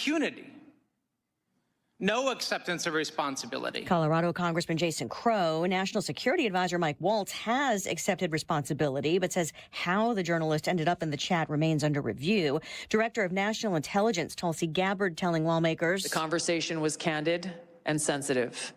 impunity, no acceptance of responsibility. Colorado Congressman Jason Crow, National Security Advisor Mike Waltz has accepted responsibility, but says how the journalist ended up in the chat remains under review. Director of National Intelligence Tulsi Gabbard telling lawmakers the conversation was candid and sensitive.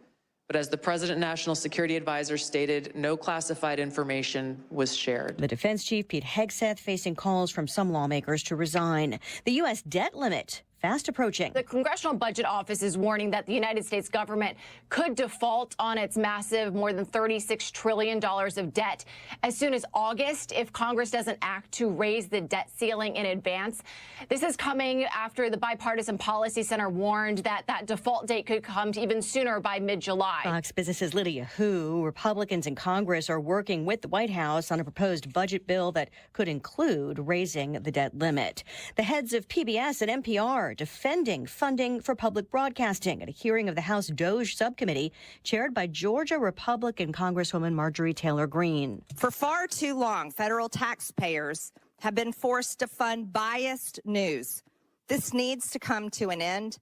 But as the President National Security Advisor stated, no classified information was shared. The defense chief, Pete Hegseth, facing calls from some lawmakers to resign. The U.S. debt limit fast approaching. The Congressional Budget Office is warning that the United States government could default on its massive more than $36 trillion of debt as soon as August if Congress doesn't act to raise the debt ceiling in advance. This is coming after the Bipartisan Policy Center warned that that default date could come even sooner by mid-July. Fox Business's Lydia Hu, Republicans in Congress are working with the White House on a proposed budget bill that could include raising the debt limit. The heads of PBS and NPR defending funding for public broadcasting at a hearing of the House DOJ subcommittee chaired by Georgia Republican Congresswoman Marjorie Taylor Greene. For far too long, federal taxpayers have been forced to fund biased news. This needs to come to an end,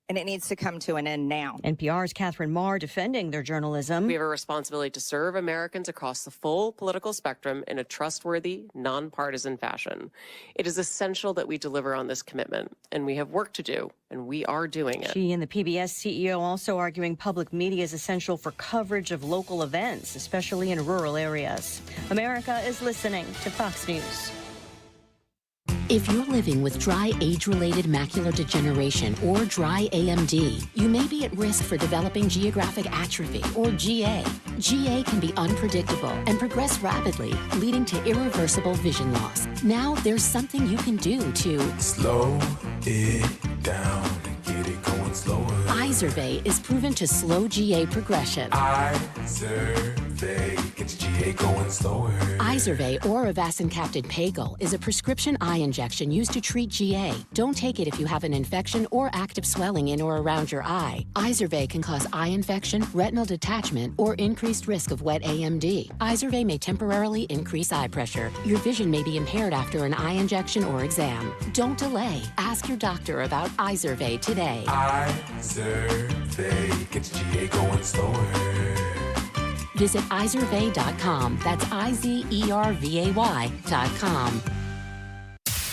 and it needs to come to an end now. NPR's Catherine Marr defending their journalism. We have a responsibility to serve Americans across the full political spectrum in a trustworthy, nonpartisan fashion. It is essential that we deliver on this commitment, and we have work to do, and we are doing it. She and the PBS CEO also arguing public media is essential for coverage of local events, especially in rural areas. America is listening to Fox News. If you're living with dry age-related macular degeneration or dry AMD, you may be at risk for developing geographic atrophy or GA. GA can be unpredictable and progress rapidly, leading to irreversible vision loss. Now there's something you can do to slow it down and get it going slower. Izervay is proven to slow GA progression. Izervay gets GA going slower. Izervay or avacincaptad pagel is a prescription eye injection used to treat GA. Don't take it if you have an infection or active swelling in or around your eye. Izervay can cause eye infection, retinal detachment, or increased risk of wet AMD. Izervay may temporarily increase eye pressure. Your vision may be impaired after an eye injection or exam. Don't delay. Ask your doctor about Izervay today. Izervay gets GA going slower. Visit Izervay.com. That's IZERVAY.com.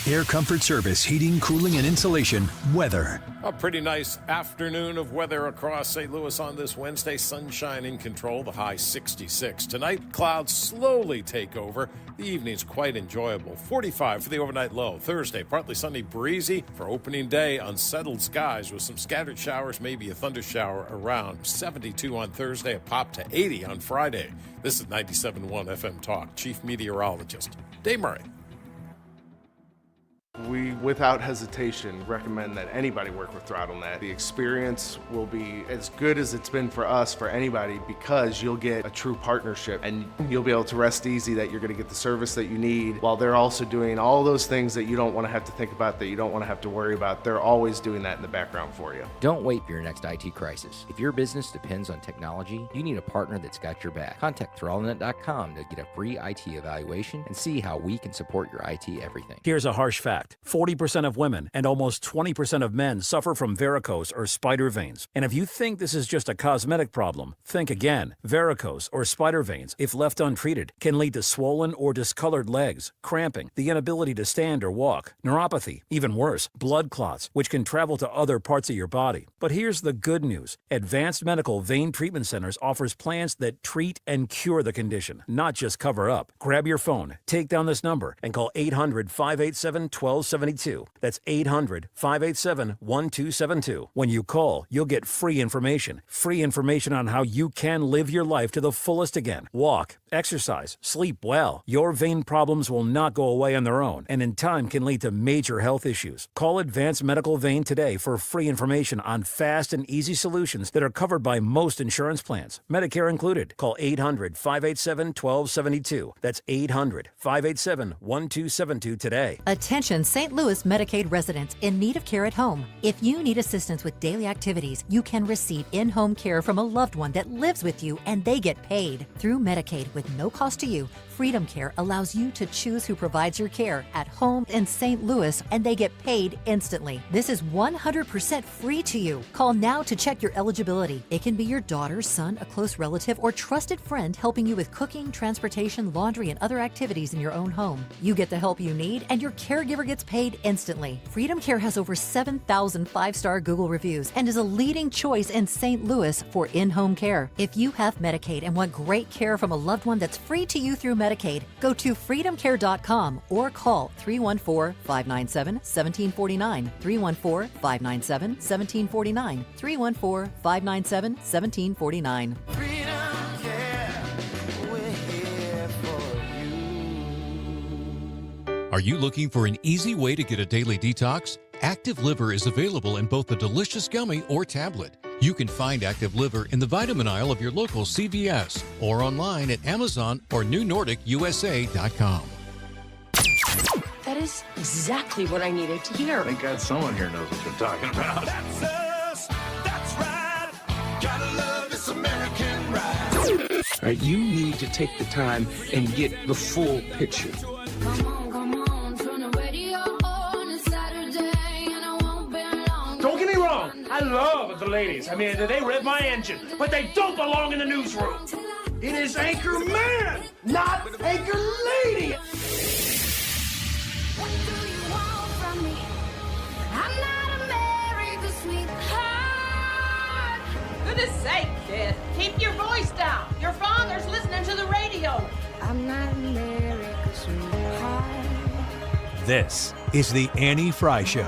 Air Comfort Service, heating, cooling, and insulation. Weather. A pretty nice afternoon of weather across St. Louis on this Wednesday. Sunshine in control, the high 66. Tonight, clouds slowly take over. The evening's quite enjoyable. 45 for the overnight low. Thursday, partly sunny, breezy. For opening day, unsettled skies with some scattered showers, maybe a thunder shower around. 72 on Thursday, a pop to 80 on Friday. This is 97.1 FM Talk. Chief Meteorologist Dave Murray. We, without hesitation, recommend that anybody work with ThrottleNet. The experience will be as good as it's been for us, for anybody, because you'll get a true partnership and you'll be able to rest easy that you're going to get the service that you need while they're also doing all those things that you don't want to have to think about, that you don't want to have to worry about. They're always doing that in the background for you. Don't wait for your next IT crisis. If your business depends on technology, you need a partner that's got your back. Contact ThrottleNet.com to get a free IT evaluation and see how we can support your IT everything. Here's a harsh fact. 40% of women and almost 20% of men suffer from varicose or spider veins. And if you think this is just a cosmetic problem, think again. Varicose or spider veins, if left untreated, can lead to swollen or discolored legs, cramping, the inability to stand or walk, neuropathy, even worse, blood clots, which can travel to other parts of your body. But here's the good news. Advanced Medical Vein Treatment Centers offers plans that treat and cure the condition, not just cover up. Grab your phone, take down this number, and call 800-587-1272. That's 800-587-1272. When you call, you'll get free information on how you can live your life to the fullest again. Walk, exercise, sleep well. Your vein problems will not go away on their own, and in time can lead to major health issues. Call Advanced Medical Vein today for free information on fast and easy solutions that are covered by most insurance plans, Medicare included. Call 800-587-1272. That's 800-587-1272 today. Attention and St. Louis Medicaid residents in need of care at home. If you need assistance with daily activities, you can receive in-home care from a loved one that lives with you and they get paid. Through Medicaid with no cost to you, Freedom Care allows you to choose who provides your care at home in St. Louis and they get paid instantly. This is 100% free to you. Call now to check your eligibility. It can be your daughter, son, a close relative, or trusted friend helping you with cooking, transportation, laundry, and other activities in your own home. You get the help you need and your caregiver gets paid instantly. Freedom Care has over 7,000 five-star Google reviews and is a leading choice in St. Louis for in-home care. If you have Medicaid and want great care from a loved one that's free to you through Medicaid, go to freedomcare.com or call 314-597-1749, 314-597-1749, 314-597-1749. Are you looking for an easy way to get a daily detox? Active Liver is available in both the delicious gummy or tablet. You can find Active Liver in the vitamin aisle of your local CVS or online at Amazon or NewNordicUSA.com. That is exactly what I needed to hear. Thank God someone here knows what they're talking about. That's us. That's right. Gotta love this American ride. All right, you need to take the time and get the full picture. Don't get me wrong, I love the ladies. I mean, they rev my engine, but they don't belong in the newsroom. It is Anchor Man, not Anchor Lady. What do you want from me? I'm not America's sweetheart. Goodness sake, kid. Keep your voice down. Your father's listening to the radio. I'm not America's sweetheart. This is the Annie Fry Show.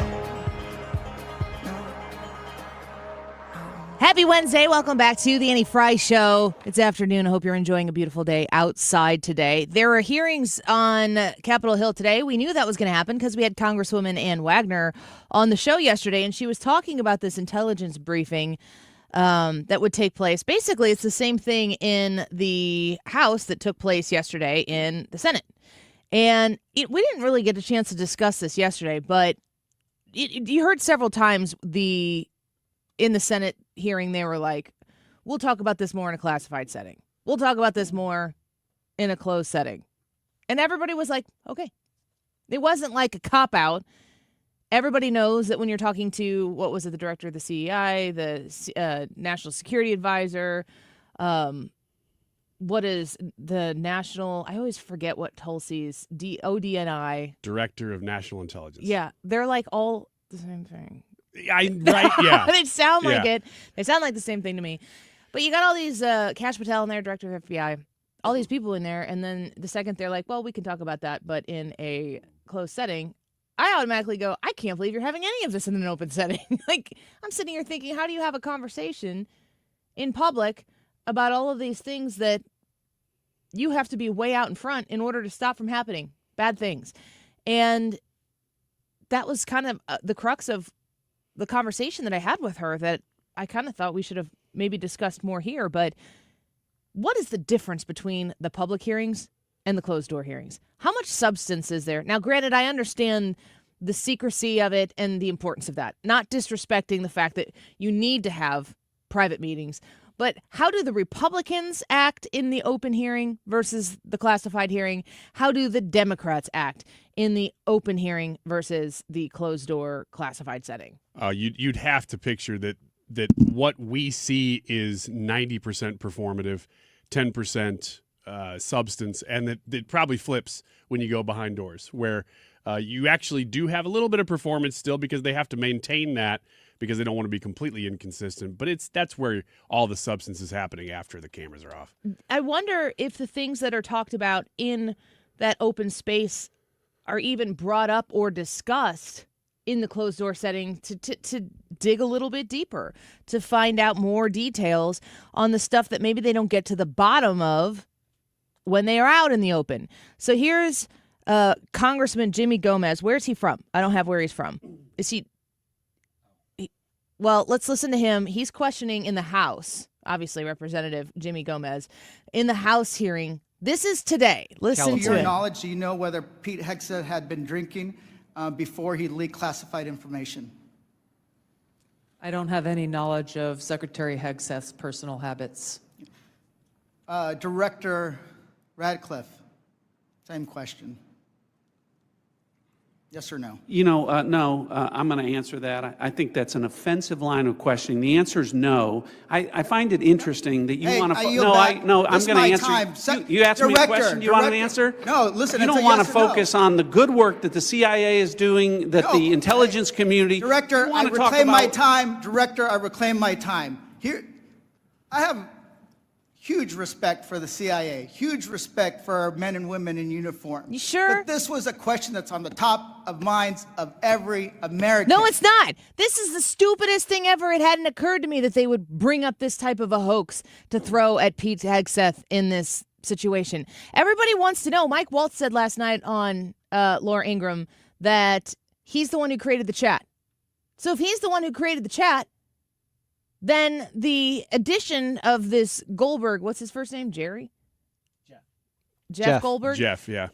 Happy Wednesday. Welcome back to the Annie Fry Show. It's afternoon. I hope you're enjoying a beautiful day outside today. There are hearings on Capitol Hill today. We knew that was going to happen because we had Congresswoman Ann Wagner on the show yesterday, and she was talking about this intelligence briefing that would take place. Basically, it's the same thing in the House that took place yesterday in the Senate. And we didn't really get a chance to discuss this yesterday, but you heard several times in the Senate hearing, they were like, we'll talk about this more in a classified setting. We'll talk about this more in a closed setting. And everybody was like, okay. It wasn't like a cop-out. Everybody knows that when you're talking to, what was it, the director of the CEI, the National Security Advisor, what is the National, I always forget what Tulsi's, ODNI. Director of National Intelligence. Yeah, they're like all the same thing. Right, yeah. They sound like it. They sound like the same thing to me. But you got all these, Kash Patel in there, director of FBI, all these people in there, and then the second they're like, well, we can talk about that, but in a closed setting, I automatically go, I can't believe you're having any of this in an open setting. Like, I'm sitting here thinking, how do you have a conversation in public about all of these things that you have to be way out in front in order to stop from happening, bad things? And that was kind of the crux of the conversation that I had with her, that I kind of thought we should have maybe discussed more here. But what is the difference between the public hearings and the closed door hearings? How much substance is there? Now, granted, I understand the secrecy of it and the importance of that, not disrespecting the fact that you need to have private meetings. But how do the Republicans act in the open hearing versus the classified hearing? How do the Democrats act in the open hearing versus the closed door classified setting? You'd have to picture that what we see is 90% performative, 10% substance, and that it probably flips when you go behind doors, where you actually do have a little bit of performance still because they have to maintain that because they don't want to be completely inconsistent. But that's where all the substance is happening after the cameras are off. I wonder if the things that are talked about in that open space are even brought up or discussed in the closed door setting to dig a little bit deeper, to find out more details on the stuff that maybe they don't get to the bottom of when they are out in the open. So here's Congressman Jimmy Gomez. Where's he from? I don't have where he's from. Is he? Well, let's listen to him. He's questioning in the House, obviously, Representative Jimmy Gomez, in the House hearing. This is today. Listen to your it. knowledge, do you know whether Pete Hegseth had been drinking before he leaked classified information? I don't have any knowledge of Secretary Hegseth's personal habits. Director Radcliffe, same question. Yes or no? No, I'm going to answer that. I think that's an offensive line of questioning. The answer is no. I find it interesting that you want to. I'm going to answer. You asked me a question. Do you want an answer? No, listen. You don't want to focus on the good work that the CIA is doing, that the intelligence community. Director, I reclaim my time. Director, I reclaim my time. Here, I have huge respect for the CIA, huge respect for our men and women in uniform. You sure? But this was a question that's on the top of minds of every American. No, it's not. This is the stupidest thing ever. It hadn't occurred to me that they would bring up this type of a hoax to throw at Pete Hegseth in this situation. Everybody wants to know. Mike Waltz said last night on Laura Ingraham that he's the one who created the chat. So if he's the one who created the chat, then the addition of this Goldberg, what's his first name? Jerry? Jeff Goldberg? Jeff, yeah.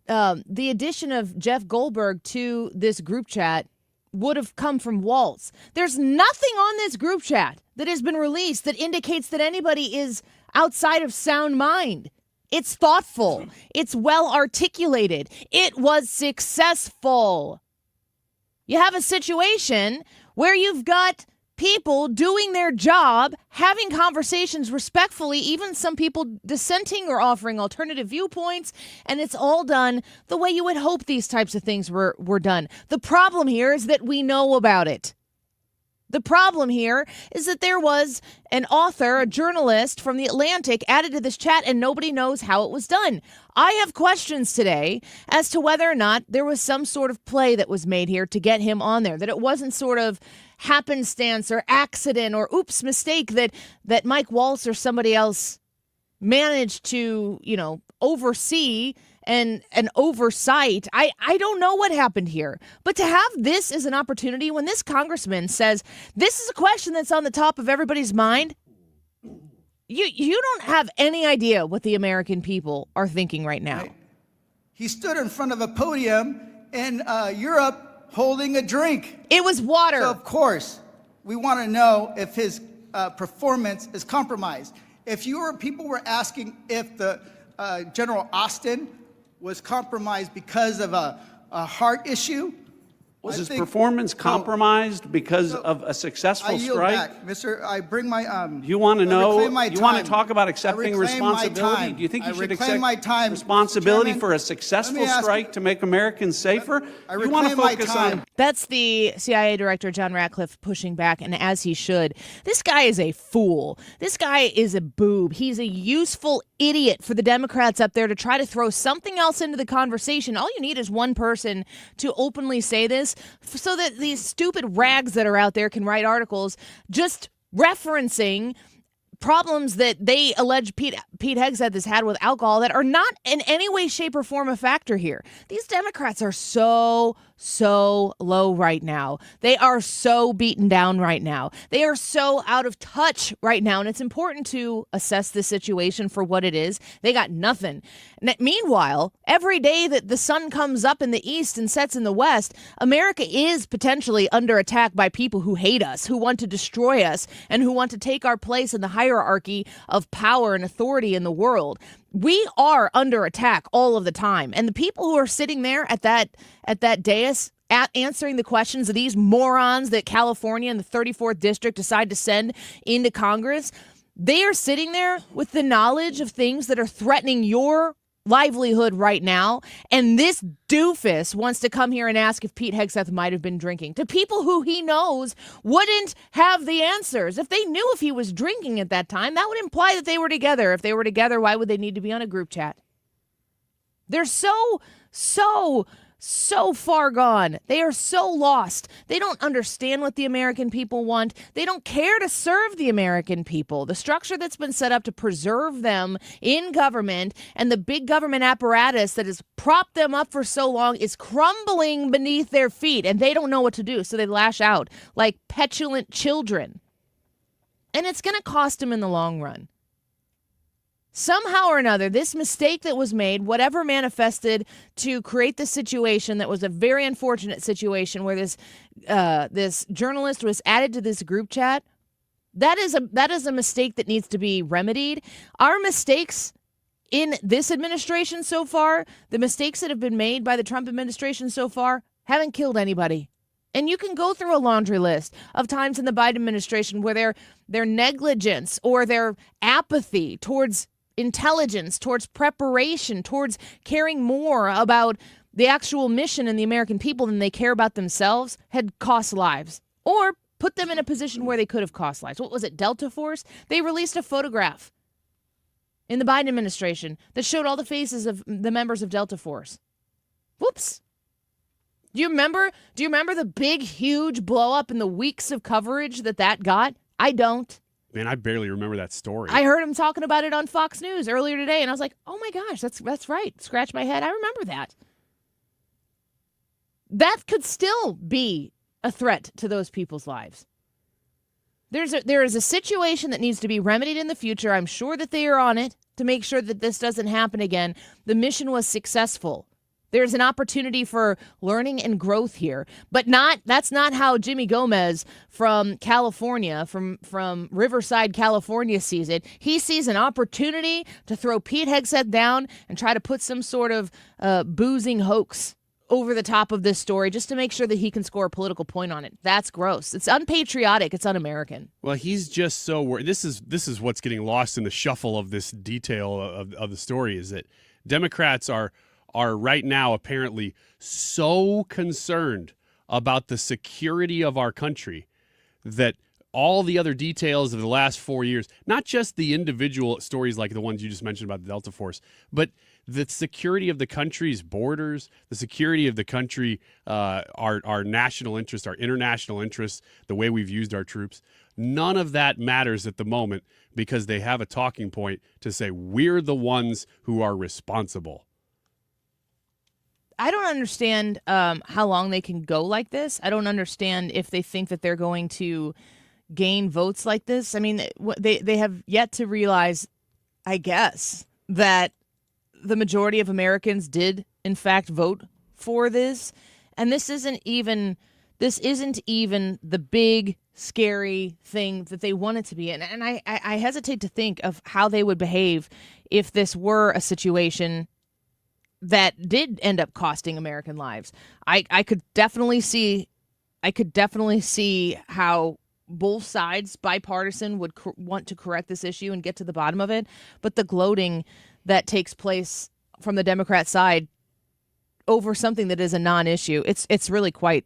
The addition of Jeff Goldberg to this group chat would have come from Waltz. There's nothing on this group chat that has been released that indicates that anybody is outside of sound mind. It's thoughtful. It's well articulated. It was successful. You have a situation where you've got people doing their job, having conversations respectfully, even some people dissenting or offering alternative viewpoints, and it's all done the way you would hope these types of things were done. The problem here is that we know about it. The problem here is that there was an author, a journalist from The Atlantic added to this chat, and nobody knows how it was done. I have questions today as to whether or not there was some sort of play that was made here to get him on there, that it wasn't sort of happenstance or accident or oops, mistake that Mike Waltz or somebody else managed to, oversee and an oversight. I don't know what happened here. But to have this as an opportunity when this congressman says this is a question that's on the top of everybody's mind, you don't have any idea what the American people are thinking right now. He stood in front of a podium in Europe holding a drink. It was water. So of course, we want to know if his performance is compromised. If people were asking if the General Austin was compromised because of a heart issue. Was his performance compromised because of a successful I yield strike? Back. Mister, I bring my You want to know? You want time. to talk about accepting responsibility? Do you think you should accept responsibility for a successful strike to make Americans safer? You want to focus on. That's the CIA director, John Ratcliffe, pushing back, and as he should. This guy is a fool. This guy is a boob. He's a useful idiot for the Democrats up there to try to throw something else into the conversation. All you need is one person to openly say this so that these stupid rags that are out there can write articles just referencing problems that they allege Pete Hegseth has had with alcohol that are not in any way, shape, or form a factor here. These Democrats are so low right now. They are so beaten down right now. They are so out of touch right now. And it's important to assess the situation for what it is. They got nothing. Meanwhile, every day that the sun comes up in the east and sets in the west, America is potentially under attack by people who hate us, who want to destroy us, and who want to take our place in the hierarchy of power and authority in the world. We are under attack all of the time. And the people who are sitting there at that dais answering the questions of these morons that California and the 34th district decide to send into Congress, they are sitting there with the knowledge of things that are threatening your livelihood right now. And this doofus wants to come here and ask if Pete Hegseth might have been drinking to people who he knows wouldn't have the answers. If they knew if he was drinking at that time, that would imply that they were together. If they were together, why would they need to be on a group chat? They're so far gone. They are so lost. They don't understand what the American people want. They don't care to serve the American people. The structure that's been set up to preserve them in government and the big government apparatus that has propped them up for so long is crumbling beneath their feet, and they don't know what to do, so they lash out like petulant children. And it's going to cost them in the long run. Somehow or another, this mistake that was made, whatever manifested to create this situation that was a very unfortunate situation where this journalist was added to this group chat, that is a mistake that needs to be remedied. Our mistakes in this administration so far, the mistakes that have been made by the Trump administration so far, haven't killed anybody. And you can go through a laundry list of times in the Biden administration where their negligence or their apathy towards intelligence, towards preparation, towards caring more about the actual mission and the American people than they care about themselves had cost lives or put them in a position where they could have cost lives. What was it, Delta Force? They released a photograph in the Biden administration that showed all the faces of the members of Delta Force. Whoops. Do you remember the big, huge blow up in the weeks of coverage that got? I don't. Man, I barely remember that story. I heard him talking about it on Fox News earlier today, and I was like, oh my gosh, that's right. Scratch my head. I remember that. That could still be a threat to those people's lives. There is a situation that needs to be remedied in the future. I'm sure that they are on it to make sure that this doesn't happen again. The mission was successful. There's an opportunity for learning and growth here, but that's not how Jimmy Gomez from California, from Riverside, California sees it. He sees an opportunity to throw Pete Hegseth down and try to put some sort of boozing hoax over the top of this story just to make sure that he can score a political point on it. That's gross. It's unpatriotic. It's un-American. Well, he's just so worried. This is what's getting lost in the shuffle of this detail of the story is that Democrats are right now apparently so concerned about the security of our country that all the other details of the last 4 years, not just the individual stories like the ones you just mentioned about the Delta Force, but the security of the country's borders, the security of the country, our national interests, our international interests, the way we've used our troops. None of that matters at the moment because they have a talking point to say we're the ones who are responsible. I don't understand how long they can go like this. I don't understand if they think that they're going to gain votes like this. I mean, they have yet to realize, I guess, that the majority of Americans did, in fact, vote for this. And this isn't even the big, scary thing that they want it to be. And I hesitate to think of how they would behave if this were a situation that did end up costing American lives. I could definitely see how both sides, bipartisan, would want to correct this issue and get to the bottom of it. But the gloating that takes place from the Democrat side over something that is a non-issue, it's really quite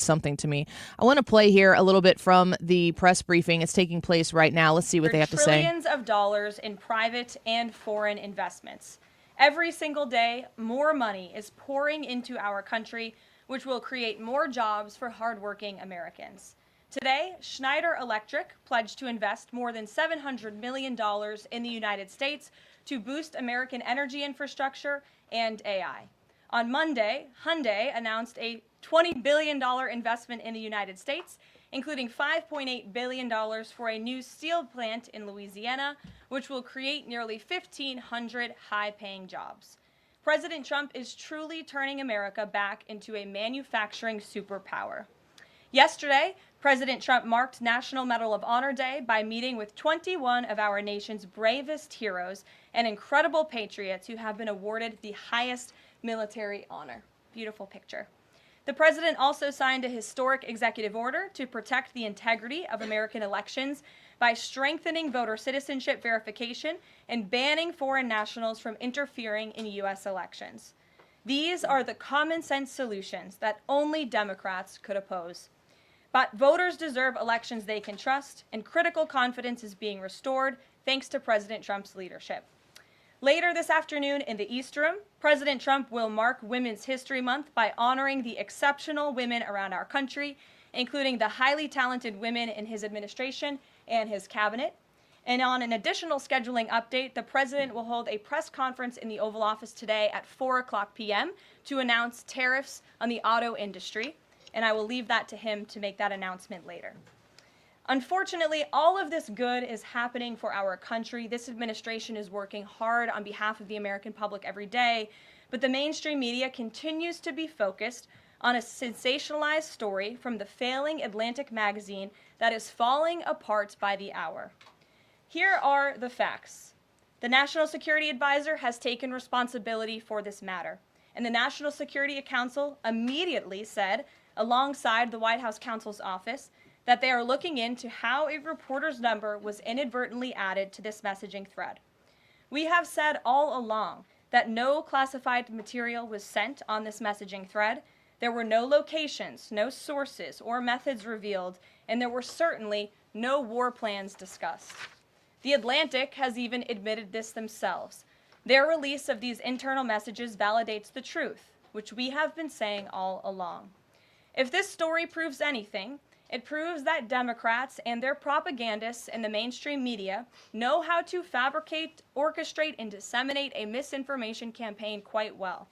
something to me. I want to play here a little bit from the press briefing. It's taking place right now. Let's see what they have to say. Trillions of dollars in private and foreign investments. Every single day, more money is pouring into our country, which will create more jobs for hardworking Americans. Today, Schneider Electric pledged to invest more than $700 million in the United States to boost American energy infrastructure and AI. On Monday, Hyundai announced a $20 billion investment in the United States, including $5.8 billion for a new steel plant in Louisiana, which will create nearly 1,500 high-paying jobs. President Trump is truly turning America back into a manufacturing superpower. Yesterday, President Trump marked National Medal of Honor Day by meeting with 21 of our nation's bravest heroes and incredible patriots who have been awarded the highest military honor. Beautiful picture. The president also signed a historic executive order to protect the integrity of American elections by strengthening voter citizenship verification and banning foreign nationals from interfering in U.S. elections. These are the common sense solutions that only Democrats could oppose. But voters deserve elections they can trust, and critical confidence is being restored thanks to President Trump's leadership. Later this afternoon in the East Room, President Trump will mark Women's History Month by honoring the exceptional women around our country, including the highly talented women in his administration and his cabinet. And on an additional scheduling update, the president will hold a press conference in the Oval Office today at 4:00 p.m. to announce tariffs on the auto industry. And I will leave that to him to make that announcement later. Unfortunately, all of this good is happening for our country. This administration is working hard on behalf of the American public every day, but the mainstream media continues to be focused on a sensationalized story from the failing Atlantic magazine that is falling apart by the hour. Here are the facts. The National Security Advisor has taken responsibility for this matter, and the National Security Council immediately said, alongside the White House counsel's office, that they are looking into how a reporter's number was inadvertently added to this messaging thread. We have said all along that no classified material was sent on this messaging thread. There were no locations, no sources, or methods revealed, and there were certainly no war plans discussed. The Atlantic has even admitted this themselves. Their release of these internal messages validates the truth, which we have been saying all along. If this story proves anything, it proves that Democrats and their propagandists in the mainstream media know how to fabricate, orchestrate, and disseminate a misinformation campaign quite well.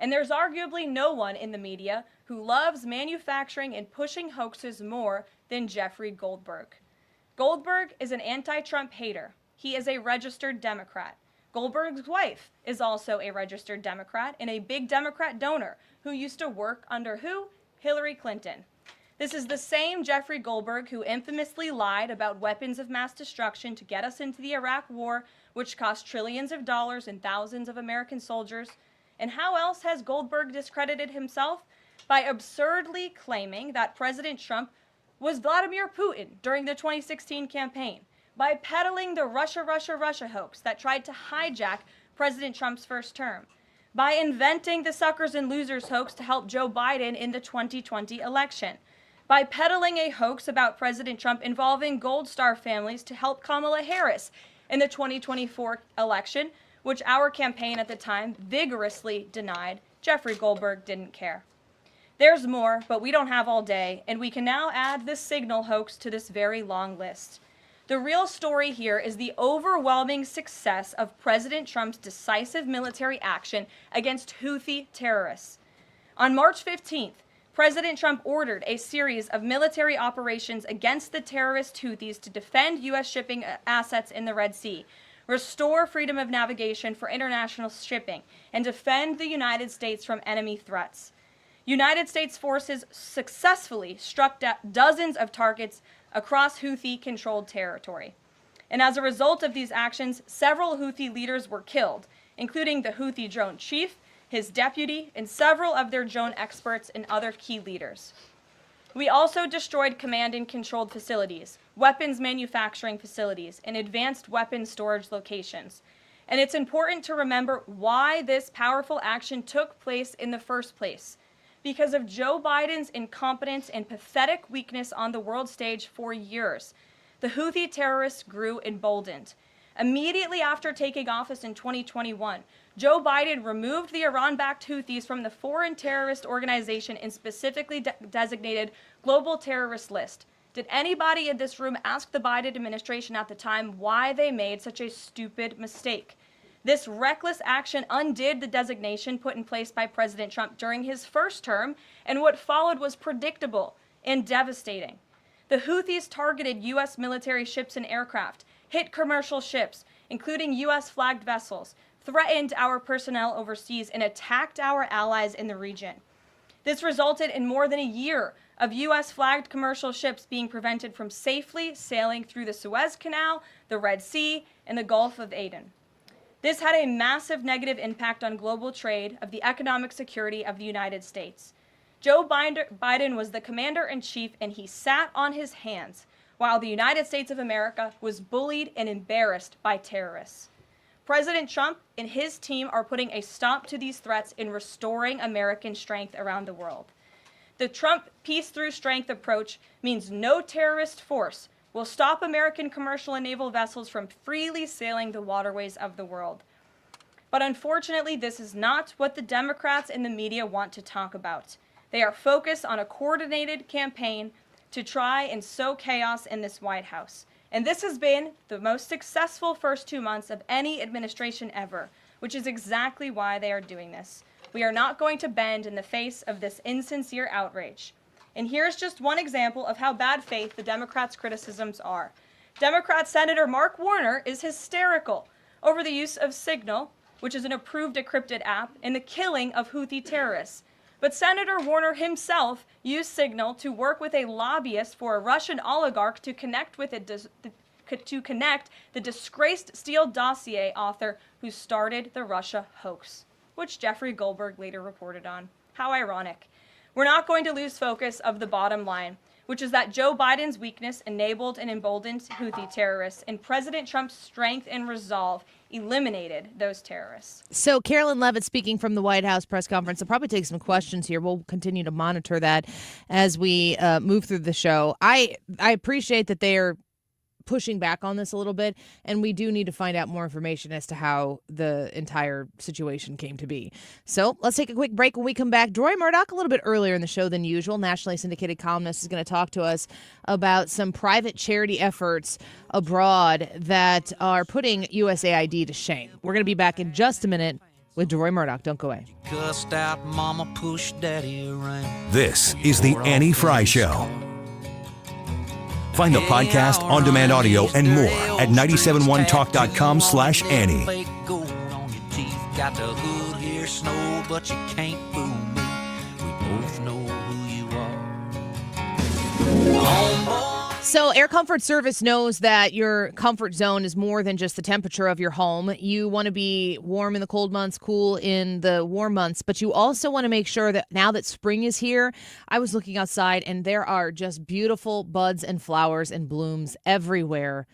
And there's arguably no one in the media who loves manufacturing and pushing hoaxes more than Jeffrey Goldberg. Goldberg is an anti-Trump hater. He is a registered Democrat. Goldberg's wife is also a registered Democrat and a big Democrat donor who used to work under who? Hillary Clinton. This is the same Jeffrey Goldberg who infamously lied about weapons of mass destruction to get us into the Iraq War, which cost trillions of dollars and thousands of American soldiers. And how else has Goldberg discredited himself? By absurdly claiming that President Trump was Vladimir Putin during the 2016 campaign, by peddling the Russia hoax that tried to hijack President Trump's first term, by inventing the suckers and losers hoax to help Joe Biden in the 2020 election, by peddling a hoax about President Trump involving Gold Star families to help Kamala Harris in the 2024 election, which our campaign at the time vigorously denied. Jeffrey Goldberg didn't care. There's more, but we don't have all day, and we can now add this signal hoax to this very long list. The real story here is the overwhelming success of President Trump's decisive military action against Houthi terrorists. On March 15th, President Trump ordered a series of military operations against the terrorist Houthis to defend U.S. shipping assets in the Red Sea, restore freedom of navigation for international shipping, and defend the United States from enemy threats. United States forces successfully struck dozens of targets across Houthi-controlled territory. And as a result of these actions, several Houthi leaders were killed, including the Houthi drone chief, his deputy, and several of their drone experts and other key leaders. We also destroyed command and controlled facilities, weapons manufacturing facilities, and advanced weapons storage locations. And it's important to remember why this powerful action took place in the first place. Because of Joe Biden's incompetence and pathetic weakness on the world stage for years, the Houthi terrorists grew emboldened. Immediately after taking office in 2021, Joe Biden removed the Iran-backed Houthis from the foreign terrorist organization and specifically designated global terrorist list. Did anybody in this room ask the Biden administration at the time why they made such a stupid mistake? This reckless action undid the designation put in place by President Trump during his first term, and what followed was predictable and devastating. The Houthis targeted U.S. military ships and aircraft, hit commercial ships, including U.S.-flagged vessels, threatened our personnel overseas, and attacked our allies in the region. This resulted in more than a year of U.S.-flagged commercial ships being prevented from safely sailing through the Suez Canal, the Red Sea, and the Gulf of Aden. This had a massive negative impact on global trade of the economic security of the United States. Joe Biden was the commander-in-chief, and he sat on his hands while the United States of America was bullied and embarrassed by terrorists. President Trump and his team are putting a stop to these threats and restoring American strength around the world. The Trump peace through strength approach means no terrorist force will stop American commercial and naval vessels from freely sailing the waterways of the world. But unfortunately, this is not what the Democrats and the media want to talk about. They are focused on a coordinated campaign to try and sow chaos in this White House. And this has been the most successful first 2 months of any administration ever, which is exactly why they are doing this. We are not going to bend in the face of this insincere outrage. And here's just one example of how bad faith the Democrats' criticisms are. Democrat Senator Mark Warner is hysterical over the use of Signal, which is an approved decrypted app, in the killing of Houthi terrorists. But Senator Warner himself used Signal to work with a lobbyist for a Russian oligarch to connect the disgraced Steele dossier author who started the Russia hoax, which Jeffrey Goldberg later reported on. How ironic. We're not going to lose focus of the bottom line, which is that Joe Biden's weakness enabled and emboldened Houthi terrorists, and President Trump's strength and resolve eliminated those terrorists. So Carolyn Leavitt speaking from the White House press conference. I'll probably take some questions here. We'll continue to monitor that as we move through the show. I appreciate that they are pushing back on this a little bit, and we do need to find out more information as to how the entire situation came to be. So let's take a quick break. When we come back, Deroy Murdock, a little bit earlier in the show than usual, nationally syndicated columnist, is going to talk to us about some private charity efforts abroad that are putting USAID to shame. We're going to be back in just a minute with Deroy Murdock. Don't go away. Cussed out mama, pushed daddy around. This is the Annie Fry Show. Find the podcast, on-demand audio, and more at 971talk.com/Annie. Got the hood here, snow, but you can't fool me. We both know who you are. So Air Comfort Service knows that your comfort zone is more than just the temperature of your home. You want to be warm in the cold months, cool in the warm months, but you also want to make sure that now that spring is here, I was looking outside and there are just beautiful buds and flowers and blooms everywhere.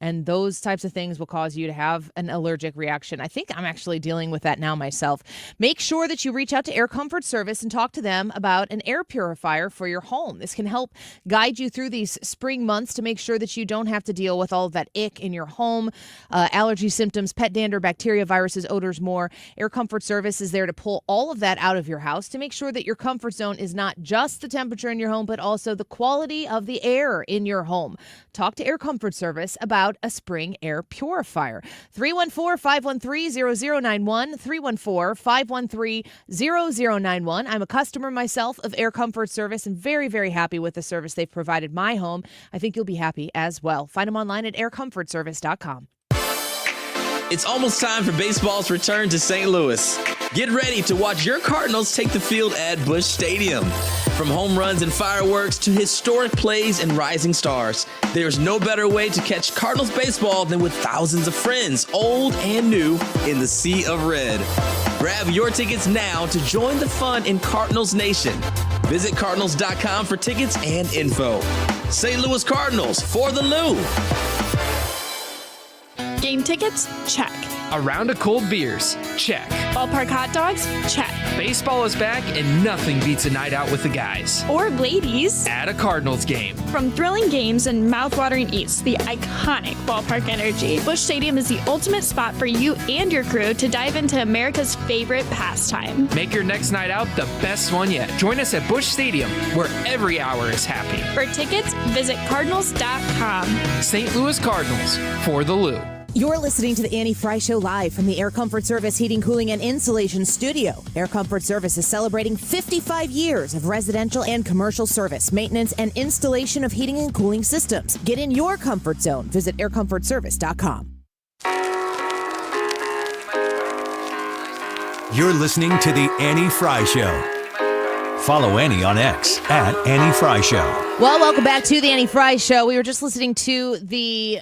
And those types of things will cause you to have an allergic reaction. I think I'm actually dealing with that now myself. Make sure that you reach out to Air Comfort Service and talk to them about an air purifier for your home. This can help guide you through these spring months to make sure that you don't have to deal with all of that ick in your home, allergy symptoms, pet dander, bacteria, viruses, odors, more. Air Comfort Service is there to pull all of that out of your house to make sure that your comfort zone is not just the temperature in your home, but also the quality of the air in your home. Talk to Air Comfort Service about a spring air purifier. 314-513-0091, 314-513-0091. I'm a customer myself of Air Comfort Service and very, very happy with the service they've provided my home. I think you'll be happy as well. Find them online at aircomfortservice.com. It's almost time for baseball's return to St. Louis. Get ready to watch your Cardinals take the field at Busch Stadium. From home runs and fireworks to historic plays and rising stars, there's no better way to catch Cardinals baseball than with thousands of friends, old and new, in the sea of red. Grab your tickets now to join the fun in Cardinals Nation. Visit Cardinals.com for tickets and info. St. Louis Cardinals for the Lou. Game tickets? Check. A round of cold beers? Check. Ballpark hot dogs? Check. Baseball is back and nothing beats a night out with the guys. Or ladies. At a Cardinals game. From thrilling games and mouth-watering eats to the iconic ballpark energy, Busch Stadium is the ultimate spot for you and your crew to dive into America's favorite pastime. Make your next night out the best one yet. Join us at Busch Stadium, where every hour is happy. For tickets, visit Cardinals.com. St. Louis Cardinals for the Lou. You're listening to the Annie Fry Show live from the Air Comfort Service Heating, Cooling, and Insulation Studio. Air Comfort Service is celebrating 55 years of residential and commercial service, maintenance, and installation of heating and cooling systems. Get in your comfort zone. Visit aircomfortservice.com. You're listening to the Annie Fry Show. Follow Annie on X at Annie Fry Show. Well, welcome back to the Annie Fry Show. We were just listening to the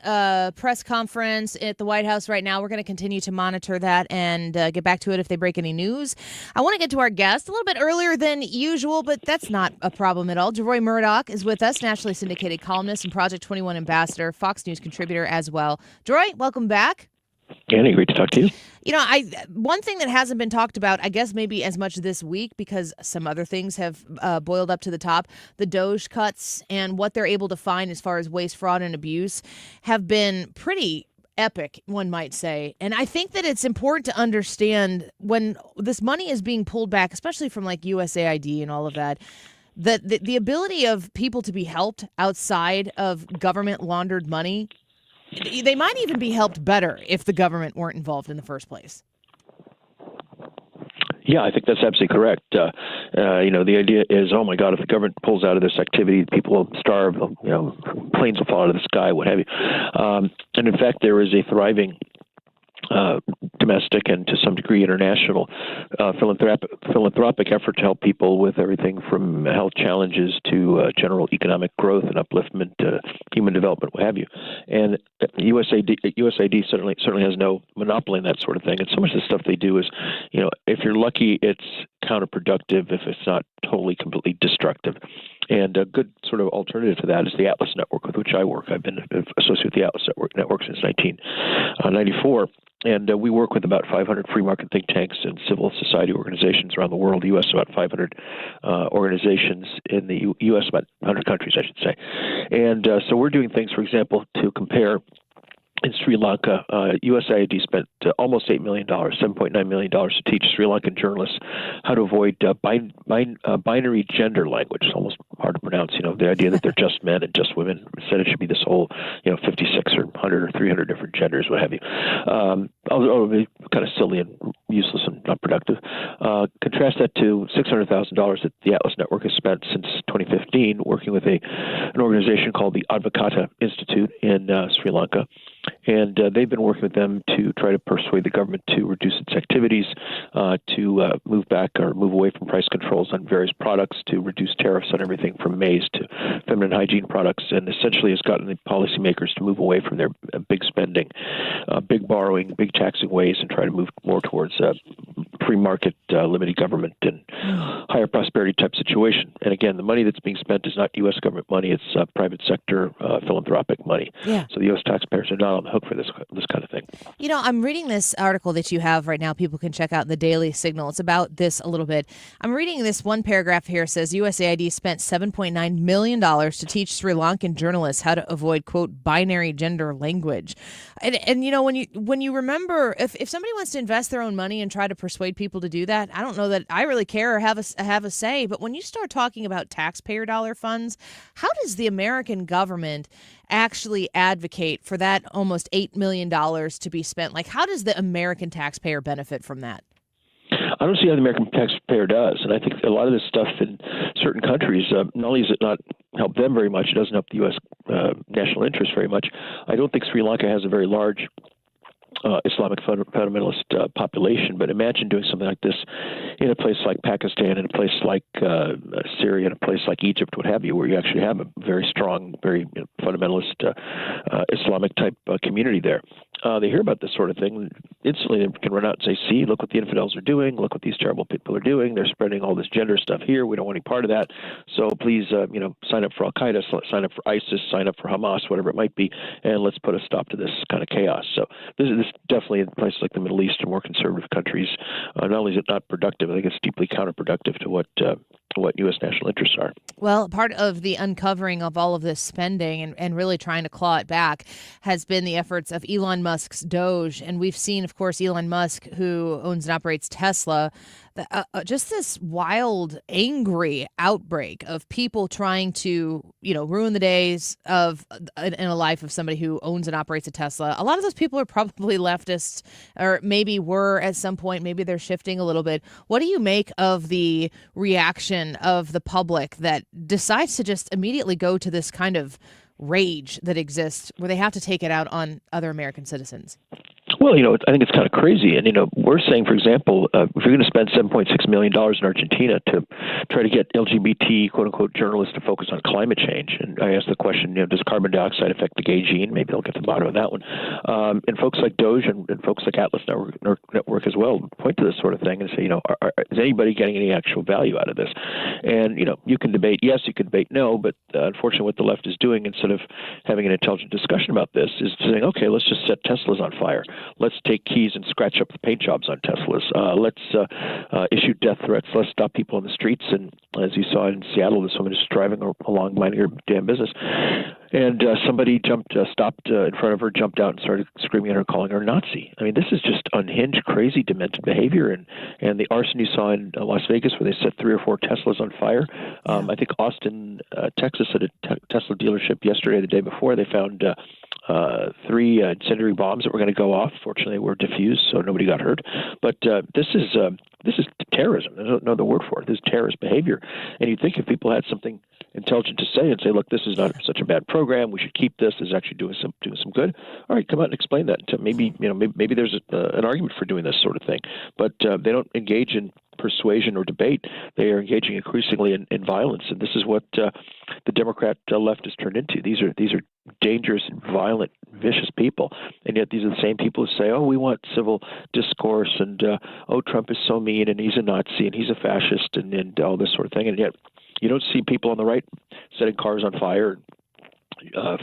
press conference at the White House right now. We're going to continue to monitor that and get back to it if they break any news. I want to get to our guest a little bit earlier than usual, but that's not a problem at all. Deroy Murdock is with us, nationally syndicated columnist and Project 21 ambassador, Fox News contributor as well. Deroy, welcome back. Annie, great to talk to you. You know, one thing that hasn't been talked about, I guess maybe as much this week because some other things have boiled up to the top, the DOJ cuts and what they're able to find as far as waste, fraud, and abuse have been pretty epic, one might say. And I think that it's important to understand when this money is being pulled back, especially from like USAID and all of that, that the ability of people to be helped outside of government laundered money, they might even be helped better if the government weren't involved in the first place. Yeah, I think that's absolutely correct. The idea is, oh my God, if the government pulls out of this activity, people will starve. Planes will fall out of the sky, what have you. And in fact, there is a thriving domestic and to some degree international philanthropic effort to help people with everything from health challenges to general economic growth and upliftment, human development, what have you. And USAID certainly has no monopoly in that sort of thing. And so much of the stuff they do is, if you're lucky, it's counterproductive if it's not totally, completely destructive. And a good sort of alternative to that is the Atlas Network, with which I work. I've been associated with the Atlas Network since 1994. And we work with about 500 free market think tanks and civil society organizations around the world. The U.S. about 500 organizations in the U.S. about 100 countries, I should say. And so we're doing things, for example, to compare. In Sri Lanka, USAID spent almost $8 million, $7.9 million to teach Sri Lankan journalists how to avoid binary gender language. It's almost hard to pronounce, the idea that they're just men and just women. Instead, it should be this whole, 56 or 100 or 300 different genders, what have you. Although it be kind of silly and useless and not productive. Contrast that to $600,000 that the Atlas Network has spent since 2015 working with an organization called the Advocata Institute in Sri Lanka. And they've been working with them to try to persuade the government to reduce its activities, to move back or move away from price controls on various products, to reduce tariffs on everything from maize to feminine hygiene products, and essentially has gotten the policymakers to move away from their big spending, big borrowing, big taxing ways, and try to move more towards free market, limited government, and higher prosperity type situation. And again, the money that's being spent is not U.S. government money; it's private sector philanthropic money. Yeah. So the U.S. taxpayers are not on the hook for this kind of thing. I'm reading this article that you have right now. People can check out the Daily Signal. It's about this a little bit. I'm reading this one paragraph here. It says USAID spent $7.9 million to teach Sri Lankan journalists how to avoid, quote, binary gender language. And when you remember, if somebody wants to invest their own money and try to persuade people to do that, I don't know that I really care or have a say. But when you start talking about taxpayer dollar funds, how does the American government actually advocate for that almost $8 million to be spent? Like, how does the American taxpayer benefit from that? I don't see how the American taxpayer does. And I think a lot of this stuff in certain countries, not only does it not help them very much, it doesn't help the U.S. National interest very much. I don't think Sri Lanka has a very large Islamic fundamentalist population, but imagine doing something like this in a place like Pakistan, in a place like Syria, in a place like Egypt, what have you, where you actually have a very strong, very fundamentalist Islamic type community there. They hear about this sort of thing, instantly they can run out and say, see, look what the infidels are doing, look what these terrible people are doing, they're spreading all this gender stuff here, we don't want any part of that, so please, sign up for Al-Qaeda, sign up for ISIS, sign up for Hamas, whatever it might be, and let's put a stop to this kind of chaos. So this definitely in places like the Middle East and more conservative countries, not only is it not productive, I think it's deeply counterproductive to what U.S. national interests are. Well, part of the uncovering of all of this spending and really trying to claw it back has been the efforts of Elon Musk's Doge. And we've seen, of course, Elon Musk, who owns and operates Tesla, just this wild, angry outbreak of people trying to, ruin the days in a life of somebody who owns and operates a Tesla. A lot of those people are probably leftists, or maybe were at some point. Maybe they're shifting a little bit. What do you make of the reaction of the public that decides to just immediately go to this kind of rage that exists where they have to take it out on other American citizens? Well, I think it's kind of crazy. And, we're saying, for example, if you're going to spend $7.6 million in Argentina to try to get LGBT, quote unquote, journalists to focus on climate change, and I asked the question, does carbon dioxide affect the gay gene? Maybe they'll get to the bottom of that one. And folks like Doge and folks like Atlas Network as well point to this sort of thing and say, is anybody getting any actual value out of this? And, you can debate yes, you can debate no, but unfortunately what the left is doing, instead of having an intelligent discussion about this, is saying, okay, let's just set Teslas on fire. Let's take keys and scratch up the paint jobs on Teslas. Let's issue death threats. Let's stop people on the streets. And as you saw in Seattle, this woman is driving along, minding her damn business. And somebody stopped in front of her, jumped out and started screaming at her, calling her Nazi. I mean, this is just unhinged, crazy, demented behavior. And the arson you saw in Las Vegas, where they set 3 or 4 Teslas on fire. I think Austin, Texas, at a Tesla dealership yesterday, the day before, they found 3 incendiary bombs that were going to go off. Fortunately, they were diffused, so nobody got hurt. But this is terrorism. There's no other word for it. This is terrorist behavior. And you'd think if people had something intelligent to say and say, look, this is not such a bad program. We should keep this. This is actually doing some good. All right, come out and explain that. Maybe maybe there's an argument for doing this sort of thing. But they don't engage in persuasion or debate. They are engaging increasingly in violence, and this is what the Democrat left has turned into. These are dangerous, violent, vicious people, and yet these are the same people who say, "Oh, we want civil discourse," and "Oh, Trump is so mean, and he's a Nazi, and he's a fascist," and all this sort of thing. And yet, you don't see people on the right setting cars on fire,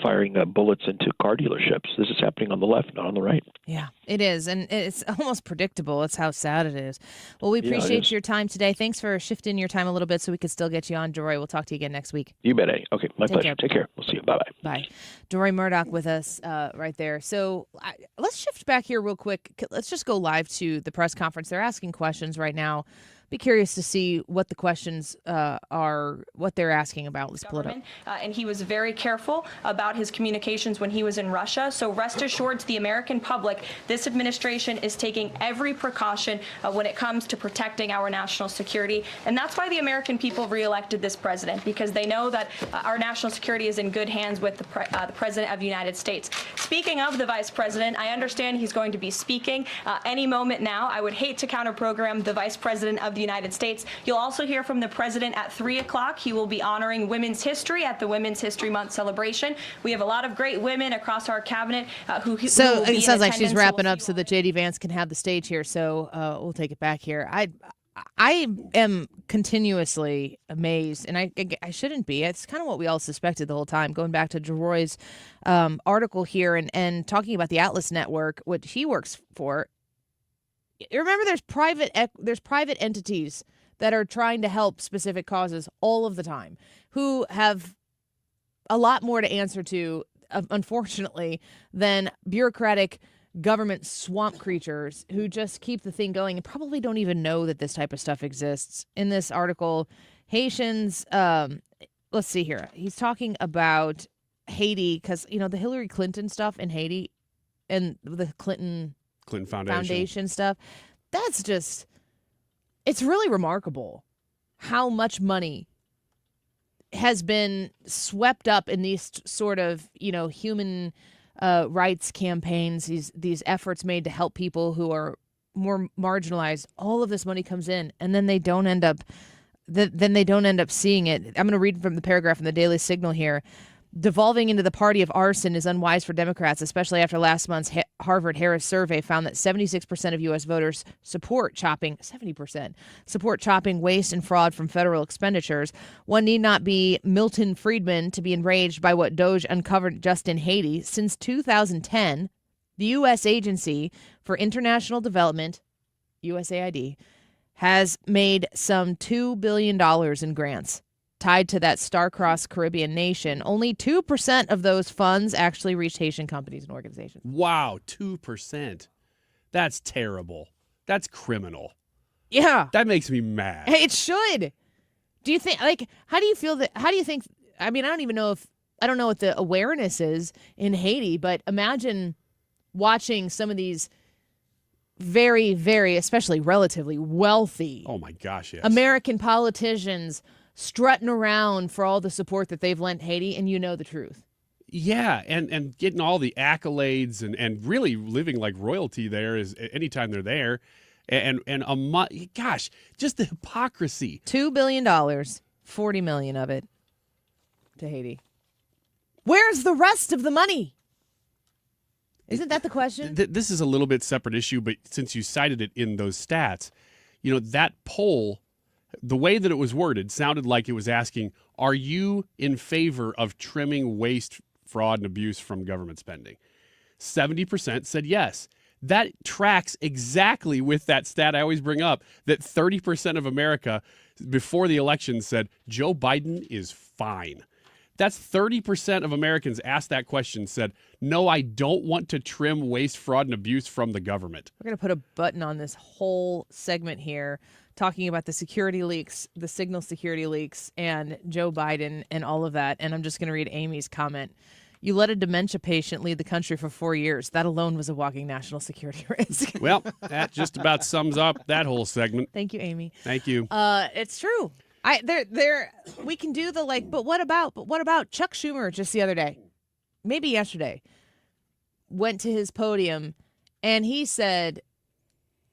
firing bullets into car dealerships. This is happening on the left, not on the right. Yeah, it is. And it's almost predictable. That's how sad it is. Well, we appreciate your time today. Thanks for shifting your time a little bit so we could still get you on, Deroy. We'll talk to you again next week. You bet, Eddie. Okay, my pleasure. Take care. We'll see you. Bye-bye. Bye. Deroy Murdock with us right there. So let's shift back here real quick. Let's just go live to the press conference. They're asking questions right now. Be curious to see what the questions are, what they're asking about. Let's pull it up. And he was very careful about his communications when he was in Russia. So rest assured to the American public, this administration is taking every precaution when it comes to protecting our national security. And that's why the American people reelected this president, because they know that our national security is in good hands with the President of the United States. Speaking of the Vice President, I understand he's going to be speaking any moment now. I would hate to counter-program the Vice President of the United States. You'll also hear from the president at 3 o'clock. He will be honoring women's history at the Women's History Month celebration. We have a lot of great women across our cabinet who will be it sounds like she's attendance. wrapping up so that J.D. Vance can have the stage here. So we'll take it back here. I am continuously amazed, and I shouldn't be. It's kind of what we all suspected the whole time. Going back to Deroy's article here and talking about the Atlas Network, what he works for. Remember, there's private entities that are trying to help specific causes all of the time, who have a lot more to answer to, unfortunately, than bureaucratic government swamp creatures who just keep the thing going and probably don't even know that this type of stuff exists. In this article, Haitians, let's see here. He's talking about Haiti because, the Hillary Clinton stuff in Haiti and the Clinton Foundation stuff. That's just, it's really remarkable how much money has been swept up in these sort of, human rights campaigns, these efforts made to help people who are more marginalized. All of this money comes in, and then they don't end up seeing it. I'm going to read from the paragraph in the Daily Signal here. Devolving into the party of arson is unwise for Democrats, especially after last month's Harvard-Harris survey found that 76% of U.S. voters support chopping waste and fraud from federal expenditures. One need not be Milton Friedman to be enraged by what Doge uncovered just in Haiti. Since 2010, the U.S. Agency for International Development, USAID, has made some $2 billion in grants tied to that star-crossed Caribbean nation. Only 2% of those funds actually reached Haitian companies and organizations. Wow, 2%. That's terrible. That's criminal. Yeah. That makes me mad. Hey, it should. Do you think, how do you feel that, how do you think, I don't know what the awareness is in Haiti, but imagine watching some of these very, very, especially relatively wealthy, oh my gosh, yes, American politicians strutting around for all the support that they've lent Haiti, and you know the truth. Yeah, and getting all the accolades and really living like royalty there is anytime they're there. Gosh, just the hypocrisy. $2 billion, $40 million of it to Haiti. Where's the rest of the money? Isn't that the question? This is a little bit separate issue, but since you cited it in those stats, that poll, the way that it was worded sounded like it was asking, are you in favor of trimming waste, fraud, and abuse from government spending? 70% said yes. That tracks exactly with that stat I always bring up, that 30% of America before the election said Joe Biden is fine. That's 30% of Americans asked that question, said, no, I don't want to trim waste, fraud, and abuse from the government. We're going to put a button on this whole segment here talking about the security leaks, the signal security leaks, and Joe Biden and all of that. And I'm just going to read Amy's comment You let a dementia patient lead the country for 4 years. That alone was a walking national security risk. Well, that just about sums up that whole segment. Thank you, Amy. Thank you. It's true. We can do the but what about? But what about Chuck Schumer just the other day? Maybe yesterday. Went to his podium and he said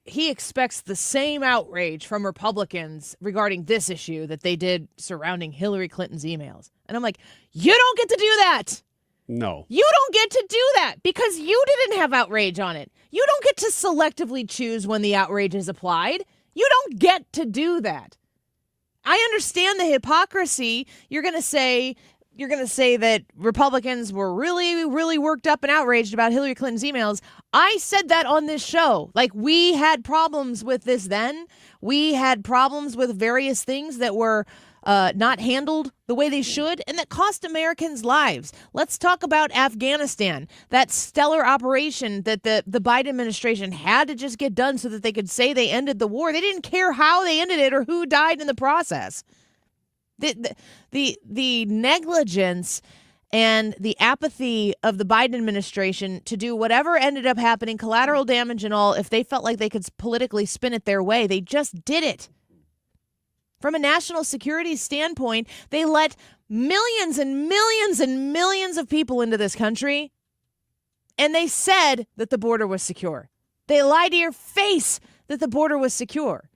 he expects the same outrage from Republicans regarding this issue that they did surrounding Hillary Clinton's emails. And I'm like, you don't get to do that. No. You don't get to do that because you didn't have outrage on it. You don't get to selectively choose when the outrage is applied. You don't get to do that. I understand the hypocrisy. You're going to say that Republicans were really, really worked up and outraged about Hillary Clinton's emails. I said that on this show. Like, we had problems with this then. We had problems with various things that were not handled the way they should and that cost Americans lives. Let's talk about Afghanistan, that stellar operation that the Biden administration had to just get done so that they could say they ended the war. They didn't care how they ended it or who died in the process. The negligence and the apathy of the Biden administration to do whatever ended up happening, collateral damage and all, if they felt like they could politically spin it their way, they just did it. From a national security standpoint, they let millions and millions and millions of people into this country, and they said that the border was secure. They lied to your face that the border was secure.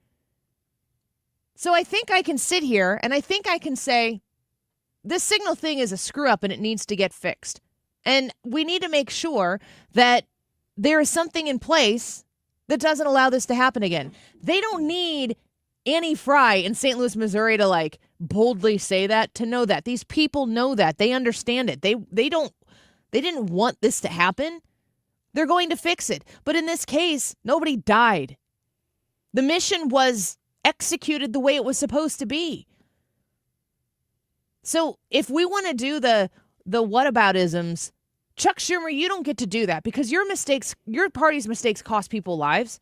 So I think I can sit here and I think I can say this signal thing is a screw up and it needs to get fixed. And we need to make sure that there is something in place that doesn't allow this to happen again. They don't need Annie Fry in St. Louis, Missouri to boldly say that, to know that. These people know that. They understand it. They didn't want this to happen. They're going to fix it. But in this case, nobody died. The mission was executed the way it was supposed to be. So if we want to do the whataboutisms, Chuck Schumer, you don't get to do that because your party's mistakes cost people lives.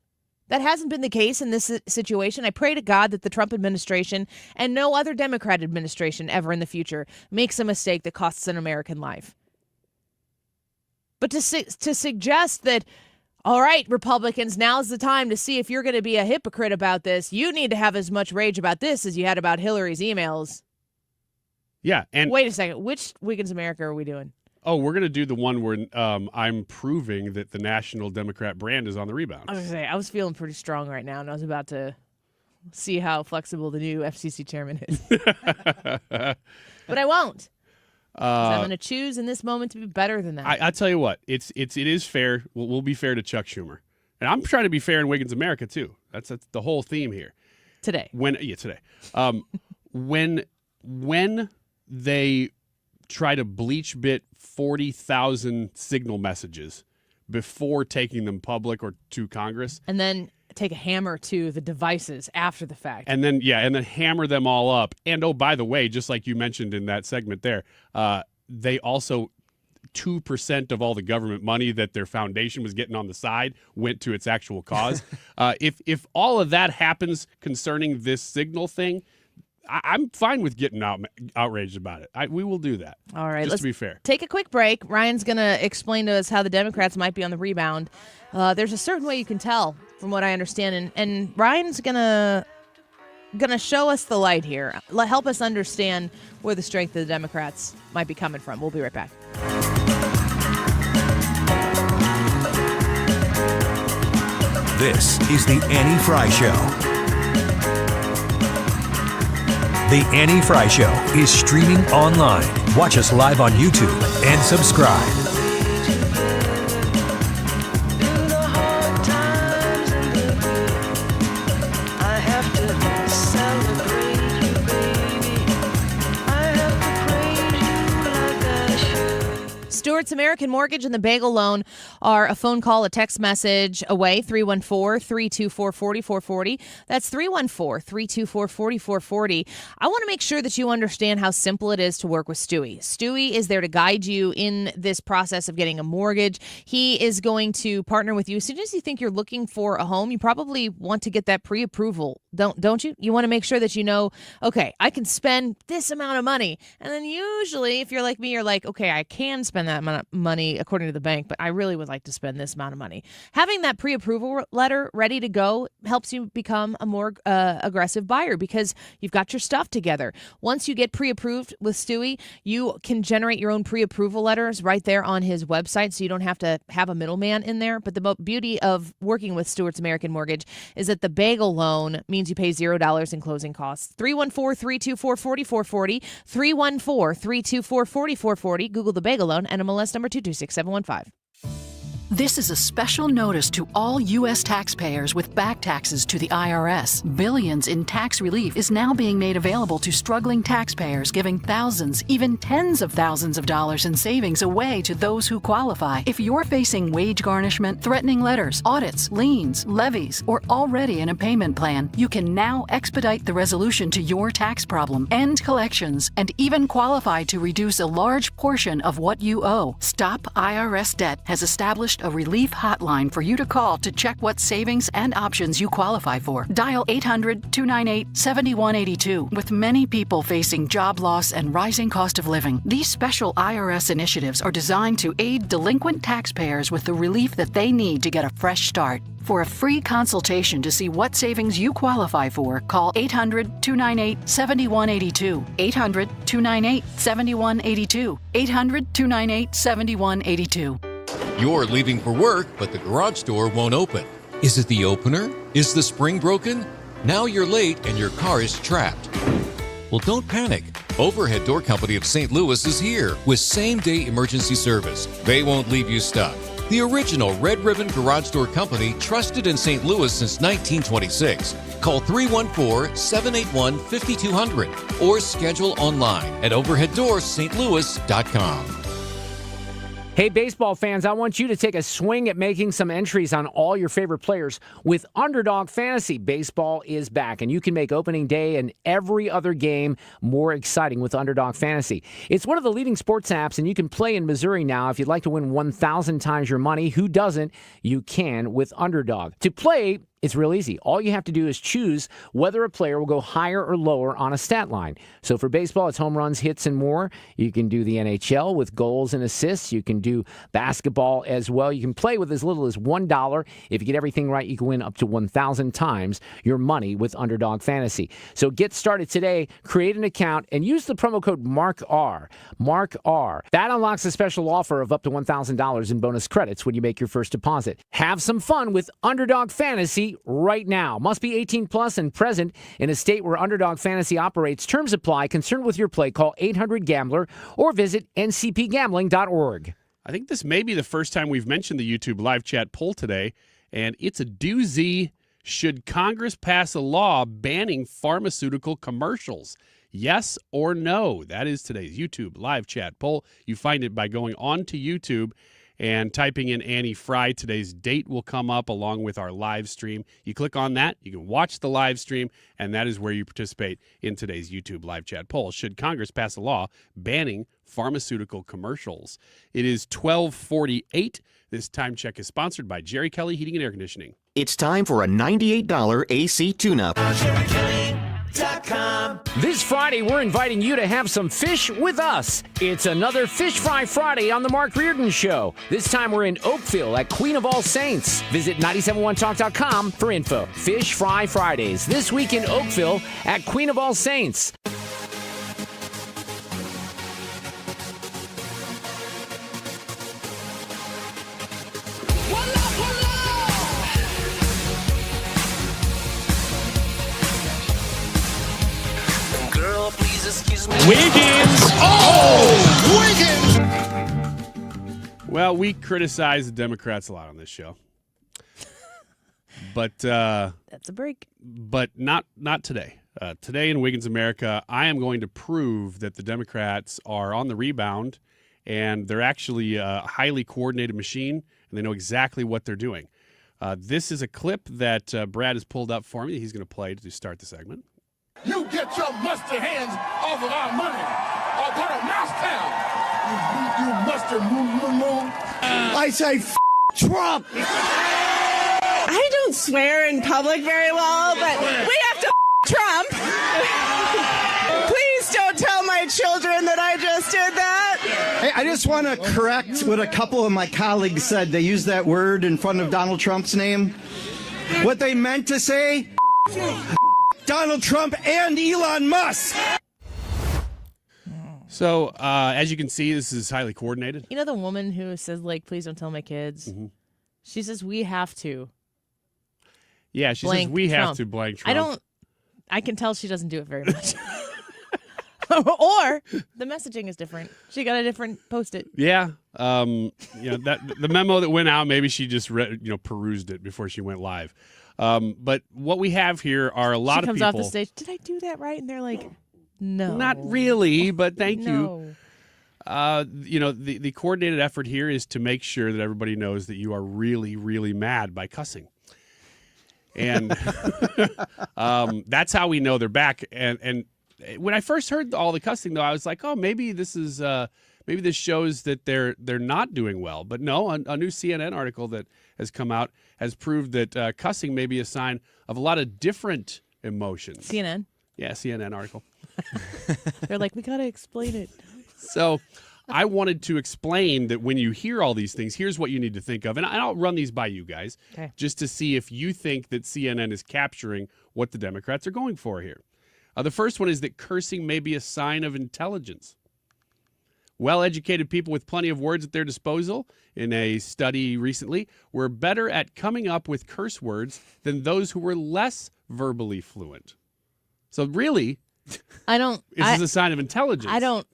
That hasn't been the case in this situation. I pray to God that the Trump administration and no other Democrat administration ever in the future makes a mistake that costs an American life. But to suggest that, all right, Republicans, now's the time to see if you're going to be a hypocrite about this. You need to have as much rage about this as you had about Hillary's emails. Yeah. And wait a second. Which Weekends America are we doing? Oh, we're going to do the one where I'm proving that the National Democrat brand is on the rebound. I was going to say, I was feeling pretty strong right now, and I was about to see how flexible the new FCC chairman is. But I won't. I'm going to choose in this moment to be better than that. I tell you what, it is fair. We'll be fair to Chuck Schumer. And I'm trying to be fair in Wiggins America, too. That's the whole theme here. Today. Today. When they try to bleach bit 40,000 signal messages before taking them public or to Congress. And then take a hammer to the devices after the fact. And then hammer them all up. And oh, by the way, just like you mentioned in that segment there, they also 2% of all the government money that their foundation was getting on the side went to its actual cause. If all of that happens concerning this signal thing, I'm fine with getting outraged about it. We will do that. All right. Just to be fair. Take a quick break. Ryan's going to explain to us how the Democrats might be on the rebound. There's a certain way you can tell, from what I understand. And Ryan's going to show us the light here. Help us understand where the strength of the Democrats might be coming from. We'll be right back. This is the Annie Fry Show. The Annie Fry Show is streaming online. Watch us live on YouTube and subscribe. Stewart's American Mortgage and the Bagel Loan are a phone call, a text message away, 314-324-4440. That's 314-324-4440. I want to make sure that you understand how simple it is to work with Stewie. Stewie is there to guide you in this process of getting a mortgage. He is going to partner with you. As soon as you think you're looking for a home, you probably want to get that pre-approval, don't you? You want to make sure that you know, okay, I can spend this amount of money. And then usually, if you're like me, you're like, okay, I can spend that that amount of money according to the bank, but I really would like to spend this amount of money. Having that pre-approval letter ready to go helps you become a more aggressive buyer because you've got your stuff together. Once you get pre-approved with Stewie, you can generate your own pre-approval letters right there on his website, so you don't have to have a middleman in there. But the beauty of working with Stewart's American Mortgage is that the bagel loan means you pay $0 in closing costs. 314-324-4440, 314-324-4440. Google the bagel loan, NMLS number 226715. This is a special notice to all U.S. taxpayers with back taxes to the IRS. Billions in tax relief is now being made available to struggling taxpayers, giving thousands, even tens of thousands of dollars in savings away to those who qualify. If you're facing wage garnishment, threatening letters, audits, liens, levies, or already in a payment plan, you can now expedite the resolution to your tax problem, end collections, and even qualify to reduce a large portion of what you owe. Stop IRS Debt has established a relief hotline for you to call to check what savings and options you qualify for. Dial 800-298-7182. With many people facing job loss and rising cost of living, these special IRS initiatives are designed to aid delinquent taxpayers with the relief that they need to get a fresh start. For a free consultation to see what savings you qualify for, call 800-298-7182. 800-298-7182. 800-298-7182. You're leaving for work, but the garage door won't open. Is it the opener? Is the spring broken? Now you're late and your car is trapped. Well, don't panic. Overhead Door Company of St. Louis is here with same-day emergency service. They won't leave you stuck. The original Red Ribbon Garage Door Company, trusted in St. Louis since 1926. Call 314-781-5200 or schedule online at overheaddoorsstlouis.com. Hey, baseball fans, I want you to take a swing at making some entries on all your favorite players with Underdog Fantasy. Baseball is back, and you can make opening day and every other game more exciting with Underdog Fantasy. It's one of the leading sports apps, and you can play in Missouri now. If you'd like to win 1,000 times your money, who doesn't? You can with Underdog. To play, it's real easy. All you have to do is choose whether a player will go higher or lower on a stat line. So for baseball, it's home runs, hits, and more. You can do the NHL with goals and assists. You can do basketball as well. You can play with as little as $1. If you get everything right, you can win up to 1,000 times your money with Underdog Fantasy. So get started today, create an account, and use the promo code MARKR. MARKR. That unlocks a special offer of up to $1,000 in bonus credits when you make your first deposit. Have some fun with Underdog Fantasy right now. Must be 18 plus and present in a state where Underdog Fantasy operates. Terms apply. Concerned with your play, call 800-GAMBLER or visit ncpgambling.org. I think this may be the first time we've mentioned the YouTube live chat poll today, and it's a doozy. Should Congress pass a law banning pharmaceutical commercials? Yes or no? That is today's YouTube live chat poll. You find it by going on to YouTube and typing in Annie Fry. Today's date will come up along with our live stream. You click on that, you can watch the live stream, and that is where you participate in today's YouTube live chat poll. Should Congress pass a law banning pharmaceutical commercials? It is 12:48. This time check is sponsored by Jerry Kelly Heating and Air Conditioning. It's time for a $98 AC tune-up. This Friday, we're inviting you to have some fish with us. It's another Fish Fry Friday on The Mark Reardon Show. This time we're in Oakville at Queen of All Saints. Visit 971talk.com for info. Fish Fry Fridays, this week in Oakville at Queen of All Saints. Wiggins! Oh! Wiggins! Well, we criticize the Democrats a lot on this show. But that's a break. But not today. Today in Wiggins America, I am going to prove that the Democrats are on the rebound, and they're actually a highly coordinated machine, and they know exactly what they're doing. This is a clip that Brad has pulled up for me that he's going to play to start the segment. You get your musty hands off of our money, or go to Moscow. You mustard moon. I say Trump. I don't swear in public very well, but we have to Trump. Please don't tell my my children that I just did that. Hey, I just want to correct what a couple of my colleagues said. They used that word in front of Donald Trump's name. What they meant to say, Donald Trump and Elon Musk. So, as you can see, this is highly coordinated. You know the woman who says, like, please don't tell my kids? Mm-hmm. She says, we have to. Yeah, she says we have to blank Trump. I can tell she doesn't do it very much. Or the messaging is different. She got a different Post-it. Yeah. That the memo that went out, maybe she just perused it before she went live. But what we have here are a lot of people. She comes off the stage. Did I do that right? And they're like, no. Not really, but thank you. The coordinated effort here is to make sure that everybody knows that you are really, really mad by cussing. And that's how we know they're back. And when I first heard all the cussing, though, I was like, oh, maybe this is maybe this shows that they're not doing well. But no, a new CNN article that has come out has proved that cussing may be a sign of a lot of different emotions. CNN? Yeah, CNN article. They're like, we got to explain it. So I wanted to explain that when you hear all these things, here's what you need to think of. And I'll run these by you guys just to see if you think that CNN is capturing what the Democrats are going for here. The first one is that cursing may be a sign of intelligence. Well-educated people with plenty of words at their disposal, in a study recently, were better at coming up with curse words than those who were less verbally fluent. So really, this is a sign of intelligence.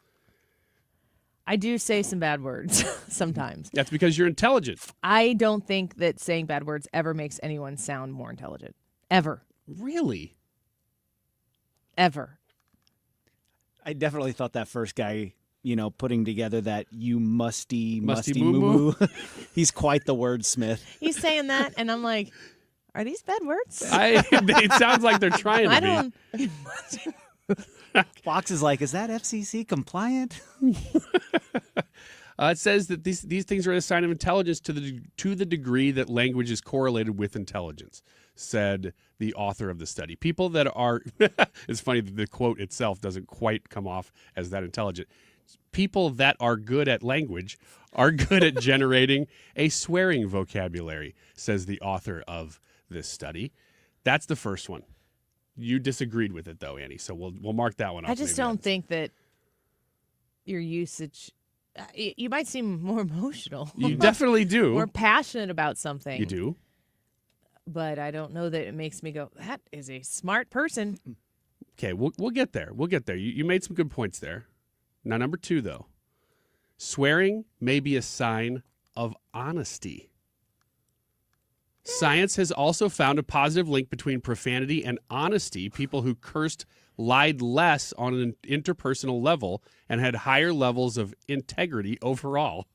I do say some bad words sometimes. That's because you're intelligent. I don't think that saying bad words ever makes anyone sound more intelligent. Ever. Really? Ever. I definitely thought that first guy, putting together that you musty moo-moo. He's quite the wordsmith. He's saying that, and I'm like, are these bad words? It sounds like they're trying to be. Fox is like, is that FCC compliant? It says that these things are a sign of intelligence to the degree that language is correlated with intelligence, said the author of the study. People that are, it's funny that the quote itself doesn't quite come off as that intelligent. People that are good at language are good at generating a swearing vocabulary, says the author of this study. That's the first one. You disagreed with it, though, Annie, so we'll mark that one off. I just don't think that your usage, you might seem more emotional. You definitely do. More passionate about something. You do. But I don't know that it makes me go, that is a smart person. Okay, we'll get there. We'll get there. You made some good points there. Now, number 2, though. Swearing may be a sign of honesty. Science has also found a positive link between profanity and honesty. People who cursed lied less on an interpersonal level and had higher levels of integrity overall.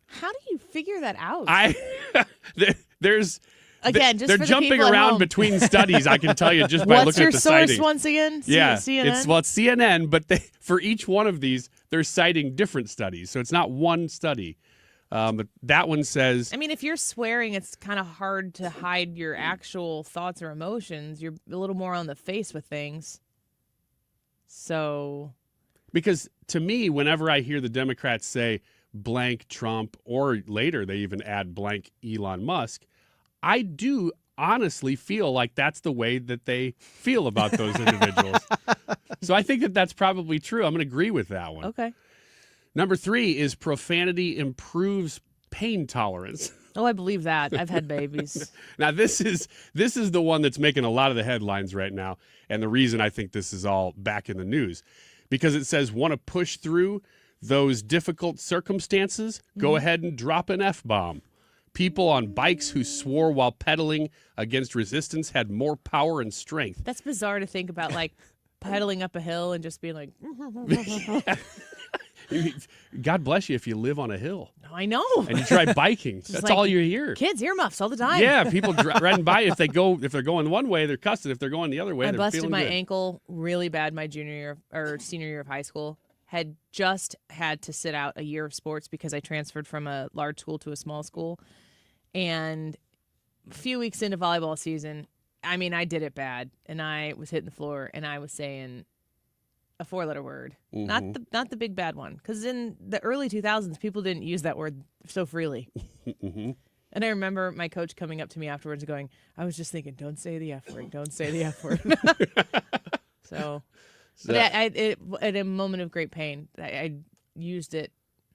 How do you figure that out? There's again, just they're for the jumping people at around home. between studies. I can tell you just by looking at the citing. What's your source once again? Yeah, CNN? it's CNN, but for each one of these, they're citing different studies, so it's not one study. But that one says, I mean, if you're swearing, it's kind of hard to hide your actual thoughts or emotions. You're a little more on the face with things. So, because to me, whenever I hear the Democrats say blank Trump, or later they even add blank Elon Musk, I do honestly feel like that's the way that they feel about those individuals. So I think that that's probably true. I'm going to agree with that one. Okay. Number 3 is profanity improves pain tolerance. Oh, I believe that. I've had babies. Now, this is the one that's making a lot of the headlines right now, and the reason I think this is all back in the news, because it says, want to push through those difficult circumstances? Go ahead and drop an F-bomb. People on bikes who swore while pedaling against resistance had more power and strength. That's bizarre to think about, like, pedaling up a hill and just being like... God bless you if you live on a hill. I know. And you try biking. That's like, all you hear. Kids, earmuffs all the time. Yeah, people riding by. If they're going one way, they're cussing. If they're going the other way, they're feeling good. I busted my ankle really bad my senior year of high school. Had just had to sit out a year of sports because I transferred from a large school to a small school. And a few weeks into volleyball season, I mean, I did it bad. And I was hitting the floor and I was saying a 4-letter word, not the big bad one. Because in the early 2000s, people didn't use that word so freely. And I remember my coach coming up to me afterwards going, I was just thinking, don't say the F word, don't say the F word. But at a moment of great pain, I used it.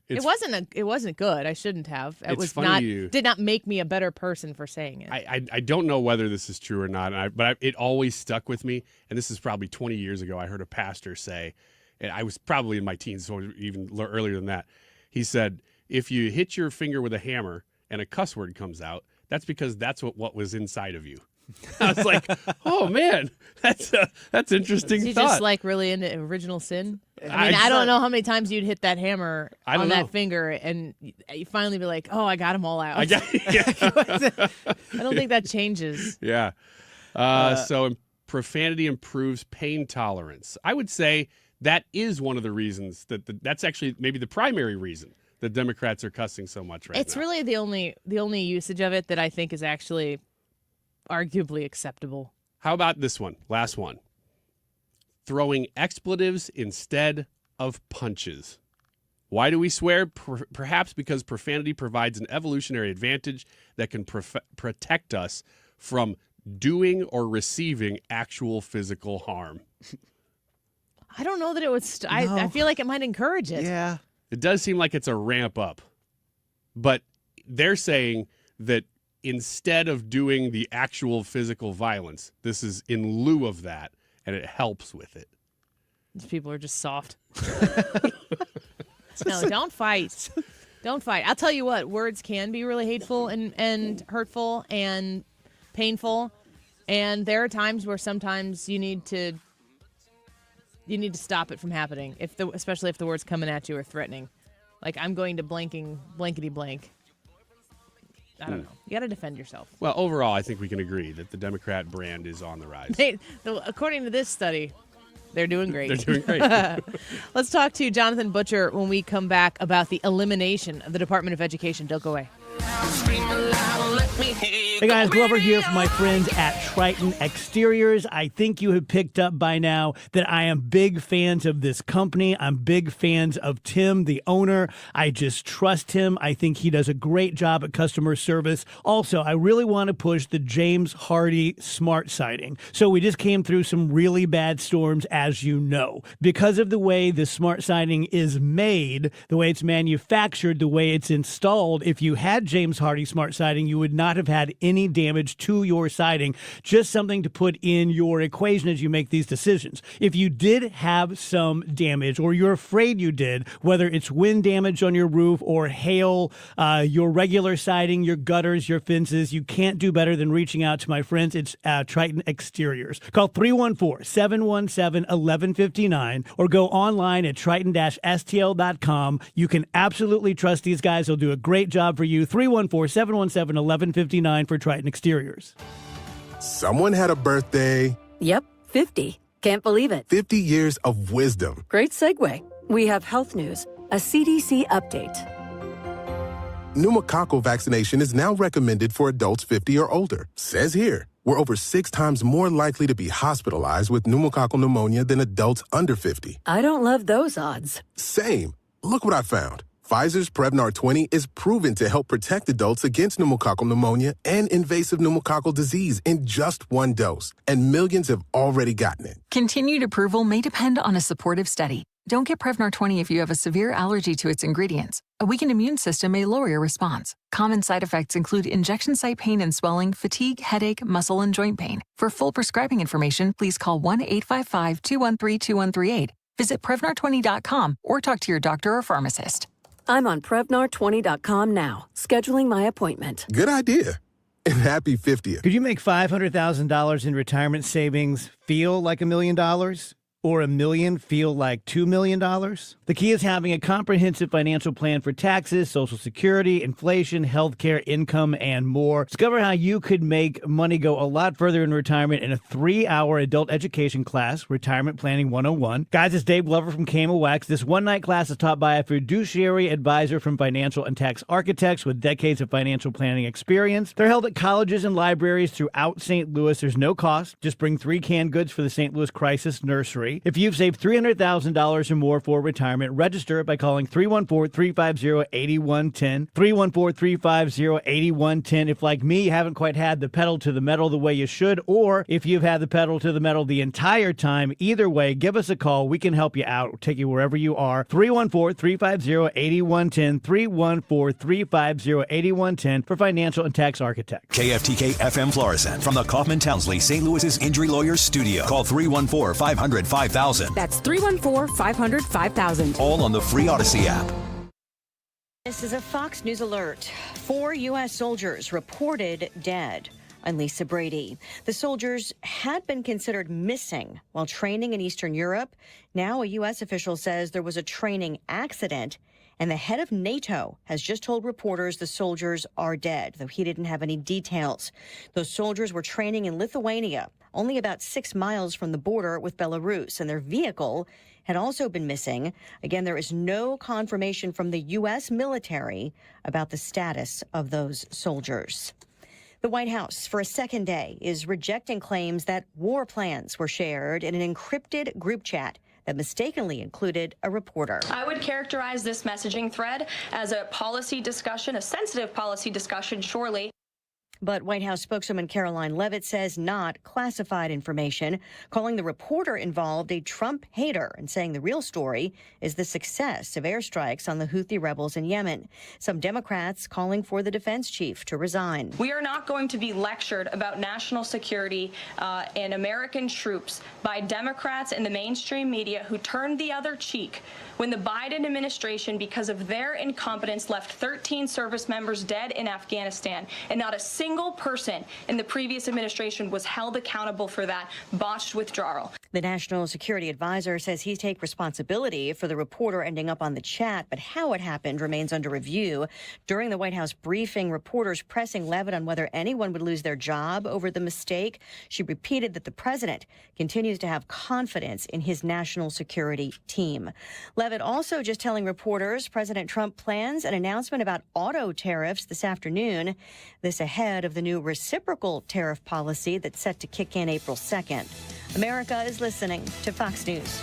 It wasn't good. I shouldn't have. Did not make me a better person for saying it. I don't know whether this is true or not, but it always stuck with me. And this is probably 20 years ago. I heard a pastor say, and I was probably in my teens, so even earlier than that. He said, if you hit your finger with a hammer and a cuss word comes out, that's because that's what was inside of you. I was like, oh man, that's interesting. Is he thought. just like really into original sin? I mean, I don't know how many times you'd hit that hammer on that finger and you finally be like, oh, I got them all out. I don't think that changes. Yeah. So profanity improves pain tolerance. I would say that is one of the reasons that's actually maybe the primary reason the Democrats are cussing so much right now. It's really the only usage of it that I think is actually arguably acceptable. How about this one? Last one. Throwing expletives instead of punches. Why do we swear? Perhaps because profanity provides an evolutionary advantage that can protect us from doing or receiving actual physical harm. I don't know that it would. I feel like it might encourage it. Yeah. It does seem like it's a ramp up. But they're saying that instead of doing the actual physical violence, this is in lieu of that, and it helps with it. These people are just soft. No, don't fight. Don't fight. I'll tell you what, words can be really hateful and hurtful and painful. And there are times where sometimes you need to stop it from happening, especially if the word's coming at you or threatening. Like, I'm going to blankety blank. I don't know. You got to defend yourself. Well, overall, I think we can agree that the Democrat brand is on the rise. According to this study, they're doing great. They're doing great. Let's talk to Jonathan Butcher when we come back about the elimination of the Department of Education. Don't go away. Hey guys, Glover here from my friends at Triton Exteriors. I think you have picked up by now that I am big fans of this company. I'm big fans of Tim, the owner. I just trust him. I think he does a great job at customer service. Also, I really want to push the James Hardy Smart Siding. So we just came through some really bad storms, as you know. Because of the way the Smart Siding is made, the way it's manufactured, the way it's installed, if you had James Hardy Smart Siding, you would not have had any damage to your siding. Just something to put in your equation as you make these decisions. If you did have some damage, or you're afraid you did, whether it's wind damage on your roof or hail, your regular siding, your gutters, your fences, you can't do better than reaching out to my friends. It's Triton Exteriors. Call 314-717-1159 or go online at triton-stl.com. You can absolutely trust these guys. They'll do a great job for you. 314-717-1159 for Triton Exteriors. Someone had a birthday. Yep, 50. Can't believe it. 50 years of wisdom. Great segue. We have health news, a CDC update. Pneumococcal vaccination is now recommended for adults 50 or older. Says here, we're over 6 times more likely to be hospitalized with pneumococcal pneumonia than adults under 50. I don't love those odds. Same. Look what I found. Pfizer's Prevnar 20 is proven to help protect adults against pneumococcal pneumonia and invasive pneumococcal disease in just 1 dose, and millions have already gotten it. Continued approval may depend on a supportive study. Don't get Prevnar 20 if you have a severe allergy to its ingredients. A weakened immune system may lower your response. Common side effects include injection site pain and swelling, fatigue, headache, muscle, and joint pain. For full prescribing information, please call 1-855-213-2138. Visit Prevnar20.com or talk to your doctor or pharmacist. I'm on Prevnar20.com now, scheduling my appointment. Good idea. And happy 50th. Could you make $500,000 in retirement savings feel like $1 million? Or $1 million feel like $2 million? The key is having a comprehensive financial plan for taxes, Social Security, inflation, healthcare, income, and more. Discover how you could make money go a lot further in retirement in a 3-hour adult education class, Retirement Planning 101. Guys, it's Dave Glover from KMOX. This one-night class is taught by a fiduciary advisor from Financial and Tax Architects with decades of financial planning experience. They're held at colleges and libraries throughout St. Louis. There's no cost. Just bring 3 canned goods for the St. Louis Crisis Nursery. free. If you've saved $300,000 or more for retirement, register by calling 314-350-8110. 314-350-8110. If, like me, you haven't quite had the pedal to the metal the way you should, or if you've had the pedal to the metal the entire time, either way, give us a call. We can help you out. We'll take you wherever you are. 314-350-8110. 314-350-8110 for Financial and Tax Architect. KFTK FM Florissant from the Kaufman Townsley St. Louis's Injury Lawyers Studio. Call 314-500-5000. That's 314-500-5000. All on the free Odyssey app. This is a Fox News alert. 4 U.S. soldiers reported dead. I'm Lisa Brady. The soldiers had been considered missing while training in Eastern Europe. Now a U.S. official says there was a training accident, and the head of NATO has just told reporters the soldiers are dead, though he didn't have any details. Those soldiers were training in Lithuania, only about 6 miles from the border with Belarus, and their vehicle had also been missing. Again, there is no confirmation from the U.S. military about the status of those soldiers. The White House, for a second day, is rejecting claims that war plans were shared in an encrypted group chat that mistakenly included a reporter. I would characterize this messaging thread as a policy discussion, a sensitive policy discussion, surely. But White House spokeswoman Caroline Leavitt says not classified information, calling the reporter involved a Trump hater and saying the real story is the success of airstrikes on the Houthi rebels in Yemen. Some Democrats calling for the defense chief to resign. We are not going to be lectured about national security and American troops by Democrats and the mainstream media who turned the other cheek when the Biden administration, because of their incompetence, left 13 service members dead in Afghanistan, and not a single person in the previous administration was held accountable for that botched withdrawal. The National Security Advisor says he takes responsibility for the reporter ending up on the chat, but how it happened remains under review. During the White House briefing, reporters pressing Leavitt on whether anyone would lose their job over the mistake. She repeated that the president continues to have confidence in his national security team. Leavitt also just telling reporters President Trump plans an announcement about auto tariffs this afternoon. This ahead of the new reciprocal tariff policy that's set to kick in April 2nd. America is listening to Fox News.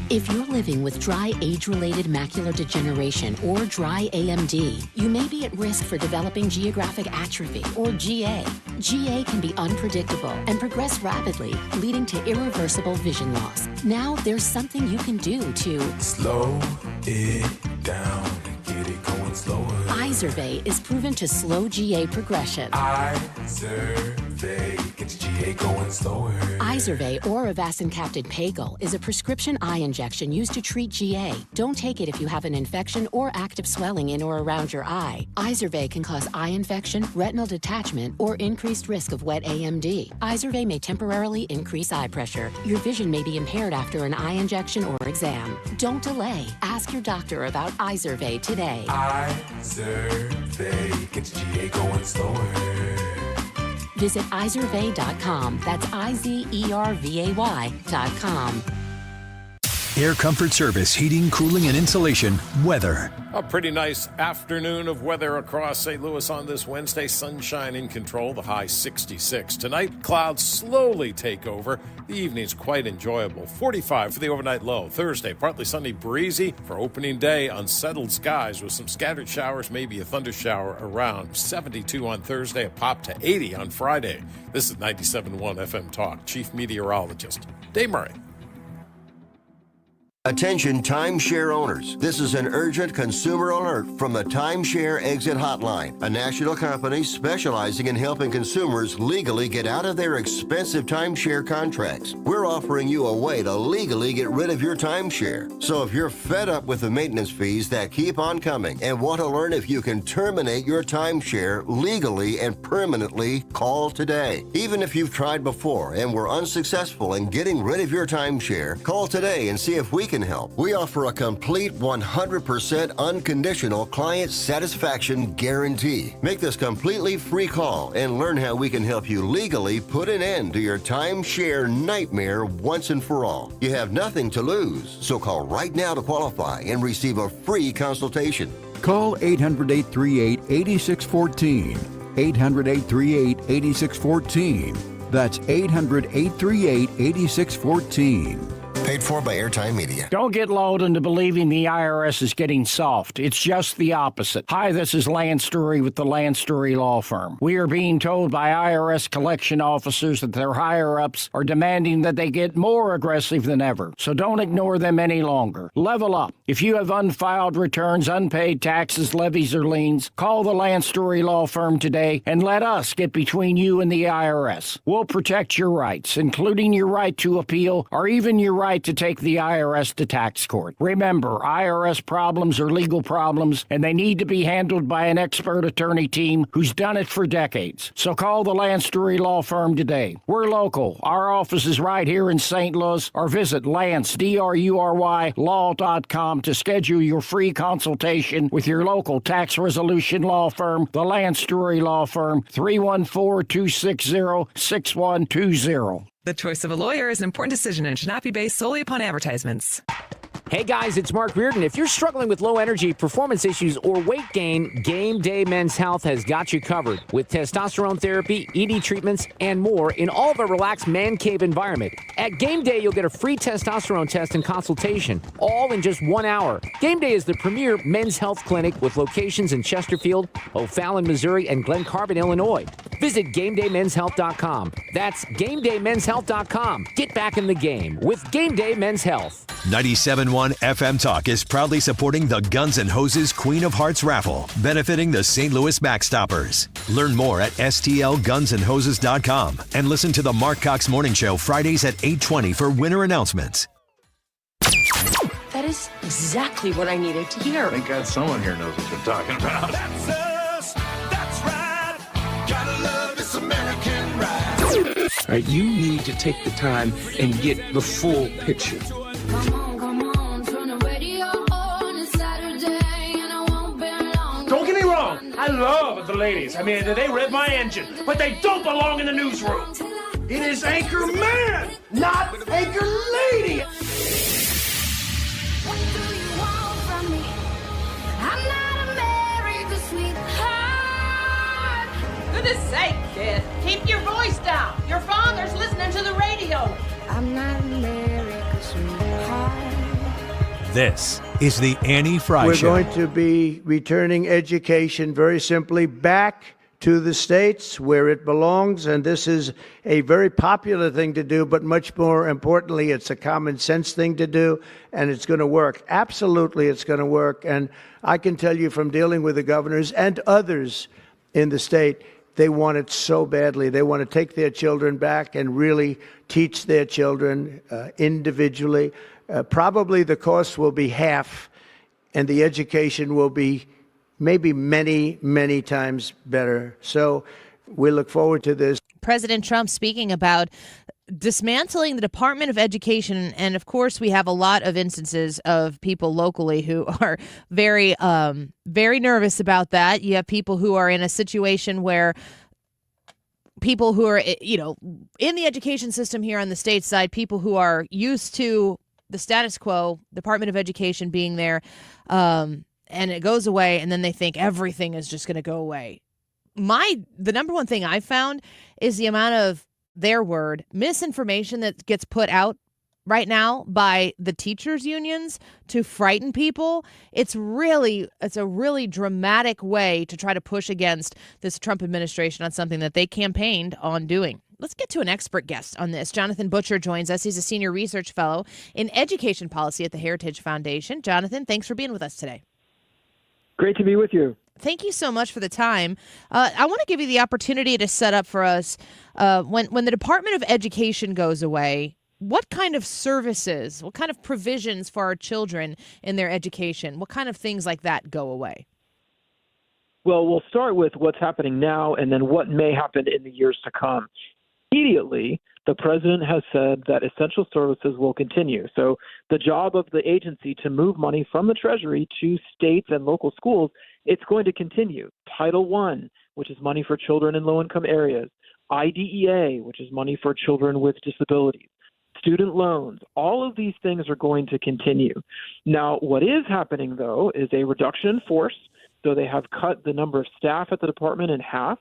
If you're living with dry age-related macular degeneration or dry AMD, you may be at risk for developing geographic atrophy or GA. GA can be unpredictable and progress rapidly, leading to irreversible vision loss. Now there's something you can do to slow it down and get it going slower. Izervay is proven to slow GA progression. Izervay gets GA going slower. Izervay or avacincaptad pagel is a prescription eye injection used to treat GA. Don't take it if you have an infection or active swelling in or around your eye. Izervay can cause eye infection, retinal detachment, or increased risk of wet AMD. Izervay may temporarily increase eye pressure. Your vision may be impaired after an eye injection or exam. Don't delay. Ask your doctor about Izervay today. Izervay gets GA going slower. Visit Izervay.com. That's IZERVAY.com. Air Comfort Service, heating, cooling, and insulation, weather. A pretty nice afternoon of weather across St. Louis on this Wednesday. Sunshine in control, the high 66. Tonight, clouds slowly take over. The evening's quite enjoyable. 45 for the overnight low. Thursday, partly sunny, breezy. For opening day, unsettled skies with some scattered showers, maybe a thunder shower around. 72 on Thursday, a pop to 80 on Friday. This is 97.1 FM Talk. Chief Meteorologist Dave Murray. Attention timeshare owners. This is an urgent consumer alert from the Timeshare Exit Hotline, a national company specializing in helping consumers legally get out of their expensive timeshare contracts. We're offering you a way to legally get rid of your timeshare. So if you're fed up with the maintenance fees that keep on coming and want to learn if you can terminate your timeshare legally and permanently, call today. Even if you've tried before and were unsuccessful in getting rid of your timeshare, call today and see if we can help. We offer a complete 100% unconditional client satisfaction guarantee. Make this completely free call and learn how we can help you legally put an end to your timeshare nightmare once and for all. You have nothing to lose, so call right now to qualify and receive a free consultation. Call 800-838-8614. 800-838-8614. That's 800-838-8614. Paid for by Airtime Media. Don't get lulled into believing the IRS is getting soft. It's just the opposite. Hi, this is Lance Story with the Lance Story Law Firm. We are being told by IRS collection officers that their higher-ups are demanding that they get more aggressive than ever. So don't ignore them any longer. Level up. If you have unfiled returns, unpaid taxes, levies, or liens, call the Lance Story Law Firm today and let us get between you and the IRS. We'll protect your rights, including your right to appeal or even your right to take the IRS to tax court. Remember, IRS problems are legal problems, and they need to be handled by an expert attorney team who's done it for decades. So call the Lance Story Law Firm today. We're local. Our office is right here in St. Louis, or visit Lance, D-R-U-R-Y, law.com to schedule your free consultation with your local tax resolution law firm, the Lance Story Law Firm, 314-260-6120. The choice of a lawyer is an important decision and should not be based solely upon advertisements. Hey guys, it's Mark Reardon. If you're struggling with low energy, performance issues, or weight gain, Game Day Men's Health has got you covered with testosterone therapy, ED treatments, and more in all of a relaxed man cave environment. At Game Day, you'll get a free testosterone test and consultation, all in just 1 hour. Game Day is the premier men's health clinic with locations in Chesterfield, O'Fallon, Missouri, and Glen Carbon, Illinois. Visit GameDayMen'sHealth.com. That's GameDayMen'sHealth.com. Get back in the game with Game Day Men's Health. 97.1 FM Talk is proudly supporting the Guns N' Hoses Queen of Hearts raffle, benefiting the St. Louis Backstoppers. Learn more at STLGunsandHoses.com and listen to the Mark Cox Morning Show Fridays at 8:20 for winner announcements. That is exactly what I needed to hear. Thank God someone here knows what they're talking about. That's us. That's right. Gotta love this American ride. All right, you need to take the time and get the full picture. Don't get me wrong, I love the ladies. I mean, they rev my engine, but they don't belong in the newsroom. It is Anchor Man, not Anchor Lady. Goodness sake, kid. Keep your voice down. Your father's listening to the radio. I'm not America's sweetheart. This is the Annie Fry We're Show. going to be returning education very simply back to the states where it belongs, and this is a very popular thing to do, but much more importantly, it's a common sense thing to do, and it's going to work. Absolutely, it's going to work, and I can tell you from dealing with the governors and others in the state, they want it so badly. They want to take their children back and really teach their children individually. Probably the cost will be half, and the education will be maybe many, many times better. So we look forward to this. President Trump speaking about dismantling the Department of Education. And of course, we have a lot of instances of people locally who are very, very nervous about that. You have people who are in a situation where people who are, in the education system here on the state side, people who are used to the status quo, Department of Education being there, and it goes away, and then they think everything is just going to go away. The number one thing I found is the amount of misinformation that gets put out right now by the teachers unions to frighten people. It's a really dramatic way to try to push against this Trump administration on something that they campaigned on doing. Let's get to an expert guest on this. Jonathan Butcher joins us. He's a senior research fellow in education policy at the Heritage Foundation. Jonathan, thanks for being with us today. Great to be with you. Thank you so much for the time. I want to give you the opportunity to set up for us when the Department of Education goes away, what kind of services, what kind of provisions for our children in their education, what kind of things like that go away? Well, we'll start with what's happening now and then what may happen in the years to come. Immediately, the president has said that essential services will continue. So the job of the agency to move money from the Treasury to states and local schools, it's going to continue. Title I, which is money for children in low-income areas. IDEA, which is money for children with disabilities. Student loans, all of these things are going to continue. Now, what is happening, though, is a reduction in force. So they have cut the number of staff at the department in half.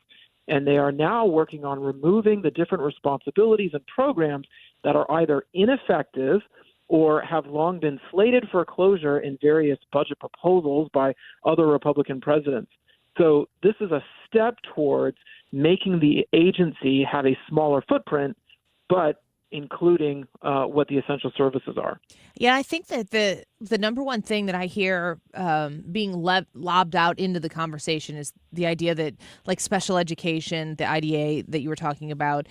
And they are now working on removing the different responsibilities and programs that are either ineffective or have long been slated for closure in various budget proposals by other Republican presidents. So this is a step towards making the agency have a smaller footprint, but including what the essential services are. Yeah, I think that the number one thing that I hear being lobbed out into the conversation is the idea that, like, special education, the IDA that you were talking about,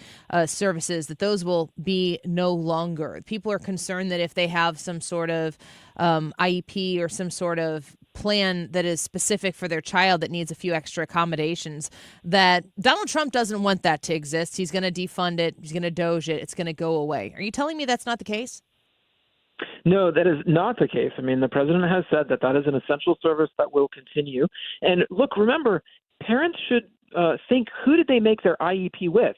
services, that those will be no longer. People are concerned that if they have some sort of IEP or some sort of plan that is specific for their child that needs a few extra accommodations, that Donald Trump doesn't want that to exist. He's going to defund it. He's going to doge it. It's going to go away. Are you telling me that's not the case? No, that is not the case. I mean, the president has said that that is an essential service that will continue. And look, remember, parents should think, who did they make their IEP with?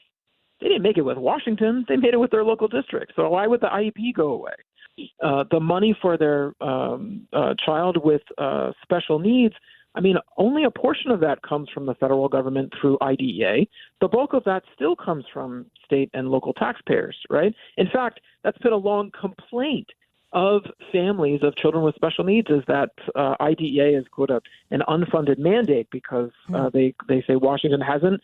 They didn't make it with Washington. They made it with their local district. So why would the IEP go away? The money for their child with special needs, I mean, only a portion of that comes from the federal government through IDEA. The bulk of that still comes from state and local taxpayers, right? In fact, that's been a long complaint of families of children with special needs, is that IDEA is, quote, an unfunded mandate because they say Washington hasn't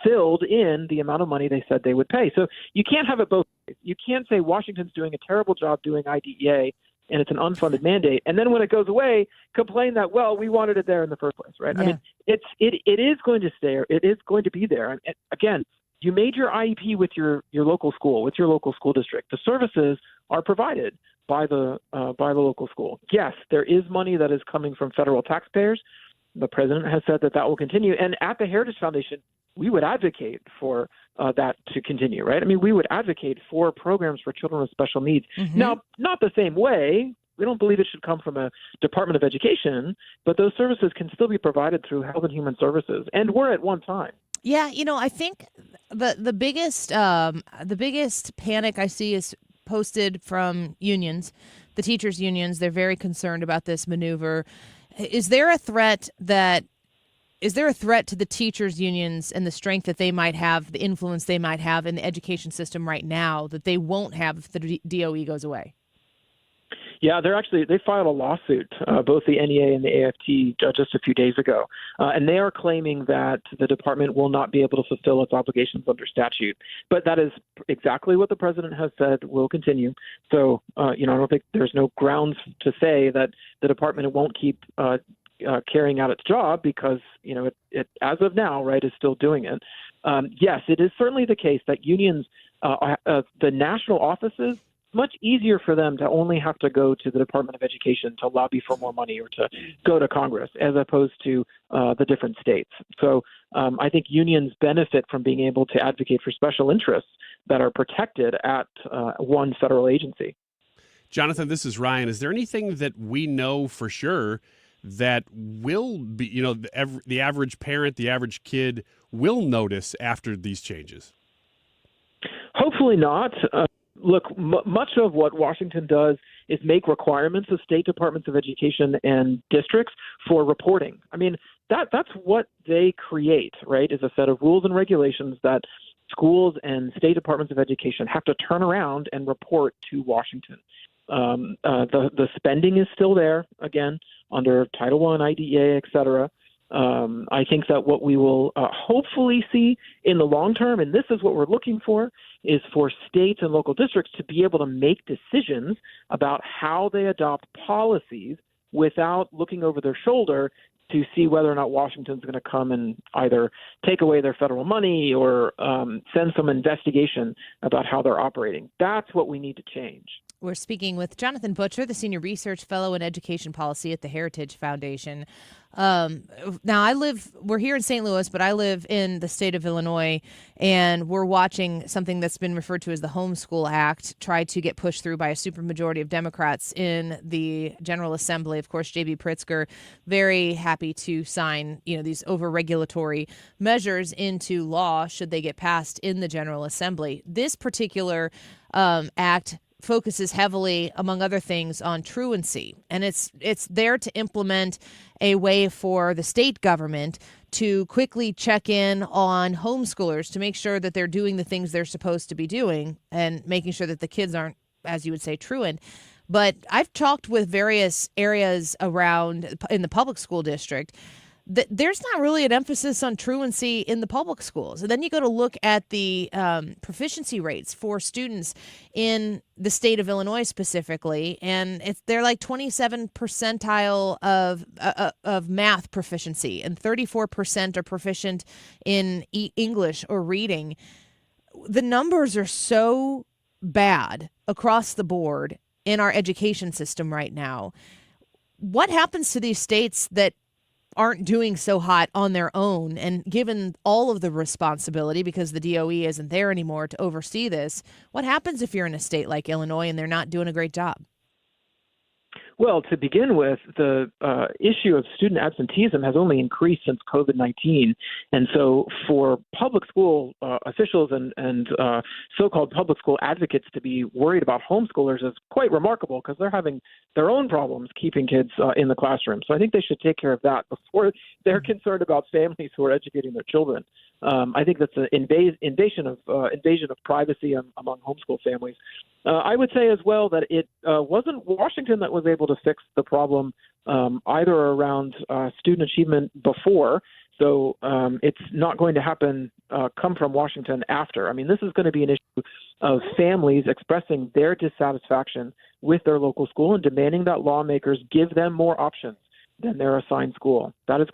filled in the amount of money they said they would pay. So you can't have it both ways. You can't say Washington's doing a terrible job doing IDEA and it's an unfunded mandate, and then when it goes away, complain that, well, we wanted it there in the first place, right? Yeah. I mean, it is going to stay. It is going to be there. And again, you made your IEP with your local school, with your local school district. The services are provided by the local school. Yes, there is money that is coming from federal taxpayers. The president has said that will continue. And at the Heritage Foundation, we would advocate for that to continue, right? I mean, we would advocate for programs for children with special needs. Mm-hmm. Now, not the same way. We don't believe it should come from a Department of Education, but those services can still be provided through Health and Human Services, and were at one time. Yeah, I think the biggest panic I see is posted from unions, the teachers' unions. They're very concerned about this maneuver. Is there a threat to the teachers' unions and the strength that they might have, the influence they might have in the education system right now, that they won't have if the DOE goes away? Yeah, they filed a lawsuit, both the NEA and the AFT, just a few days ago, and they are claiming that the department will not be able to fulfill its obligations under statute. But that is exactly what the president has said will continue. So, I don't think there's no grounds to say that the department won't keep carrying out its job because, it as of now, right, is still doing it. Yes, it is certainly the case that unions, the national offices, much easier for them to only have to go to the Department of Education to lobby for more money or to go to Congress as opposed to the different states. So I think unions benefit from being able to advocate for special interests that are protected at one federal agency. Jonathan, this is Ryan. Is there anything that we know for sure that will be, the average parent, the average kid will notice after these changes? Hopefully not. Look, much of what Washington does is make requirements of state departments of education and districts for reporting. I mean, that's what they create, right, is a set of rules and regulations that schools and state departments of education have to turn around and report to Washington. The spending is still there, again, under Title I, IDEA, et cetera. I think that what we will hopefully see in the long term, and this is what we're looking for, is for states and local districts to be able to make decisions about how they adopt policies without looking over their shoulder to see whether or not Washington's going to come and either take away their federal money or send some investigation about how they're operating. That's what we need to change. We're speaking with Jonathan Butcher, the Senior Research Fellow in Education Policy at the Heritage Foundation. Now, we're here in St. Louis, but I live in the state of Illinois, and we're watching something that's been referred to as the Homeschool Act try to get pushed through by a supermajority of Democrats in the General Assembly. Of course, J.B. Pritzker, very happy to sign, these over-regulatory measures into law should they get passed in the General Assembly. This particular act focuses heavily, among other things, on truancy. And it's there to implement a way for the state government to quickly check in on homeschoolers to make sure that they're doing the things they're supposed to be doing and making sure that the kids aren't, as you would say, truant. But I've talked with various areas around in the public school district. There's not really an emphasis on truancy in the public schools. And then you go to look at the proficiency rates for students in the state of Illinois specifically, and they're like 27 percentile of math proficiency, and 34% are proficient in English or reading. The numbers are so bad across the board in our education system right now. What happens to these states that aren't doing so hot on their own, and given all of the responsibility because the DOE isn't there anymore to oversee this? What happens if you're in a state like Illinois and they're not doing a great job? Well, to begin with, the issue of student absenteeism has only increased since COVID-19. And so for public school officials and so-called public school advocates to be worried about homeschoolers is quite remarkable, because they're having their own problems keeping kids in the classroom. So I think they should take care of that before they're concerned about families who are educating their children. I think that's an invasion of privacy among homeschool families. I would say as well that it wasn't Washington that was able to fix the problem either around student achievement before. So it's not going to happen come from Washington after. I mean, this is going to be an issue of families expressing their dissatisfaction with their local school and demanding that lawmakers give them more options than their assigned school. That is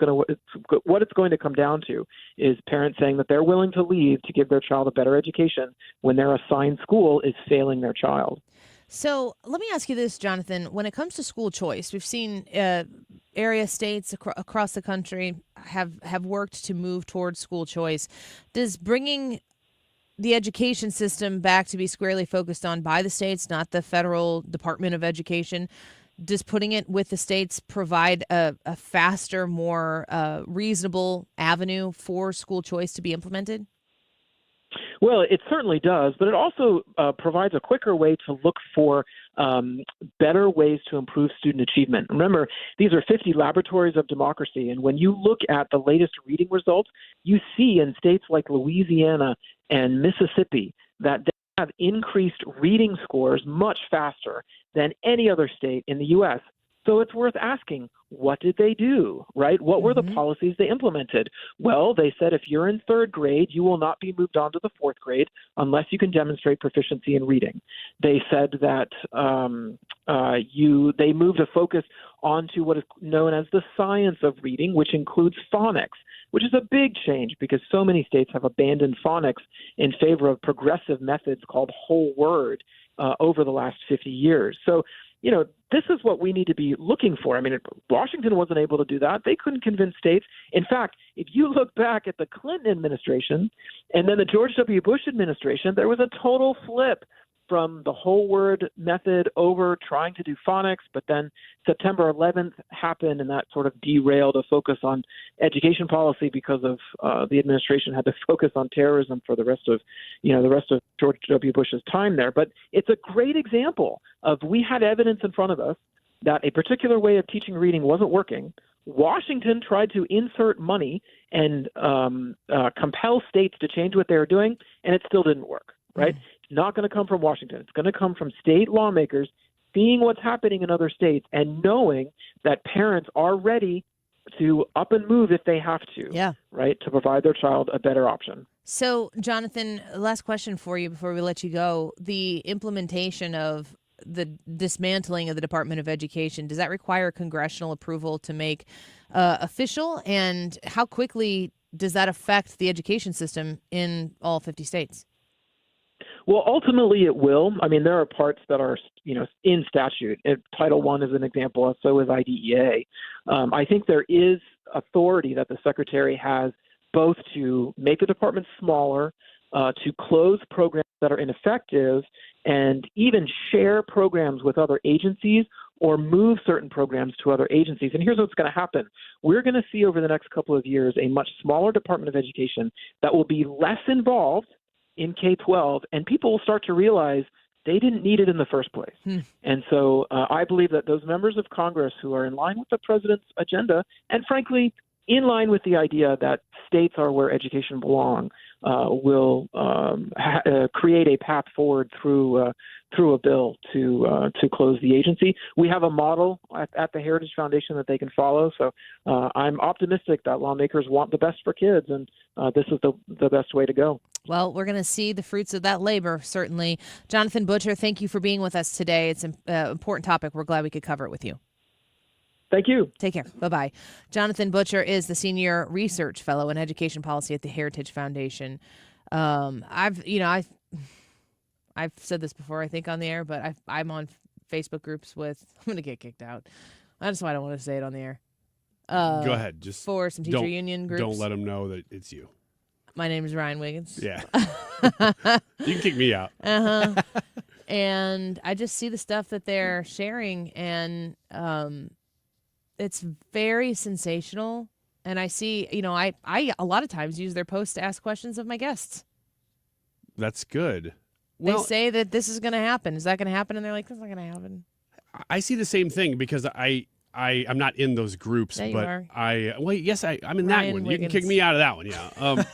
what it's going to come down to, is parents saying that they're willing to leave to give their child a better education when their assigned school is failing their child. So let me ask you this, Jonathan. When it comes to school choice, we've seen area states across the country have worked to move towards school choice. Does bringing the education system back to be squarely focused on by the states, not the federal Department of Education, does putting it with the states provide a faster, more reasonable avenue for school choice to be implemented? Well, it certainly does, but it also provides a quicker way to look for better ways to improve student achievement. Remember, these are 50 laboratories of democracy, and when you look at the latest reading results, you see in states like Louisiana and Mississippi that they have increased reading scores much faster than any other state in the U.S. So it's worth asking, what did they do, right? What were the policies they implemented? Well, they said if you're in third grade, you will not be moved on to the fourth grade unless you can demonstrate proficiency in reading. They said that they moved a focus onto what is known as the science of reading, which includes phonics, which is a big change because so many states have abandoned phonics in favor of progressive methods called whole word over the last 50 years. So, this is what we need to be looking for. I mean, Washington wasn't able to do that. They couldn't convince states. In fact, if you look back at the Clinton administration and then the George W. Bush administration, there was a total flip from the whole word method over trying to do phonics, but then September 11th happened and that sort of derailed a focus on education policy because of the administration had to focus on terrorism for the rest of George W. Bush's time there. But it's a great example of we had evidence in front of us that a particular way of teaching reading wasn't working. Washington tried to insert money and compel states to change what they were doing, and it still didn't work, right? It's not going to come from Washington. It's going to come from state lawmakers seeing what's happening in other states and knowing that parents are ready to up and move if they have to, right, to provide their child a better option. So, Jonathan, last question for you before we let you go. The implementation of the dismantling of the Department of Education, does that require congressional approval to make official? And how quickly does that affect the education system in all 50 states? Well, ultimately it will. I mean, there are parts that are, in statute. Title I is an example, so is IDEA. I think there is authority that the secretary has both to make the department smaller, to close programs that are ineffective, and even share programs with other agencies or move certain programs to other agencies. And here's what's going to happen. We're going to see over the next couple of years a much smaller Department of Education that will be less involved in K-12, and people will start to realize they didn't need it in the first place. And so I believe that those members of Congress who are in line with the president's agenda, and frankly, in line with the idea that states are where education belongs, will create a path forward through a bill to close the agency. We have a model at the Heritage Foundation that they can follow. So I'm optimistic that lawmakers want the best for kids, and this is the best way to go. Well, we're going to see the fruits of that labor, certainly. Jonathan Butcher, thank you for being with us today. It's an important topic. We're glad we could cover it with you. Thank you. Take care. Bye-bye. Jonathan Butcher is the Senior Research Fellow in Education Policy at the Heritage Foundation. I've said this before, I think, on the air, but I'm on Facebook groups with, I'm going to get kicked out. That's why I don't want to say it on the air. Go ahead. Just for some teacher union groups. Don't let them know that it's you. My name is Ryan Wiggins. Yeah. You can kick me out. And I just see the stuff that they're sharing, and it's very sensational. And I see, I a lot of times use their posts to ask questions of my guests. That's good. They say that this is going to happen. Is that going to happen? And they're like, that's not going to happen. I see the same thing because I'm not in those groups, Yeah, you but are. I'm in that Ryan one. Wiggins. You can kick me out of that one, yeah.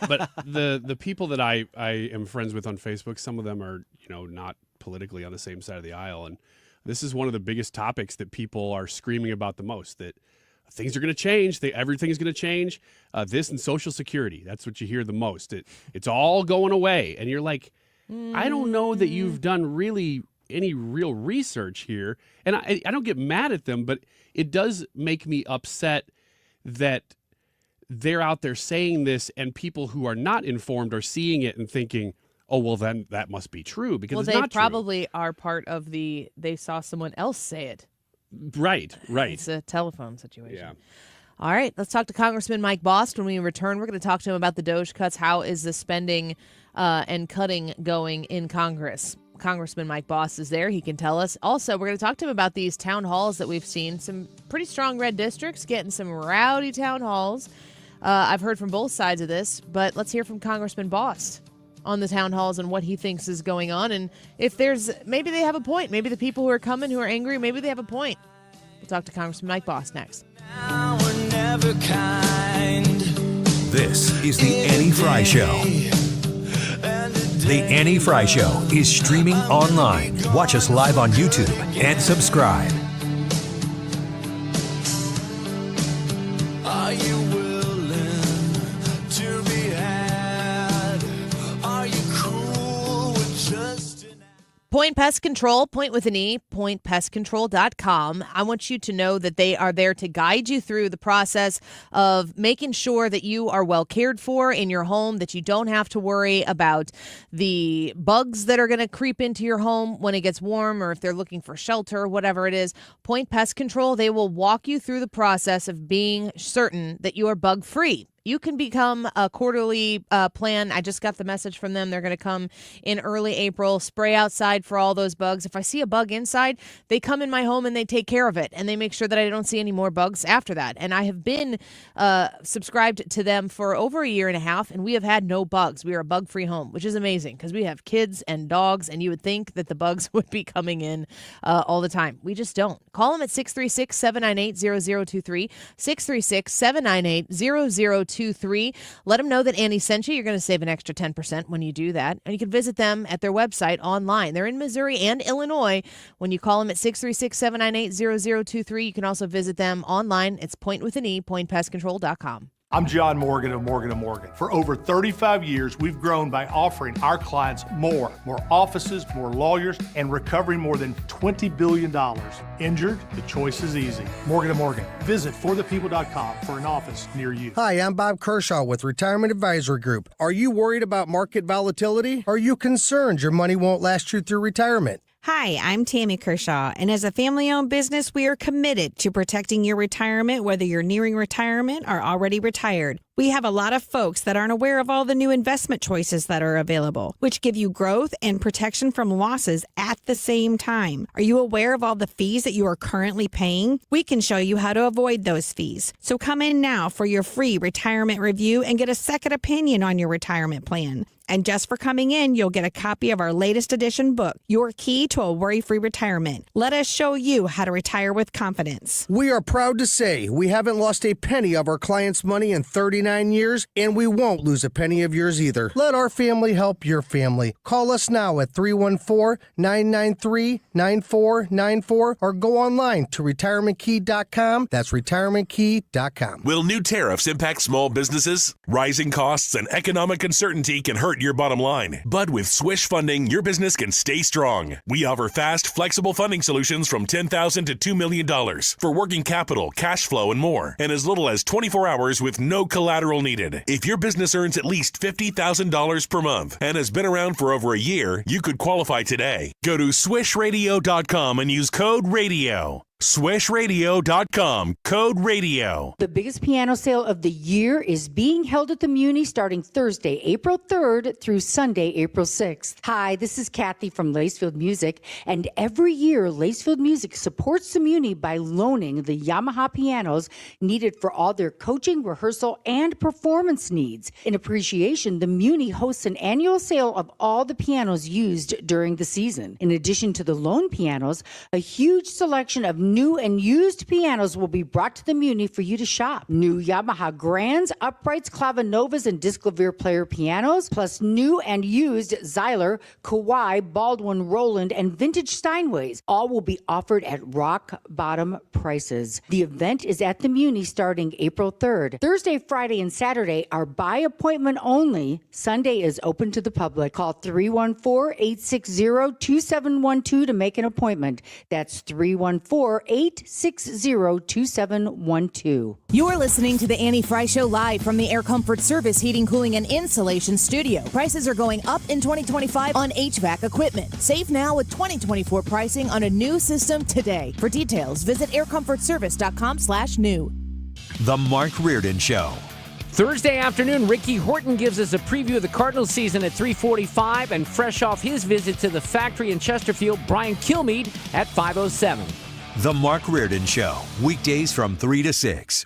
But the people that I am friends with on Facebook, some of them are not politically on the same side of the aisle, and this is one of the biggest topics that people are screaming about the most. That things are going to change. Everything's going to change. This and Social Security. That's what you hear the most. It's all going away, and you're like, I don't know that you've done really any real research here. And I don't get mad at them, but it does make me upset that they're out there saying this and people who are not informed are seeing it and thinking, oh, well, then that must be true because it's not they probably are part of they saw someone else say it. Right. It's a telephone situation. Yeah. All right, let's talk to Congressman Mike Bost. When we return, we're going to talk to him about the DOJ cuts. How is the spending and cutting going in Congress? Congressman Mike Bost is there. He can tell us. Also, we're going to talk to him about these town halls that we've seen. Some pretty strong red districts getting some rowdy town halls. I've heard from both sides of this, but let's hear from Congressman Bost on the town halls and what he thinks is going on. And if maybe they have a point. Maybe the people who are coming who are angry, maybe they have a point. We'll talk to Congressman Mike Bost next. This is the Annie Fry Show. The Annie Fry Show is streaming online. Watch us live on YouTube and subscribe. Are you willing to be had? Are you cool with just an Point Pest Control, point with an E, pointpestcontrol.com. I want you to know that they are there to guide you through the process of making sure that you are well cared for in your home, that you don't have to worry about the bugs that are going to creep into your home when it gets warm, or if they're looking for shelter, whatever it is. Point Pest Control, they will walk you through the process of being certain that you are bug-free. You can become a quarterly plan. I just got the message from them. They're going to come in early April, spray outside for all those bugs. If I see a bug inside, they come in my home and they take care of it. And they make sure that I don't see any more bugs after that. And I have been subscribed to them for over a year and a half, and we have had no bugs. We are a bug-free home, which is amazing because we have kids and dogs, and you would think that the bugs would be coming in all the time. We just don't. Call them at 636-798-0023, 636-798-0023. Let them know that Annie sent you. You're going to save an extra 10% when you do that. And you can visit them at their website online. They're in Missouri and Illinois. When you call them at 636-798-0023, you can also visit them online. It's point with an E, pointpestcontrol.com. I'm John Morgan of Morgan & Morgan. For over 35 years, we've grown by offering our clients more offices, more lawyers, and recovering more than $20 billion. Injured? The choice is easy. Morgan & Morgan. Visit forthepeople.com for an office near you. Hi, I'm Bob Kershaw with Retirement Advisory Group. Are you worried about market volatility? Are you concerned your money won't last you through retirement? Hi, I'm Tammy Kershaw, and as a family-owned business, we are committed to protecting your retirement, whether you're nearing retirement or already retired. We have a lot of folks that aren't aware of all the new investment choices that are available, which give you growth and protection from losses at the same time. Are you aware of all the fees that you are currently paying? We can show you how to avoid those fees. So come in now for your free retirement review and get a second opinion on your retirement plan. And just for coming in, you'll get a copy of our latest edition book, Your Key to a Worry-Free Retirement. Let us show you how to retire with confidence. We are proud to say we haven't lost a penny of our clients' money in 39 years, and we won't lose a penny of yours either. Let our family help your family. Call us now at 314-993-9494 or go online to retirementkey.com. That's retirementkey.com. Will new tariffs impact small businesses? Rising costs and economic uncertainty can hurt your bottom line. But with Swish Funding, your business can stay strong. We offer fast, flexible funding solutions from $10,000 to $2 million for working capital, cash flow, and more, and as little as 24 hours with no collateral needed. If your business earns at least $50,000 per month and has been around for over a year, you could qualify today. Go to swishradio.com and use code RADIO. SwishRadio.com, code RADIO. The biggest piano sale of the year is being held at the Muni starting Thursday, April 3rd through Sunday, April 6th. Hi, this is Kathy from Lacefield Music, and every year Lacefield Music supports the Muni by loaning the Yamaha pianos needed for all their coaching, rehearsal, and performance needs. In appreciation, the Muni hosts an annual sale of all the pianos used during the season. In addition to the loan pianos, a huge selection of new and used pianos will be brought to the Muni for you to shop. New Yamaha Grands, Uprights, Clavinovas, and Disclavier player pianos, plus new and used Zyler, Kawai, Baldwin, Roland, and vintage Steinways. All will be offered at rock bottom prices. The event is at the Muni starting April 3rd. Thursday, Friday, and Saturday are by appointment only. Sunday is open to the public. Call 314-860-2712 to make an appointment. That's 314-860-2712. You're listening to the Annie Fry Show live from the Air Comfort Service Heating, Cooling, and Insulation Studio. Prices are going up in 2025 on HVAC equipment. Save now with 2024 pricing on a new system today. For details, visit aircomfortservice.com/new. The Mark Reardon Show. Thursday afternoon, Ricky Horton gives us a preview of the Cardinals season at 3:45, and fresh off his visit to the factory in Chesterfield, Brian Kilmeade at 5:07. The Mark Reardon Show, weekdays from 3 to 6.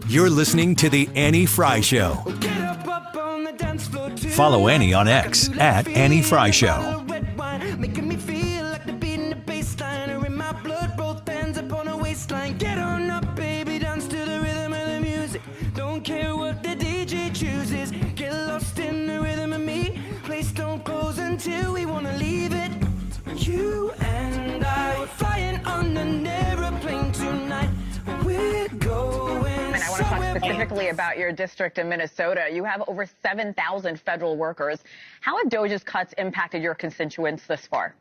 You're listening to The Annie Fry Show. Follow Annie on X at Annie Fry Show. Making me feel like the beat in the bassline or in my blood, both hands up on a waistline. Get on up, baby, dance to the rhythm of the music. Don't care what the DJ chooses. Get lost in the rhythm of me. Place don't close until we wanna leave it. You and I were flying on an airplane tonight. We're going. I want to talk specifically about your district in Minnesota. You have over 7,000 federal workers. How have DOJ's cuts impacted your constituents this far?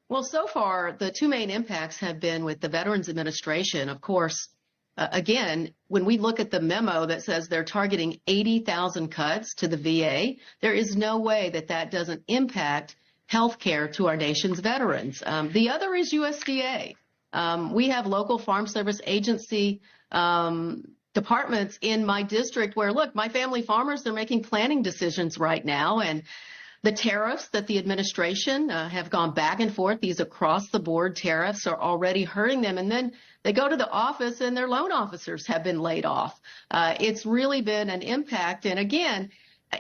Well, so far, the two main impacts have been with the Veterans Administration. Of course, again, when we look at the memo that says they're targeting 80,000 cuts to the VA, there is no way that that doesn't impact health care to our nation's veterans. The other is USDA. We have local Farm Service Agency departments in my district where, look, my family farmers, they're making planning decisions right now. And the tariffs that the administration have gone back and forth, these across the board tariffs are already hurting them. And then they go to the office and their loan officers have been laid off. It's really been an impact. And again,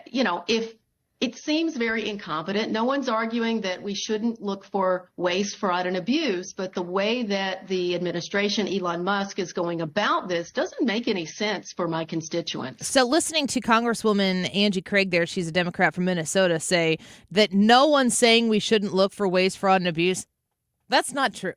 you know, if it seems very incompetent. No one's arguing that we shouldn't look for waste, fraud, and abuse, but the way that the administration, Elon Musk, is going about this doesn't make any sense for my constituents. So listening to Congresswoman Angie Craig there, she's a Democrat from Minnesota, say that no one's saying we shouldn't look for waste, fraud, and abuse. That's not true.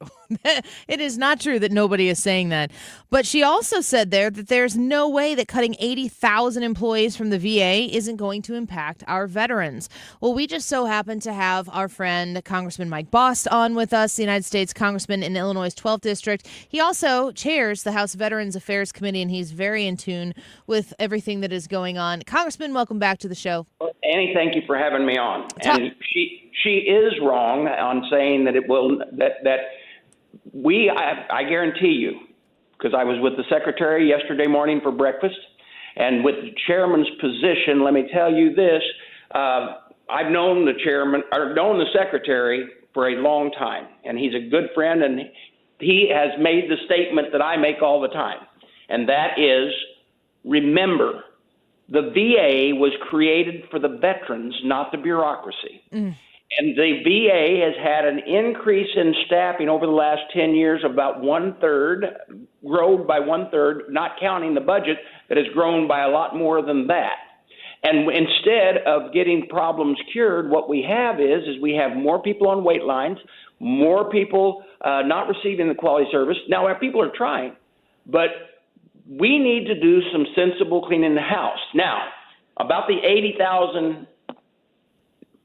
It is not true that nobody is saying that. But she also said there that there's no way that cutting 80,000 employees from the VA isn't going to impact our veterans. Well, we just so happen to have our friend Congressman Mike Bost on with us, the United States Congressman in Illinois' 12th District. He also chairs the House Veterans Affairs Committee, and he's very in tune with everything that is going on. Congressman, welcome back to the show. Annie, thank you for having me on. And she is wrong on saying that I guarantee you, because I was with the secretary yesterday morning for breakfast, and with the chairman's position, let me tell you this, I've known the secretary for a long time, and he's a good friend, and he has made the statement that I make all the time, and that is, remember, the VA was created for the veterans, not the bureaucracy. And the VA has had an increase in staffing over the last 10 years, about grown by 1/3, not counting the budget that has grown by a lot more than that. And instead of getting problems cured, what we have is we have more people on wait lines, more people not receiving the quality service. Now, our people are trying, but we need to do some sensible cleaning the house. Now, about the 80,000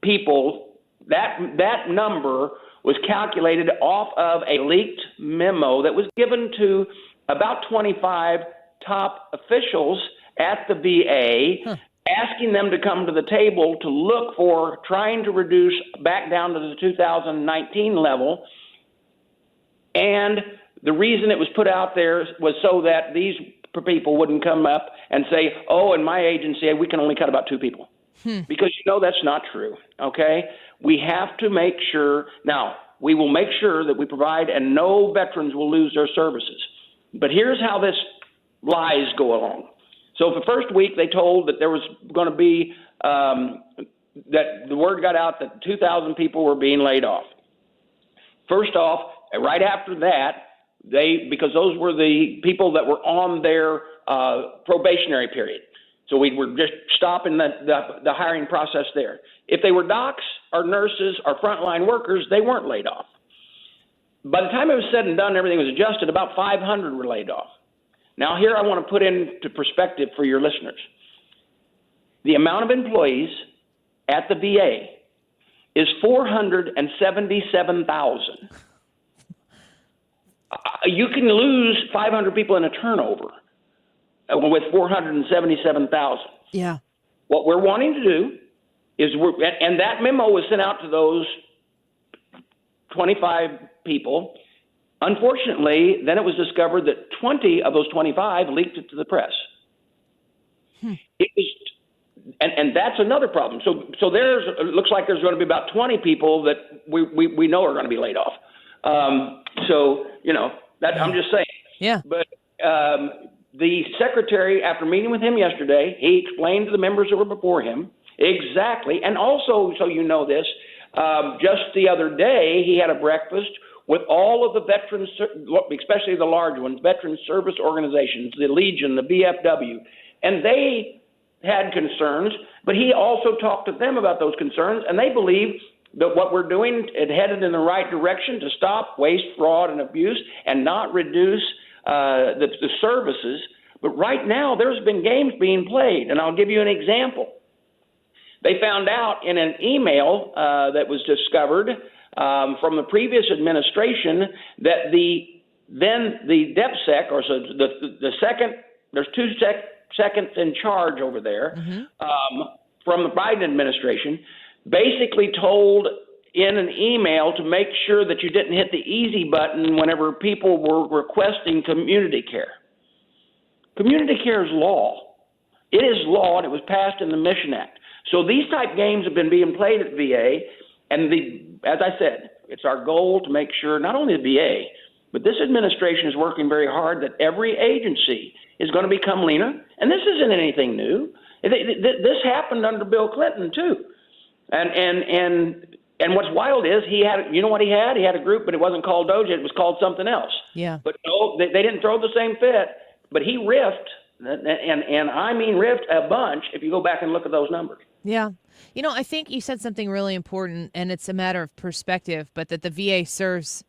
people, that number was calculated off of a leaked memo that was given to about 25 top officials at the VA, asking them to come to the table to look for trying to reduce back down to the 2019 level. And the reason it was put out there was so that these people wouldn't come up and say, oh, in my agency, we can only cut about 2 people. Because that's not true, okay? We have to make sure, now, we will make sure that we provide and no veterans will lose their services. But here's how this lies go along. So the first week they told that there was going to be, that the word got out that 2,000 people were being laid off. First off, right after that, because those were the people that were on their probationary period. So we were just stopping the hiring process there. If they were docs or nurses or frontline workers, they weren't laid off. By the time it was said and done, everything was adjusted, about 500 were laid off. Now here I want to put into perspective for your listeners. The amount of employees at the VA is 477,000. You can lose 500 people in a turnover with 477,000. Yeah. What we're wanting to do is, and that memo was sent out to those 25 people. Unfortunately, then it was discovered that 20 of those 25 leaked it to the press. It was, and that's another problem. So it looks like there's going to be about 20 people that we know are going to be laid off. I'm just saying. Yeah. But the secretary, after meeting with him yesterday, he explained to the members that were before him exactly, and also, so you know this, just the other day, he had a breakfast with all of the veterans, especially the large ones, veteran service organizations, the Legion, the VFW, and they had concerns, but he also talked to them about those concerns, and they believe that what we're doing is headed in the right direction to stop waste, fraud, and abuse and not reduce the services. But right now, there's been games being played, and I'll give you an example. They found out in an email that was discovered from the previous administration that the DepSec, or so the second, there's two seconds in charge over there from the Biden administration, basically told in an email to make sure that you didn't hit the easy button whenever people were requesting community care. Community care is law. It is law, and it was passed in the Mission Act. So these type games have been being played at VA, and as I said, it's our goal to make sure not only the VA, but this administration is working very hard that every agency is going to become leaner. And this isn't anything new. This happened under Bill Clinton too. And what's wild is he had, you know what he had? He had a group, but it wasn't called DOJA. It was called something else. Yeah. But no, they didn't throw the same fit. But he riffed, and I mean riffed a bunch if you go back and look at those numbers. Yeah. You know, I think you said something really important, and it's a matter of perspective, but that the VA serves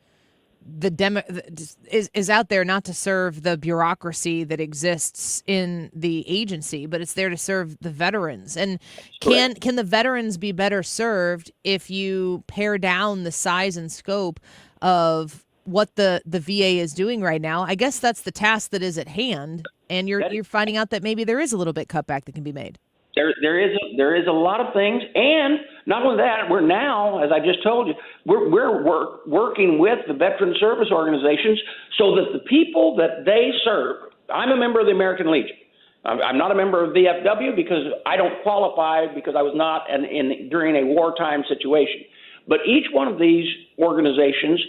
is out there not to serve the bureaucracy that exists in the agency, but it's there to serve the veterans. And can the veterans be better served if you pare down the size and scope of what the VA is doing right now? I guess that's the task that is at hand, and you're finding out that maybe there is a little bit cutback that can be made. There is a lot of things, and not only that, we're now, as I just told you, we're working with the veteran service organizations so that the people that they serve. I'm a member of the American Legion. I'm not a member of VFW because I don't qualify because I was not during a wartime situation. But each one of these organizations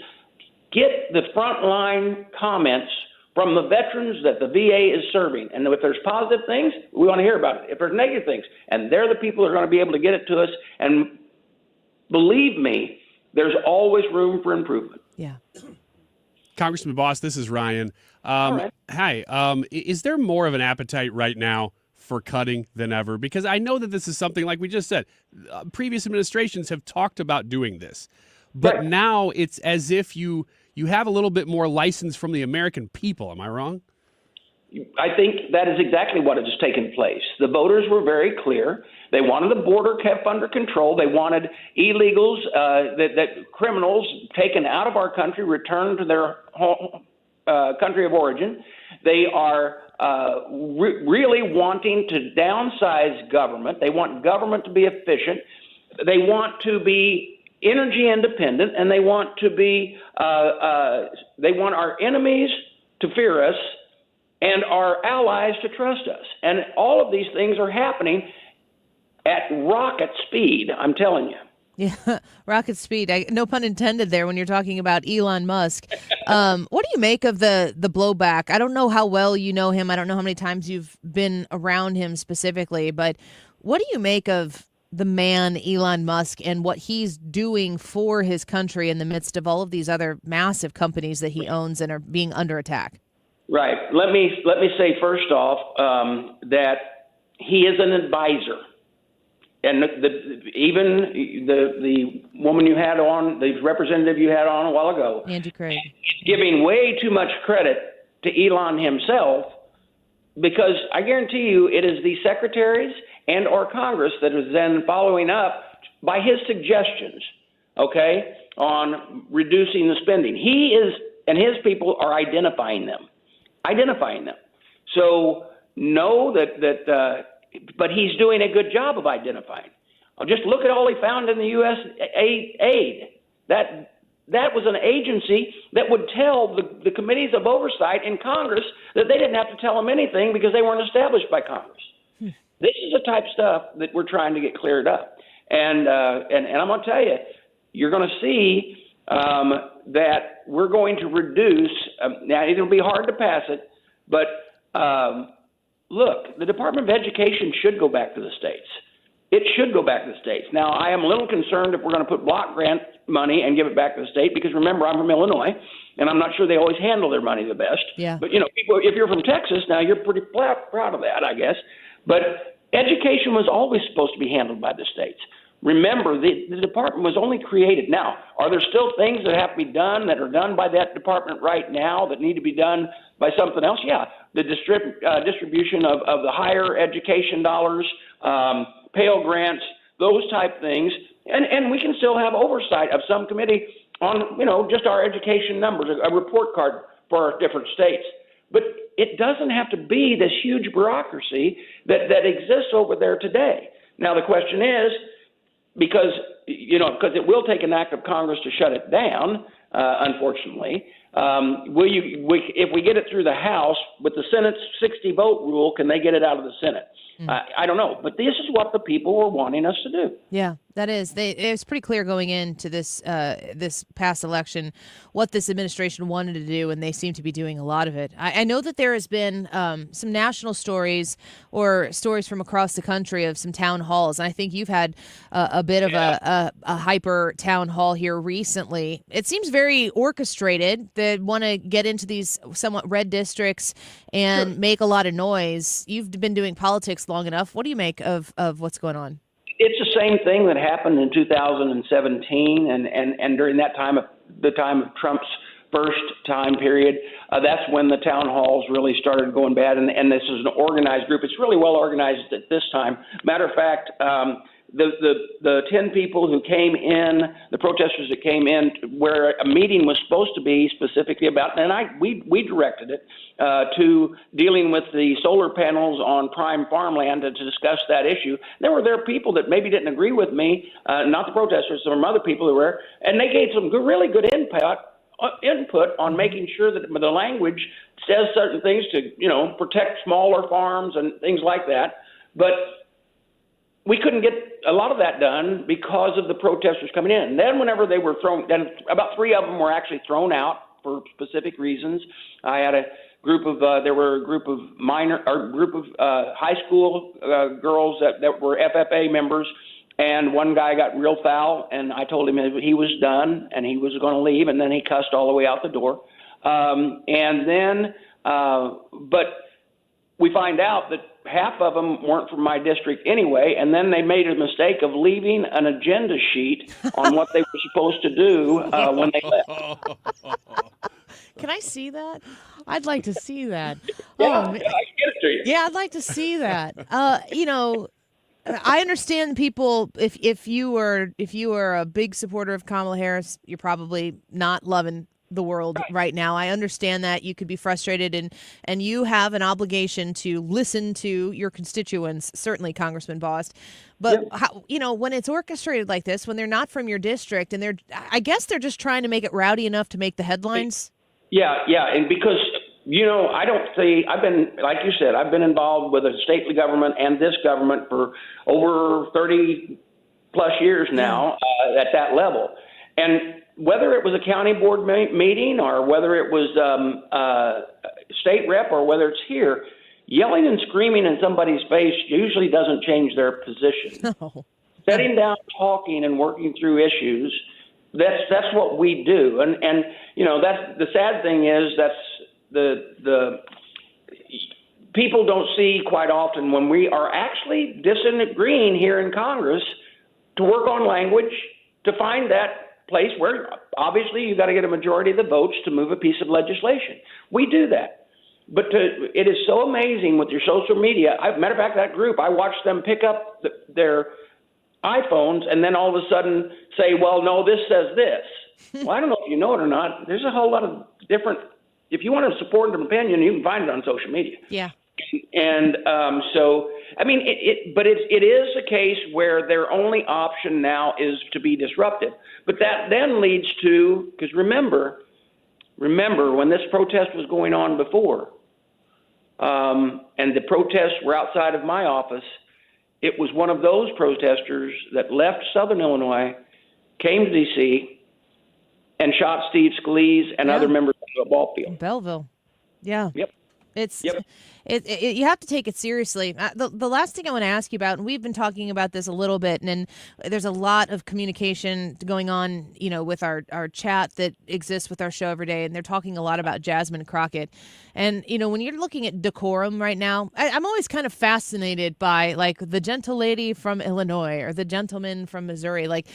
get the frontline comments from the veterans that the VA is serving. And if there's positive things, we want to hear about it. If there's negative things, and they're the people that are going to be able to get it to us. And believe me, there's always room for improvement. Yeah. Congressman Bost, this is Ryan. Hi. Is there more of an appetite right now for cutting than ever? Because I know that this is something, like we just said, previous administrations have talked about doing this. But now it's as if you have a little bit more license from the American people. Am I wrong? I think that is exactly what has taken place. The voters were very clear. They wanted the border kept under control. They wanted illegals, that criminals taken out of our country, returned to their home, country of origin. They are really wanting to downsize government. They want government to be efficient. They want to be energy independent, and they want to be they want our enemies to fear us and our allies to trust us. And all of these things are happening at rocket speed, I'm telling you. Yeah, rocket speed. No pun intended there when you're talking about Elon Musk. What do you make of the blowback? I don't know how well you know him. I don't know how many times you've been around him specifically, but what do you make of the man Elon Musk and what he's doing for his country in the midst of all of these other massive companies that he owns and are being under attack? Right. Let me say first off that he is an advisor, and even the woman you had on, the representative you had on a while ago, Angie Craig, giving way too much credit to Elon himself, because I guarantee you it is the secretaries and or Congress that is then following up by his suggestions, on reducing the spending. He is, and his people are identifying them. So know that but he's doing a good job of identifying. Just look at all he found in the U.S. aid. That was an agency that would tell the committees of oversight in Congress that they didn't have to tell them anything because they weren't established by Congress. This is the type of stuff that we're trying to get cleared up. And I'm going to tell you, you're going to see that we're going to reduce now, it'll be hard to pass it, but look, the Department of Education should go back to the states. It should go back to the states. Now, I am a little concerned if we're going to put block grant money and give it back to the state, because remember, I'm from Illinois, and I'm not sure they always handle their money the best. Yeah. But, people, if you're from Texas, now you're pretty proud of that, I guess. But education was always supposed to be handled by the states. Remember, the department was only created. Now, are there still things that have to be done that are done by that department right now that need to be done by something else? Yeah, the distribution of the higher education dollars, Pell grants, those type things. And we can still have oversight of some committee on, just our education numbers, a report card for our different states. But it doesn't have to be this huge bureaucracy that exists over there today. Now, the question is, because it will take an act of Congress to shut it down, unfortunately, if we get it through the House with the Senate's 60-vote rule, can they get it out of the Senate? I don't know, but this is what the people were wanting us to do. Yeah, that is. It was pretty clear going into this past election what this administration wanted to do, and they seem to be doing a lot of it. I know that there has been some national stories or stories from across the country of some town halls, and I think you've had a bit of a hyper town hall here recently. It seems very orchestrated. They want to get into these somewhat red districts and make a lot of noise. You've been doing politics long enough. What do you make of what's going on? It's the same thing that happened in 2017 and during that time, the time of Trump's first time period, that's when the town halls really started going bad. And this is an organized group. It's really well organized at this time. Matter of fact, the 10 people who came in, the protesters that came in, where a meeting was supposed to be specifically about, and we directed it to dealing with the solar panels on prime farmland and to discuss that issue. There were people that maybe didn't agree with me, not the protesters, some other people who were, and they gave some really good input on making sure that the language says certain things to, protect smaller farms and things like that. But we couldn't get a lot of that done because of the protesters coming in. And then whenever they were thrown, then about 3 of them were actually thrown out for specific reasons. I had a group of, there were a group of high school girls that were FFA members, and one guy got real foul, and I told him he was done and he was going to leave, and then he cussed all the way out the door. But we find out that half of them weren't from my district anyway, and then they made a mistake of leaving an agenda sheet on what they were supposed to do when they left. Can I see that? I'd like to see that. Yeah, I can get it to you. Yeah, I'd like to see that. I understand people. If you were a big supporter of Kamala Harris, you're probably not loving the world right now. I understand that you could be frustrated, and you have an obligation to listen to your constituents, certainly Congressman Bost. But when it's orchestrated like this, when they're not from your district, and I guess they're just trying to make it rowdy enough to make the headlines. Yeah, and because I don't see. I've been, like you said, I've been involved with the state government and this government for over 30 plus years now at that level, and whether it was a county board meeting or whether it was state rep or whether it's here, yelling and screaming in somebody's face usually doesn't change their position. No. Sitting down, talking, and working through issues, that's what we do. And that's the sad thing is that's the people don't see quite often when we are actually disagreeing here in Congress to work on language to find that place where obviously you got to get a majority of the votes to move a piece of legislation. We do that. But it is so amazing with your social media. Matter of fact, that group, I watched them pick up their iPhones and then all of a sudden say, well, no, this says this. Well, I don't know if you know it or not. There's a whole lot of different, if you want to support an opinion, you can find it on social media. Yeah. And but it is a case where their only option now is to be disruptive. But that then leads to, because remember when this protest was going on before, and the protests were outside of my office, it was one of those protesters that left Southern Illinois, came to D.C., and shot Steve Scalise and other members of the ball field. Belleville. Yeah. Yep. You have to take it seriously. The last thing I want to ask you about, and we've been talking about this a little bit, and there's a lot of communication going on, with our chat that exists with our show every day, and they're talking a lot about Jasmine Crockett. And, when you're looking at decorum right now, I'm always kind of fascinated by, like, the gentle lady from Illinois or the gentleman from Missouri. Like,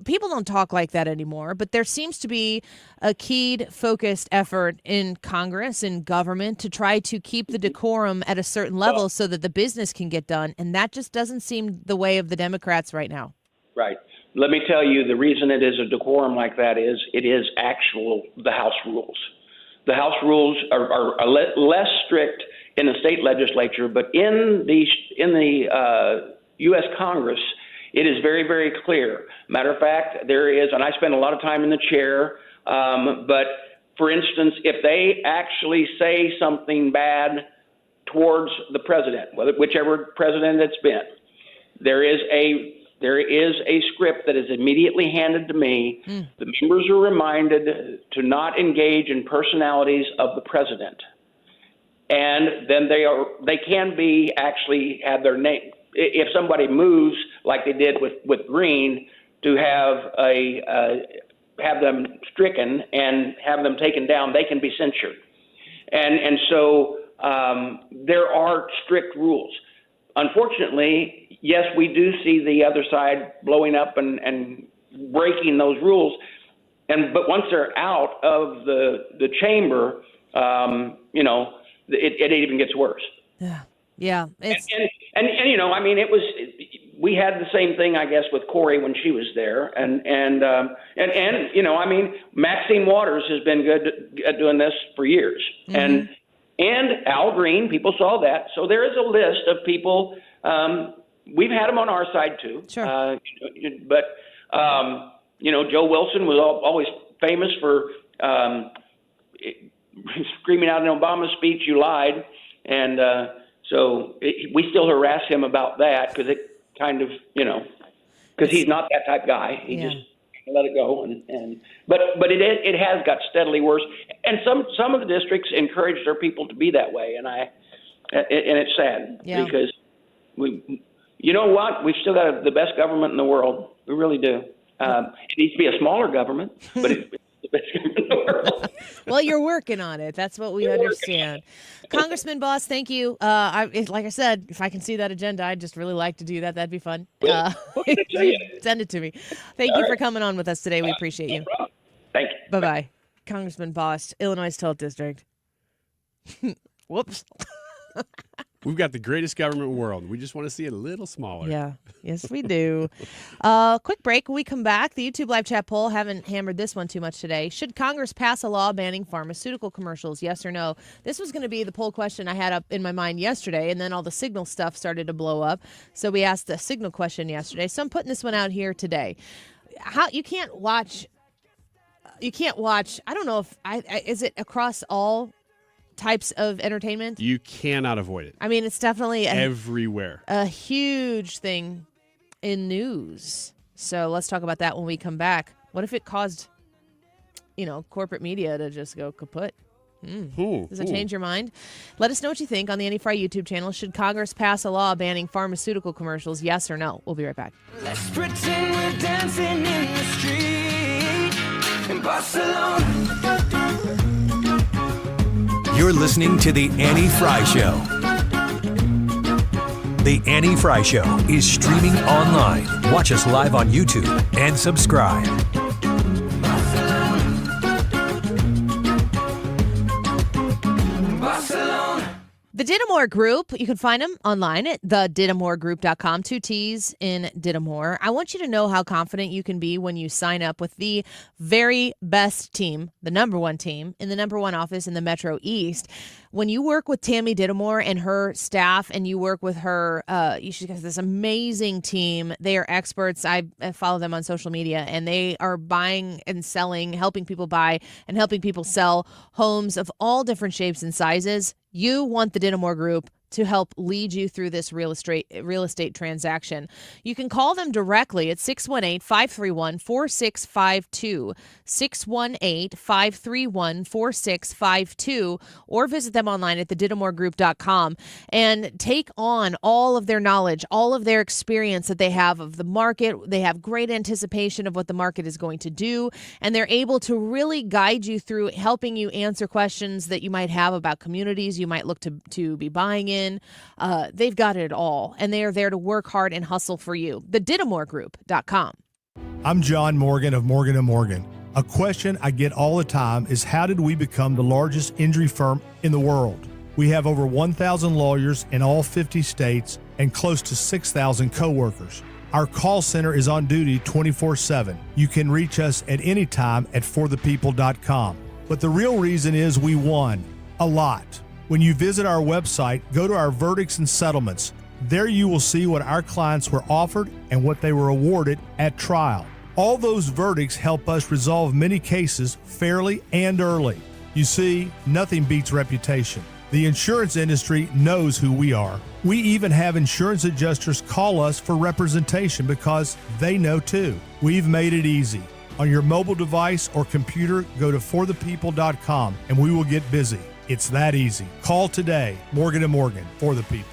people don't talk like that anymore, but there seems to be a keyed, focused effort in Congress and government to try to keep the decorum at a certain level so that the business can get done. And that just doesn't seem the way of the Democrats right now. Right. Let me tell you, the reason it is a decorum like that is it is the House rules. The House rules are less strict in the state legislature, but in the U.S. Congress, it is very, very clear. Matter of fact, there is, and I spend a lot of time in the chair, but for instance, if they actually say something bad towards the president, whichever president it's been, there is a script that is immediately handed to me. The members are reminded to not engage in personalities of the president. And then they can be actually have their name. If somebody moves like they did with Green, to have them stricken and have them taken down, they can be censured. And so there are strict rules. Unfortunately, yes, we do see the other side blowing up and breaking those rules. but once they're out of the chamber, it even gets worse. Yeah. And I mean, we had the same thing, I guess, with Corey when she was there, and I mean, Maxine Waters has been good at doing this for years, and Al Green, people saw that. So there is a list of people. We've had them on our side too. Sure. But Joe Wilson was always famous for screaming out in Obama's speech, "You lied," and so we still harass him about that because it kind of, because he's not that type guy. He just let it go, but it has got steadily worse, and some of the districts encourage their people to be that way, and it's sad because you know what, we've still got the best government in the world. We really do. It needs to be a smaller government, but it's the best government in the world. Well, you're working on it. That's what we understand. Congressman Bost, thank you. Like I said, if I can see that agenda, I'd just really like to do that. That'd be fun. Send it to me. Thank you for coming on with us today. We appreciate you. Thank you. Bye-bye. Congressman Bost, Illinois 12th District. Whoops. We've got the greatest government in the world. We just want to see it a little smaller. Yeah. Yes, we do. Quick break. When we come back, the YouTube live chat poll, haven't hammered this one too much today. Should Congress pass a law banning pharmaceutical commercials? Yes or no? This was going to be the poll question I had up in my mind yesterday, and then all the Signal stuff started to blow up. So we asked the Signal question yesterday. So I'm putting this one out here today. You can't watch, I don't know if, is it across all types of entertainment? You cannot avoid it. I mean, it's definitely everywhere. A huge thing in news. So let's talk about that when we come back. What if it caused, corporate media to just go kaput? Does it change your mind? Let us know what you think on the Annie Fry YouTube channel. Should Congress pass a law banning pharmaceutical commercials? Yes or no? We'll be right back. Let's pretend we're dancing in the street in Barcelona. You're listening to The Annie Fry Show. The Annie Fry Show is streaming online. Watch us live on YouTube and subscribe. The Dittamore Group, you can find them online at thedittamoregroup.com, 2 T's in Dittamore. I want you to know how confident you can be when you sign up with the very best team, the number one team, in the number one office in the Metro East. When you work with Tammy Dittamore and her staff and you work with her, she's got this amazing team. They are experts. I follow them on social media, and they are buying and selling, helping people buy and helping people sell homes of all different shapes and sizes. You want the Dittamore Group to help lead you through this real estate transaction. You can call them directly at 618-531-4652, 618-531-4652, or visit them online at thedittamoregroup.com and take on all of their knowledge, all of their experience that they have of the market. They have great anticipation of what the market is going to do, and they're able to really guide you through helping you answer questions that you might have about communities you might look to be buying in. They've got it all, and they are there to work hard and hustle for you. TheDittamoreGroup.com. I'm John Morgan of Morgan & Morgan. A question I get all the time is, how did we become the largest injury firm in the world? We have over 1,000 lawyers in all 50 states and close to 6,000 coworkers. Our call center is on duty 24/7. You can reach us at any time at forthepeople.com. But the real reason is we won a lot. When you visit our website, go to our verdicts and settlements. There you will see what our clients were offered and what they were awarded at trial. All those verdicts help us resolve many cases fairly and early. You see, nothing beats reputation. The insurance industry knows who we are. We even have insurance adjusters call us for representation because they know too. We've made it easy. On your mobile device or computer, go to forthepeople.com and we will get busy. It's that easy. Call today. Morgan & Morgan, for the people.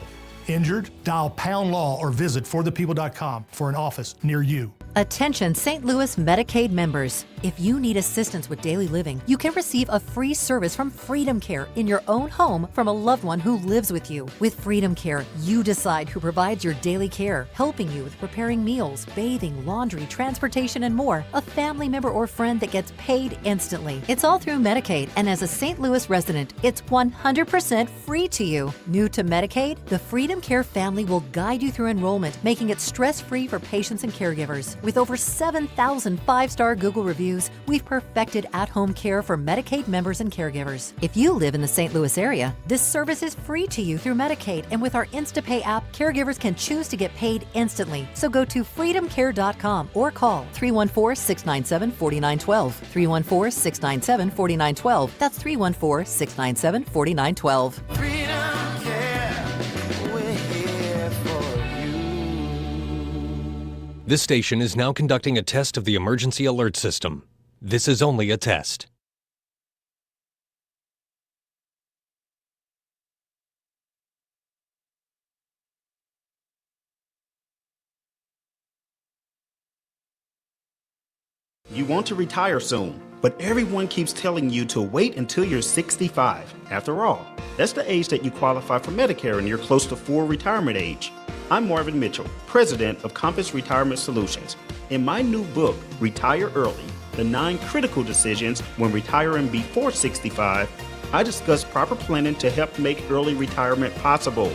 Injured? Dial # law or visit forthepeople.com for an office near you. Attention St. Louis Medicaid members. If you need assistance with daily living, you can receive a free service from Freedom Care in your own home from a loved one who lives with you. With Freedom Care, you decide who provides your daily care, helping you with preparing meals, bathing, laundry, transportation, and more. A family member or friend that gets paid instantly. It's all through Medicaid, and as a St. Louis resident, it's 100% free to you. New to Medicaid, the Freedom Care family will guide you through enrollment, making it stress-free for patients and caregivers. With over 7,000 five-star Google reviews, we've perfected at-home care for Medicaid members and caregivers. If you live in the St. Louis area, this service is free to you through Medicaid, and with our InstaPay app, caregivers can choose to get paid instantly. So go to freedomcare.com or call 314-697-4912. 314-697-4912. That's 314-697-4912. Freedom Care, we're here for you. This station is now conducting a test of the emergency alert system. This is only a test. You want to retire soon, but everyone keeps telling you to wait until you're 65. After all, that's the age that you qualify for Medicare and you're close to full retirement age. I'm Marvin Mitchell, president of Compass Retirement Solutions. In my new book, Retire Early, The 9 Critical Decisions When Retiring Before 65, I discuss proper planning to help make early retirement possible.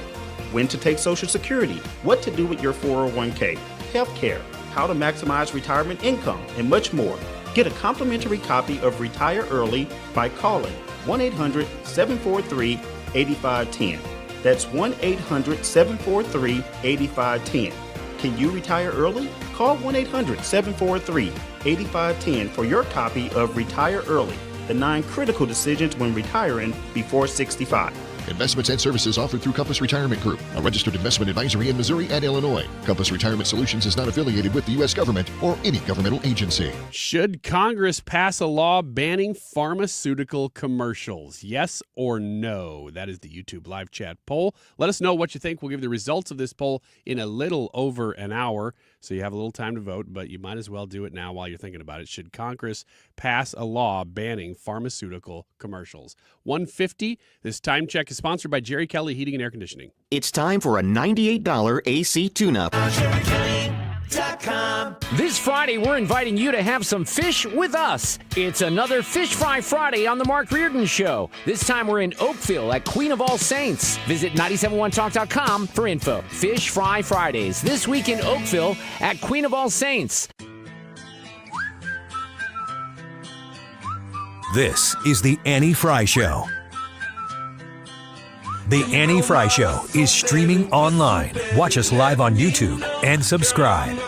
When to take Social Security, what to do with your 401k, health care, how to maximize retirement income, and much more. Get a complimentary copy of Retire Early by calling 1-800-743-8510. That's 1-800-743-8510. Can you retire early? Call 1-800-743-8510 for your copy of Retire Early, The 9 Critical Decisions When Retiring Before 65. Investments and services offered through Compass Retirement Group, a registered investment advisory in Missouri and Illinois. Compass Retirement Solutions is not affiliated with the U.S. government or any governmental agency. Should Congress pass a law banning pharmaceutical commercials? Yes or no? That is the YouTube live chat poll. Let us know what you think. We'll give the results of this poll in a little over an hour, so you have a little time to vote, but you might as well do it now while you're thinking about it. Should Congress pass a law banning pharmaceutical commercials? 150. This time check is sponsored by Jerry Kelly Heating and Air Conditioning. It's time for a $98 AC tune-up. This Friday, we're inviting you to have some fish with us. It's another Fish Fry Friday on The Mark Reardon Show. This time we're in Oakville at Queen of All Saints. Visit 971talk.com for info. Fish Fry Fridays, this week in Oakville at Queen of All Saints. This is the Annie Fry Show. The Annie Fry Show is streaming online. Watch us live on YouTube and subscribe.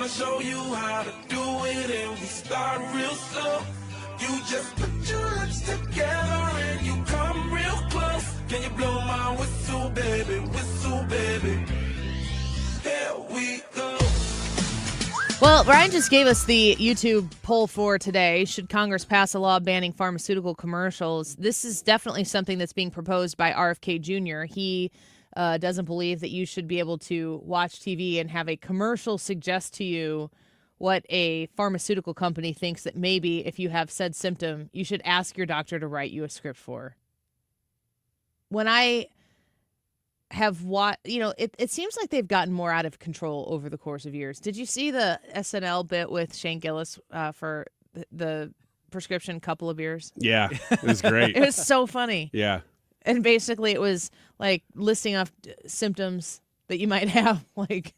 Well, Brian just gave us the YouTube poll for today. Should Congress pass a law banning pharmaceutical commercials? This is definitely something that's being proposed by RFK Jr. He doesn't believe that you should be able to watch TV and have a commercial suggest to you what a pharmaceutical company thinks that maybe if you have said symptom, you should ask your doctor to write you a script for. When I have it seems like they've gotten more out of control over the course of years. Did you see the SNL bit with Shane Gillis for the prescription couple of beers? Yeah, it was great. It was so funny. Yeah. And basically it was like listing off symptoms that you might have. Like,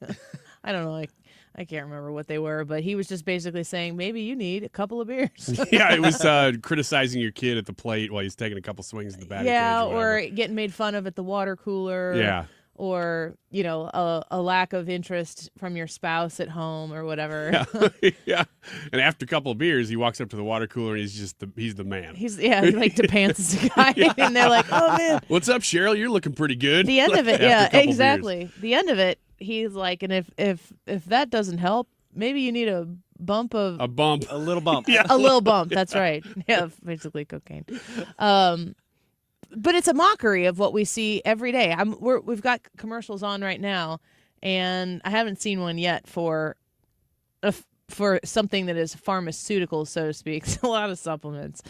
I don't know, like, I can't remember what they were, but he was just basically saying, maybe you need a couple of beers. Yeah, it was criticizing your kid at the plate while he's taking a couple swings at the batting yeah, cage or getting made fun of at the water cooler. Yeah. Or, a lack of interest from your spouse at home or whatever. Yeah. Yeah. And after a couple of beers, he walks up to the water cooler and he's the man. He's like DePants is the guy. Yeah. And they're like, oh, man. What's up, Cheryl? You're looking pretty good. The end of it, yeah, exactly. Beers. The end of it, he's like, and if that doesn't help, maybe you need a bump of... A bump. A little bump. Yeah. A little bump, that's right. Yeah, basically cocaine. But it's a mockery of what we see every day. We've got commercials on right now, and I haven't seen one yet for for something that is pharmaceutical, so to speak. It's a lot of supplements.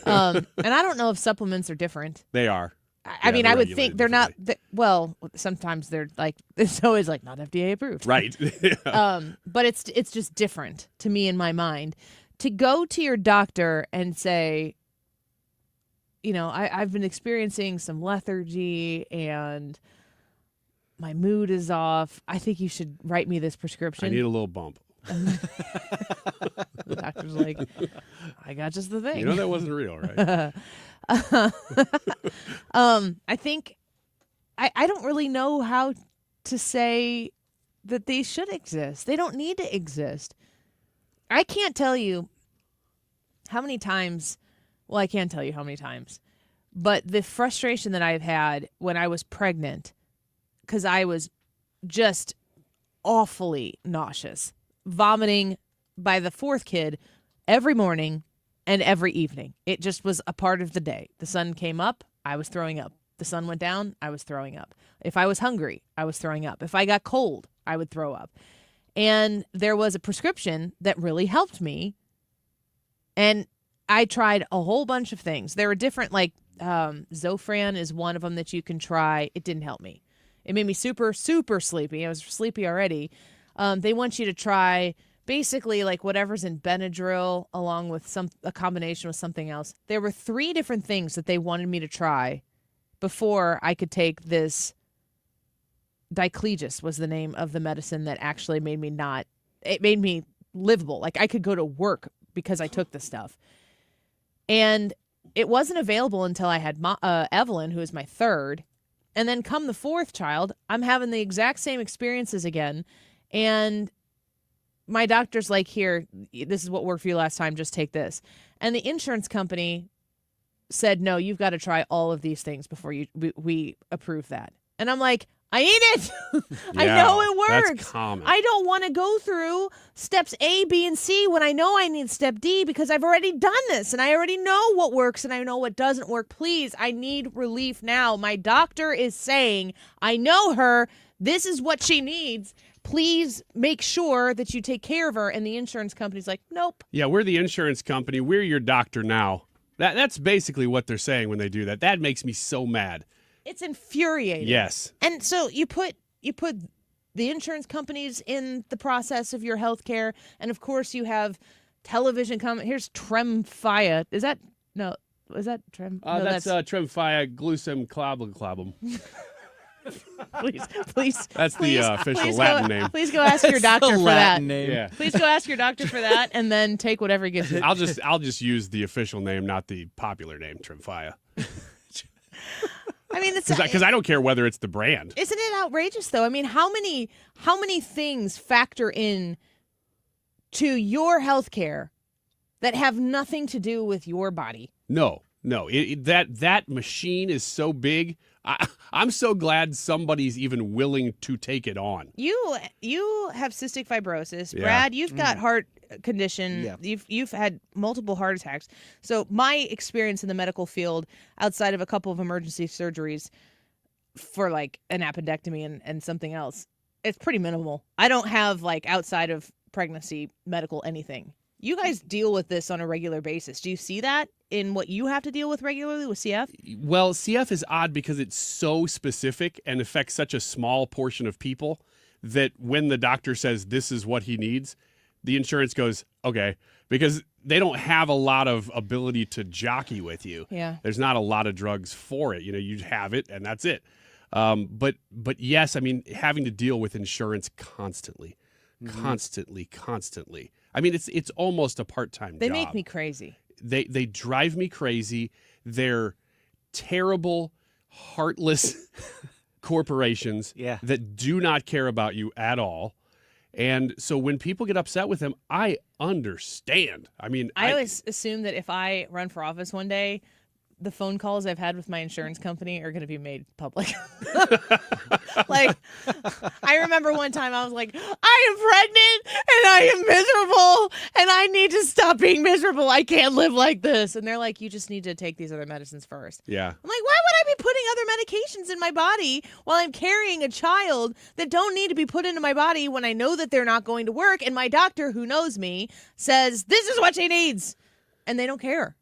And I don't know if supplements are different. They are. I mean, I would think they're not. Well, sometimes they're like, it's always like not FDA approved. Right. But it's just different to me in my mind. To go to your doctor and say, I've been experiencing some lethargy and my mood is off. I think you should write me this prescription. I need a little bump. The doctor's like, I got just the thing. You know that wasn't real, right? I think I don't really know how to say that they should exist. They don't need to exist. I can't tell you how many times. Well, I can't tell you how many times, but the frustration that I've had when I was pregnant, because I was just awfully nauseous, vomiting by the fourth kid every morning and every evening. It just was a part of the day. The sun came up, I was throwing up. The sun went down, I was throwing up. If I was hungry, I was throwing up. If I got cold, I would throw up. And there was a prescription that really helped me. And I tried a whole bunch of things. There were different, Zofran is one of them that you can try. It didn't help me. It made me super, super sleepy. I was sleepy already. They want you to try basically like whatever's in Benadryl along with a combination with something else. There were 3 different things that they wanted me to try before I could take this. Diclegis was the name of the medicine that actually made me livable. Like I could go to work because I took this stuff. And it wasn't available until I had Evelyn, who is my third. And then come the fourth child, I'm having the exact same experiences again. And my doctor's like, here, this is what worked for you last time. Just take this. And the insurance company said, no, you've got to try all of these things before we approve that. And I'm like, I need it. I know it works. That's common. I don't want to go through steps A, B, and C when I know I need step D because I've already done this and I already know what works and I know what doesn't work. Please, I need relief now. My doctor is saying, I know her. This is what she needs. Please make sure that you take care of her. And the insurance company's like, nope. Yeah, we're the insurance company. We're your doctor now. That's basically what they're saying when they do that. That makes me so mad. It's infuriating. Yes. And so you put the insurance companies in the process of your health care. And of course you have television here's Tremfya. Is that Trem? No, that's Tremfya glucem. Please. That's the official Latin name. Please go ask your doctor for that. Name. Yeah. Please go ask your doctor for that, and then take whatever he gives you. I'll just use the official name, not the popular name, Tremfya. I mean, it's because I don't care whether it's the brand. Isn't it outrageous though? I mean, how many things factor in to your health care that have nothing to do with your body? No. That machine is so big. I'm so glad somebody's even willing to take it on. You have cystic fibrosis, Yeah. Brad. You've got heart condition. Yeah. You've had multiple heart attacks. So my experience in the medical field, outside of a couple of emergency surgeries for like an appendectomy and something else, it's pretty minimal. I don't have outside of pregnancy medical anything. You guys deal with this on a regular basis. Do you see that in what you have to deal with regularly with CF? Well, CF is odd because it's so specific and affects such a small portion of people that when the doctor says this is what he needs, the insurance goes, okay, because they don't have a lot of ability to jockey with you. Yeah. There's not a lot of drugs for it. You have it and that's it. But yes, I mean, having to deal with insurance constantly. I mean, it's almost a part-time job. They make me crazy. They drive me crazy. They're terrible, heartless corporations that do not care about you at all. And so when people get upset with them, I understand. I mean, I always assume that if I run for office one day, the phone calls I've had with my insurance company are going to be made public. I remember one time I was like, I am pregnant and I am miserable and I need to stop being miserable. I can't live like this. And they're like, you just need to take these other medicines first. Yeah. I'm like, why would I be putting other medications in my body while I'm carrying a child that don't need to be put into my body when I know that they're not going to work. And my doctor, who knows me, says, this is what she needs. And they don't care.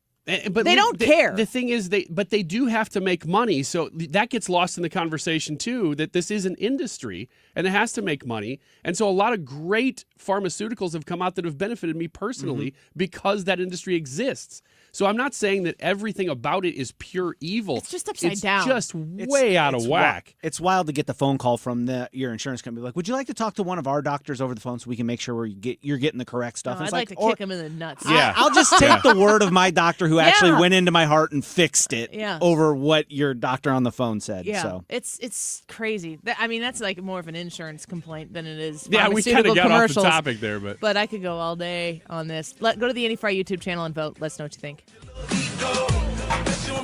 But they don't care. The thing is, they do have to make money, so that gets lost in the conversation too. That this is an industry and it has to make money, and so a lot of great pharmaceuticals have come out that have benefited me personally because that industry exists. So I'm not saying that everything about it is pure evil. It's just upside down. It's just way out of whack. It's wild to get the phone call from your insurance company. Like, would you like to talk to one of our doctors over the phone so we can make sure you're getting the correct stuff? No, I'd like to kick him in the nuts. Yeah. I'll just take the word of my doctor who actually went into my heart and fixed it over what your doctor on the phone said. Yeah, so. It's crazy. I mean, that's like more of an insurance complaint than it is Yeah, we kind of got commercials. off the topic there, but I could go all day on this. Go to the Andy Fry YouTube channel and vote. Let us know what you think.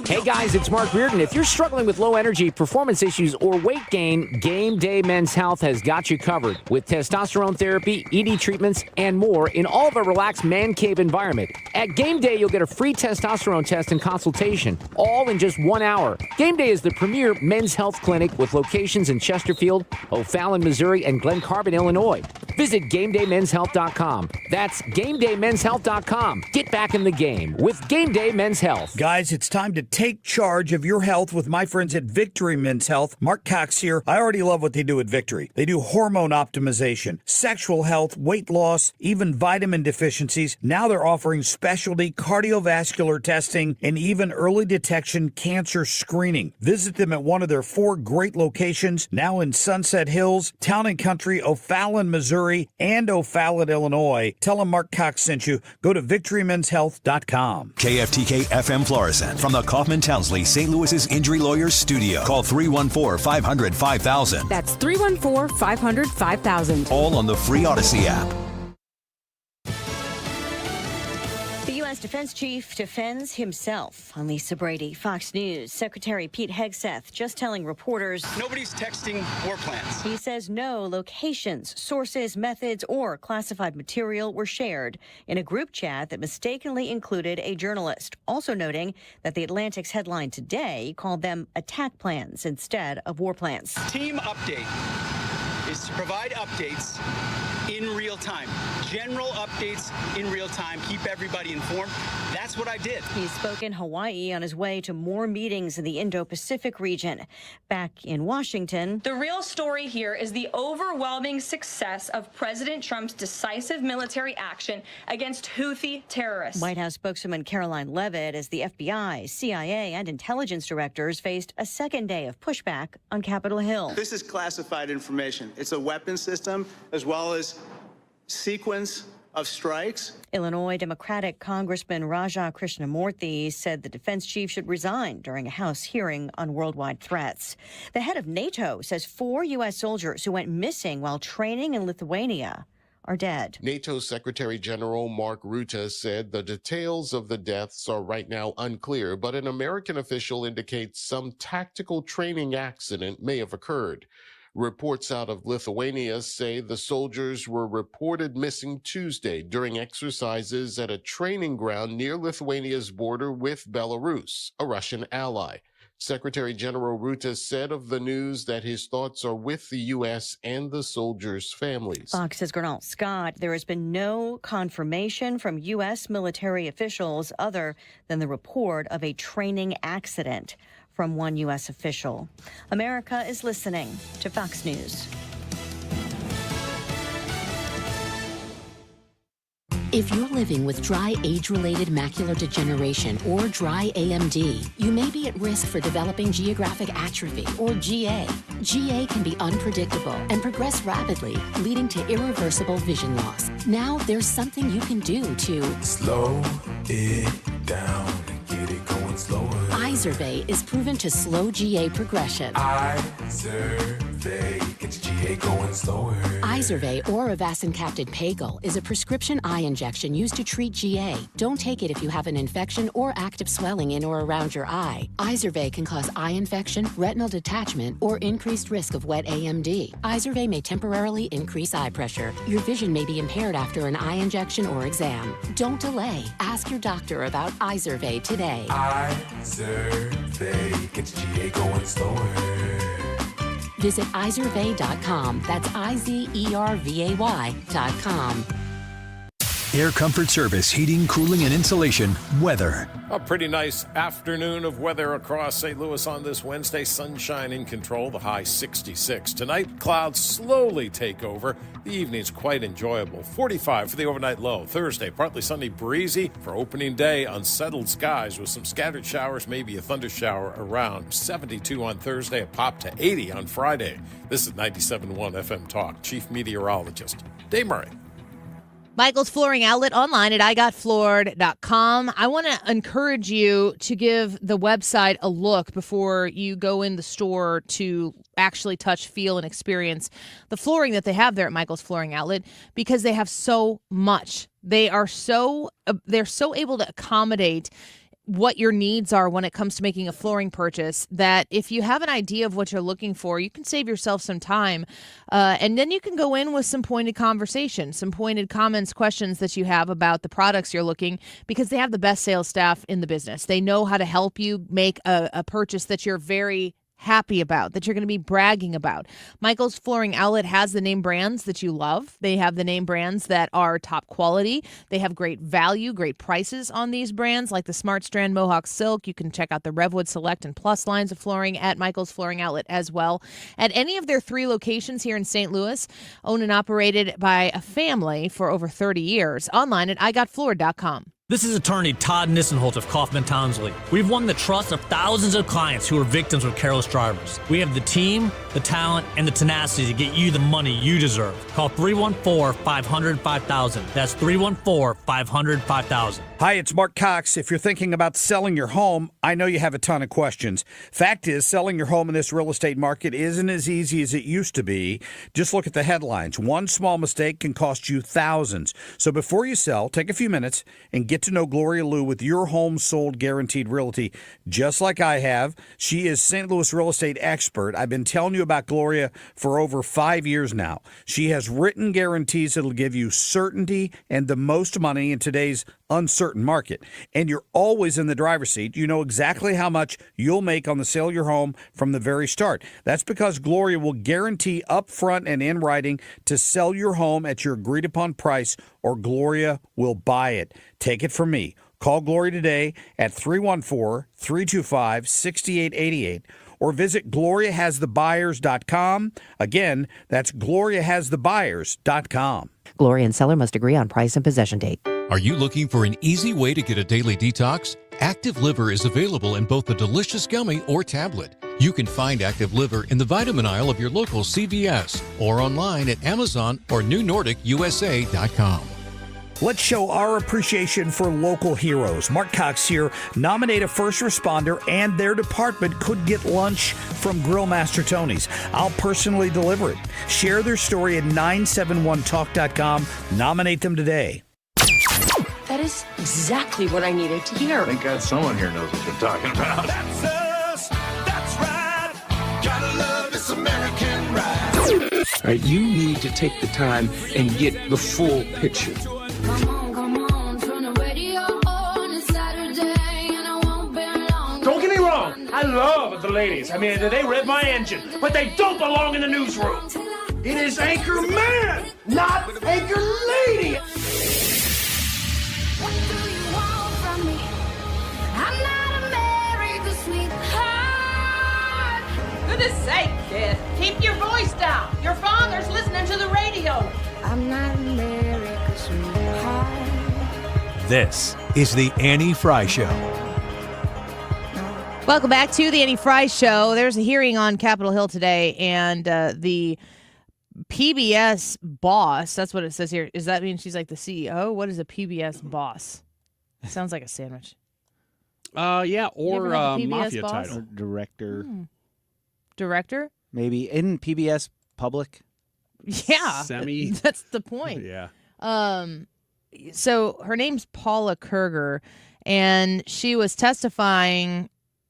Hey guys, it's Mark Reardon. If you're struggling with low energy, performance issues, or weight gain, Game Day Men's Health has got you covered with testosterone therapy, ED treatments, and more in all of a relaxed man cave environment. At Game Day, you'll get a free testosterone test and consultation, all in just 1 hour. Game Day is the premier men's health clinic with locations in Chesterfield, O'Fallon, Missouri, and Glen Carbon, Illinois. Visit GameDayMen'sHealth.com. That's GameDayMen'sHealth.com. Get back in the game with Game Day Men's Health. Guys, it's time to take charge of your health with my friends at Victory Men's Health. Mark Cox here. I already love what they do at Victory. They do hormone optimization, sexual health, weight loss, even vitamin deficiencies. Now they're offering specialty cardiovascular testing and even early detection cancer screening. Visit them at one of their 4 great locations, now in Sunset Hills, Town and Country, O'Fallon, Missouri, and O'Fallon, Illinois. Tell them Mark Cox sent you. Go to victorymenshealth.com. KFTK FM Florissant from the Kaufman Townsley St. Louis's Injury Lawyers Studio. Call 314-500-5000. That's 314-500-5000. All on the free Odyssey app. The U.S. Defense Chief defends himself. On Lisa Brady, Fox News. Secretary Pete Hegseth just telling reporters nobody's texting war plans. He says no locations, sources, methods, or classified material were shared in a group chat that mistakenly included a journalist. Also noting that the Atlantic's headline today called them attack plans instead of war plans. Team update is to provide updates in real time. General updates in real time. Keep everybody informed. That's what I did. He spoke in Hawaii on his way to more meetings in the Indo-Pacific region. Back in Washington, the real story here is the overwhelming success of President Trump's decisive military action against Houthi terrorists. White House spokeswoman Caroline Leavitt as the FBI, CIA, and intelligence directors faced a second day of pushback on Capitol Hill. This is classified information. It's a weapon system as well as sequence of strikes. Illinois Democratic Congressman Raja Krishnamurthy said the defense chief should resign during a House hearing on worldwide threats. The head of NATO says 4 U.S. soldiers who went missing while training in Lithuania are dead. NATO Secretary General Mark Rutte said the details of the deaths are right now unclear, but an American official indicates some tactical training accident may have occurred. Reports out of Lithuania say the soldiers were reported missing Tuesday during exercises at a training ground near Lithuania's border with Belarus, a Russian ally. Secretary General Rutte said of the news that his thoughts are with the U.S. and the soldiers' families. Fox's Gernal Scott, there has been no confirmation from U.S. military officials other than the report of a training accident from one U.S. official. America is listening to Fox News. If you're living with dry age-related macular degeneration or dry AMD, you may be at risk for developing geographic atrophy or GA. GA can be unpredictable and progress rapidly, leading to irreversible vision loss. Now there's something you can do to slow it down and get it going slower. Izervay is proven to slow GA progression. Izervay gets GA GA going slower. Izervay or avacincaptad Pagel is a prescription eye injection used to treat GA. Don't take it if you have an infection or active swelling in or around your eye. Izervay can cause eye infection, retinal detachment, or increased risk of wet AMD. Izervay may temporarily increase eye pressure. Your vision may be impaired after an eye injection or exam. Don't delay. Ask your doctor about Izervay today. Izervay gets GA going slower. Visit Izervay.com. That's IZERVAY.com. Air Comfort Service, heating, cooling, and insulation. Weather. A pretty nice afternoon of weather across St. Louis on this Wednesday. Sunshine in control, the high 66. Tonight, clouds slowly take over. The evening's quite enjoyable. 45 for the overnight low. Thursday, partly sunny, breezy. For opening day, unsettled skies with some scattered showers, maybe a thunder shower around. 72 on Thursday, a pop to 80 on Friday. This is 97.1 FM Talk. Chief Meteorologist Dave Murray. Michael's Flooring Outlet online at igotfloored.com. I want to encourage you to give the website a look before you go in the store to actually touch, feel, and experience the flooring that they have there at Michael's Flooring Outlet, because they have so much. They're so able to accommodate what your needs are when it comes to making a flooring purchase, that if you have an idea of what you're looking for, you can save yourself some time. And then you can go in with some pointed conversation, some pointed comments, questions that you have about the products you're looking, because they have the best sales staff in the business. They know how to help you make a purchase that you're very happy about, that you're going to be bragging about. Michael's Flooring Outlet has the name brands that you love. They have the name brands that are top quality. They have great value, great prices on these brands, like the Smart Strand Mohawk Silk. You can check out the Revwood Select and Plus lines of flooring at Michael's Flooring Outlet as well. At any of their 3 locations here in St. Louis, owned and operated by a family for over 30 years. Online at igotfloored.com. This is attorney Todd Nissenholt of Kaufman Townsley. We've won the trust of thousands of clients who are victims of careless drivers. We have the team, the talent, and the tenacity to get you the money you deserve. Call 314-500-5000. That's 314-500-5000. Hi, it's Mark Cox. If you're thinking about selling your home, I know you have a ton of questions. Fact is, selling your home in this real estate market isn't as easy as it used to be. Just look at the headlines. One small mistake can cost you thousands. So before you sell, take a few minutes and get to know Gloria Liu with Your Home Sold Guaranteed Realty, just like I have. She is St. Louis real estate expert. I've been telling you about Gloria for over 5 years now. She has written guarantees that'll give you certainty and the most money in today's uncertain market. And you're always in the driver's seat. You know exactly how much you'll make on the sale of your home from the very start. That's because Gloria will guarantee upfront and in writing to sell your home at your agreed upon price, or Gloria will buy it. Take it from me. Call Gloria today at 314-325-6888 or visit GloriaHasTheBuyers.com. Again, that's GloriaHasTheBuyers.com. Gloria and seller must agree on price and possession date. Are you looking for an easy way to get a daily detox? Active Liver is available in both the delicious gummy or tablet. You can find Active Liver in the vitamin aisle of your local CVS or online at Amazon or NewNordicUSA.com. Let's show our appreciation for local heroes. Mark Cox here. Nominate a first responder and their department could get lunch from Grill Master Tony's. I'll personally deliver it. Share their story at 971talk.com. Nominate them today. That is exactly what I needed to hear. Thank God someone here knows what they're talking about. That's us. That's right. Gotta love this American ride. All right, you need to take the time and get the full picture. Come on, turn the radio on. It's Saturday and I won't be long. Don't get me wrong, I love the ladies. I mean, they rev my engine, but they don't belong in the newsroom. It is Anchor Man, not Anchor Lady. What do you want from me? I'm not America's sweetheart. Goodness sake, kid. Keep your voice down. Your father's listening to the radio. I'm not America's sweetheart. This is the Annie Fry Show. Welcome back to the Annie Fry Show. There's a hearing on Capitol Hill today, and the PBS boss, that's what it says here. Does that mean she's like the CEO? What is a PBS boss? It sounds like a sandwich. Yeah, or mafia boss? title. Director. Director? Maybe. Isn't PBS public? Yeah, semi. That's the point. Yeah. So her name's Paula Kerger, and she was testifying,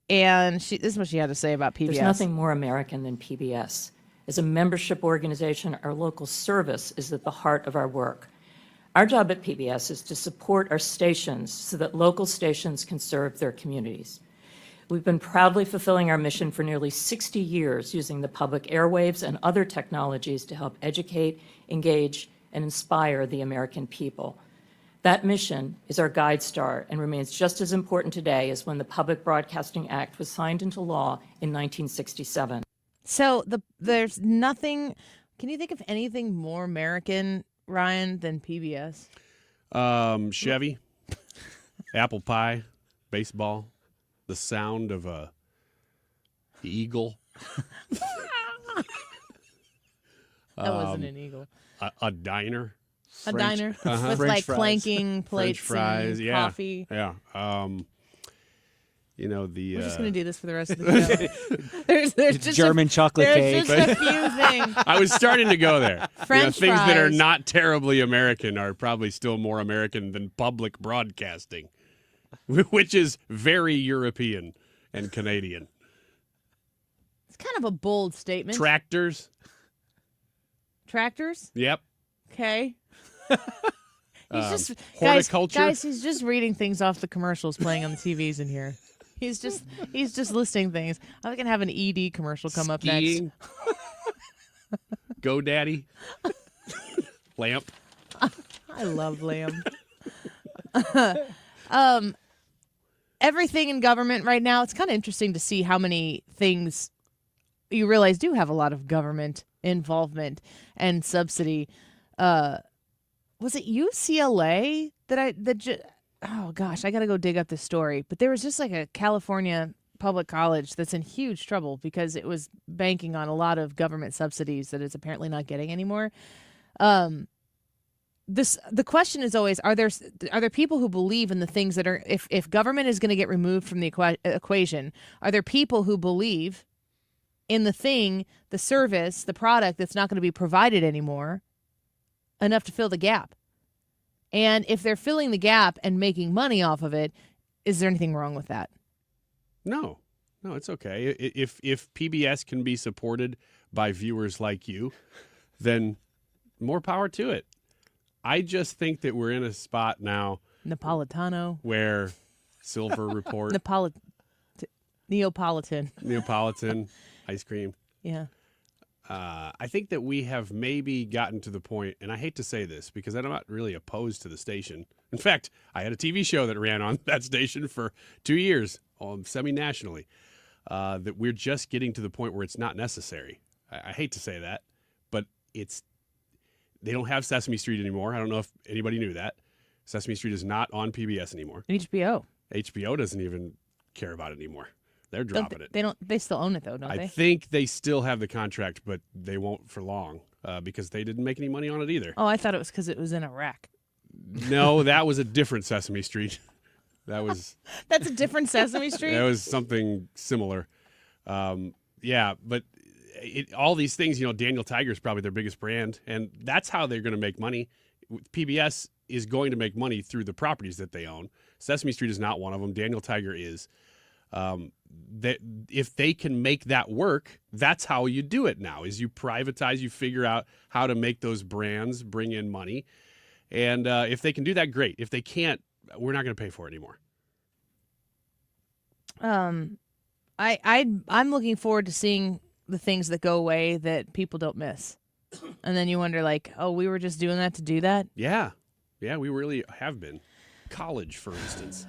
and this is what she had to say about PBS. There's nothing more American than PBS. As a membership organization, our local service is at the heart of our work. Our job at PBS is to support our stations so that local stations can serve their communities. We've been proudly fulfilling our mission for nearly 60 years using the public airwaves and other technologies to help educate, engage, and inspire the American people. That mission is our guide star and remains just as important today as when the Public Broadcasting Act was signed into law in 1967. So there's nothing. Can you think of anything more American, Ryan, than PBS? Chevy, apple pie, baseball, the sound of a eagle. That wasn't an eagle. A diner. A diner with French like fries. clanking plates French fries, and yeah. coffee. Yeah. We're just gonna do this for the rest of the show. there's just German chocolate cake. There's just a few things. I was starting to go there. French things that are fries. not terribly American are probably still more American than public broadcasting, which is very European and Canadian. It's kind of a bold statement. Tractors. Tractors? Yep. Okay. He's just horticulture. Guys, he's just reading things off the commercials playing on the TVs in here. He's just listing things. I'm gonna have an ED commercial come up Skiing. next. GoDaddy. Lamp. I love lamb. Everything in government right now, it's kind of interesting to see how many things you realize do have a lot of government involvement and subsidy. Was it UCLA oh gosh, I got to go dig up this story. But there was just like a California public college that's in huge trouble because it was banking on a lot of government subsidies that it's apparently not getting anymore. The question is always, are there people who believe in the things that are, if government is going to get removed from the equation, are there people who believe in the thing, the service, the product that's not going to be provided anymore enough to fill the gap? And if they're filling the gap and making money off of it, is there anything wrong with that? No, it's okay. If PBS can be supported by viewers like you, then more power to it. I just think that we're in a spot now. Napolitano. Where Silver Report. Neapolitan ice cream. Yeah. I think that we have maybe gotten to the point, and I hate to say this because I'm not really opposed to the station. In fact, I had a TV show that ran on that station for 2 years, semi-nationally, that we're just getting to the point where it's not necessary. I hate to say that, but they don't have Sesame Street anymore. I don't know if anybody knew that. Sesame Street is not on PBS anymore. HBO. HBO doesn't even care about it anymore. They're dropping it. They still own it though, don't they? I think they still have the contract, but they won't for long because they didn't make any money on it either. Oh, I thought it was because it was in Iraq. No, that was a different Sesame Street. That's a different Sesame Street? That was something similar. Yeah, but all these things, Daniel Tiger is probably their biggest brand, and that's how they're going to make money. PBS is going to make money through the properties that they own. Sesame Street is not one of them. Daniel Tiger is. That if they can make that work, that's how you do it now, is you privatize, you figure out how to make those brands bring in money. And if they can do that, great. If they can't, we're not going to pay for it anymore. I'm looking forward to seeing the things that go away that people don't miss. And then you wonder like, oh, we were just doing that to do that? Yeah. Yeah, we really have been. College, for instance.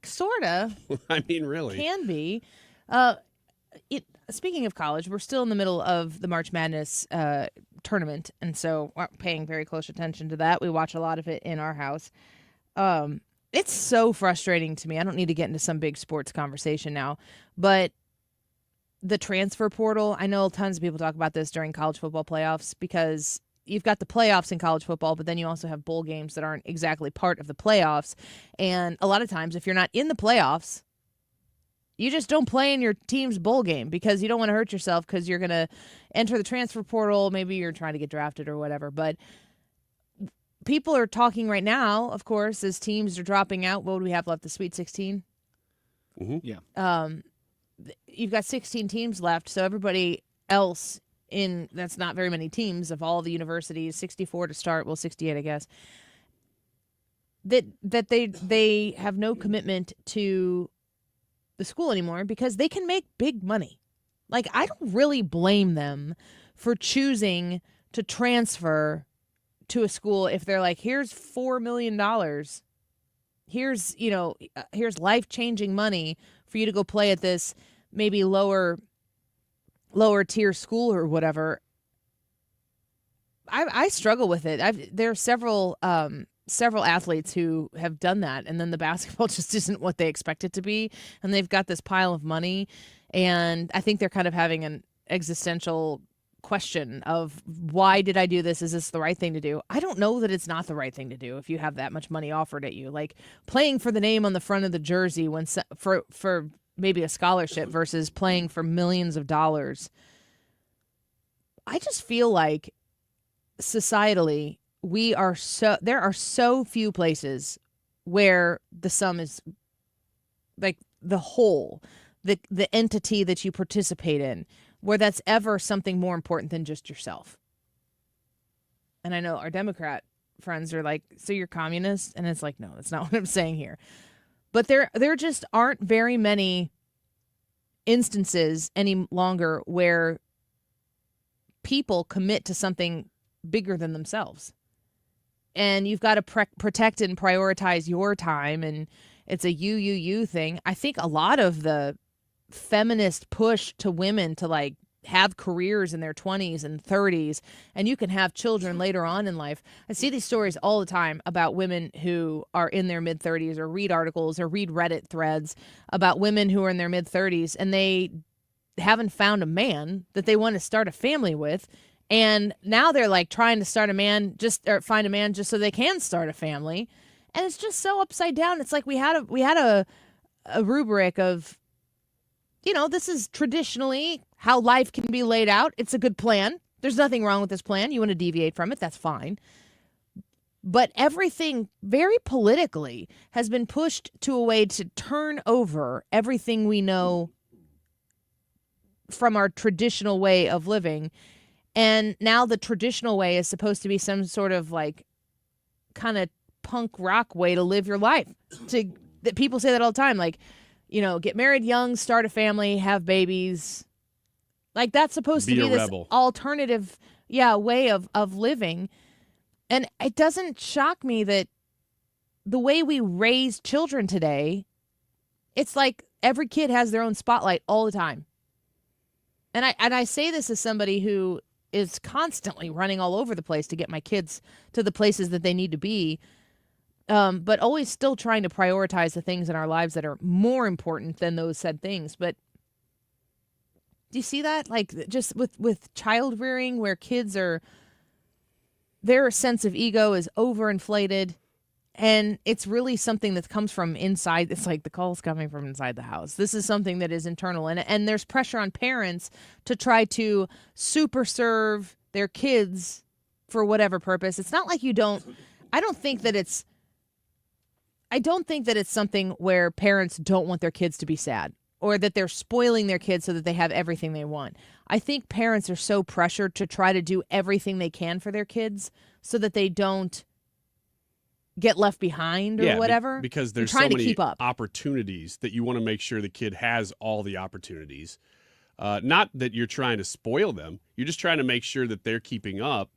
Sort of. I mean, really. Can be. Speaking of college, we're still in the middle of the March Madness tournament, and so we're paying very close attention to that. We watch a lot of it in our house. It's so frustrating to me. I don't need to get into some big sports conversation now, but the transfer portal, I know tons of people talk about this during college football playoffs because you've got the playoffs in college football, but then you also have bowl games that aren't exactly part of the playoffs. And a lot of times, if you're not in the playoffs, You just don't play in your team's bowl game because you don't want to hurt yourself because you're going to enter the transfer portal. Maybe you're trying to get drafted or whatever. But people are talking right now, of course, as teams are dropping out. What would we have left? The Sweet 16? Mm-hmm. Yeah. You've got 16 teams left. So everybody else that's not very many teams of all the universities, 64 to start. Well, 68, I guess. That they have no commitment to the school anymore because they can make big money. Like, I don't really blame them for choosing to transfer to a school if they're like, here's $4 million. Here's life-changing money for you to go play at this maybe lower tier school or whatever. I struggle with it. There are several athletes who have done that, and then the basketball just isn't what they expect it to be, and they've got this pile of money, and I think they're kind of having an existential question of, why did I do this? Is this the right thing to do? I don't know that it's not the right thing to do if you have that much money offered at you. Like, playing for the name on the front of the jersey for maybe a scholarship versus playing for millions of dollars. I just feel like societally, there are so few places where the sum is like the whole, the entity that you participate in, where that's ever something more important than just yourself. And I know our Democrat friends are like, so you're communist? And it's like, no, that's not what I'm saying here. But there just aren't very many instances any longer where people commit to something bigger than themselves. And you've got to protect and prioritize your time, and it's a you thing. I think a lot of the feminist push to women to like have careers in their 20s and 30s, and you can have children later on in life. I see these stories all the time about women who are in their mid-30s, or read articles or read Reddit threads about women who are in their mid-30s, and they haven't found a man that they want to start a family with. And now they're like trying to find a man just so they can start a family. And it's just so upside down. It's like we had a rubric of, this is traditionally how life can be laid out. It's a good plan. There's nothing wrong with this plan. You want to deviate from it, that's fine. But everything very politically has been pushed to a way to turn over everything we know from our traditional way of living. And now the traditional way is supposed to be some sort of like kind of punk rock way to live your life. That people say that all the time, like, get married young, start a family, have babies. Like, that's supposed to be this rebel. Alternative, way of living. And it doesn't shock me that the way we raise children today, it's like every kid has their own spotlight all the time. And I say this as somebody who is constantly running all over the place to get my kids to the places that they need to be, but always still trying to prioritize the things in our lives that are more important than those said things. But do you see that? Like, just with child rearing, where kids their sense of ego is overinflated, and it's really something that comes from inside. It's like the call's coming from inside the house. This is something that is internal. And there's pressure on parents to try to super serve their kids for whatever purpose. It's not like I don't think that it's something where parents don't want their kids to be sad, or that they're spoiling their kids so that they have everything they want. I think parents are so pressured to try to do everything they can for their kids so that they don't get left behind or whatever. Because there's trying so many to keep up. opportunities that you want to make sure the kid has all the opportunities. Not that you're trying to spoil them. You're just trying to make sure that they're keeping up,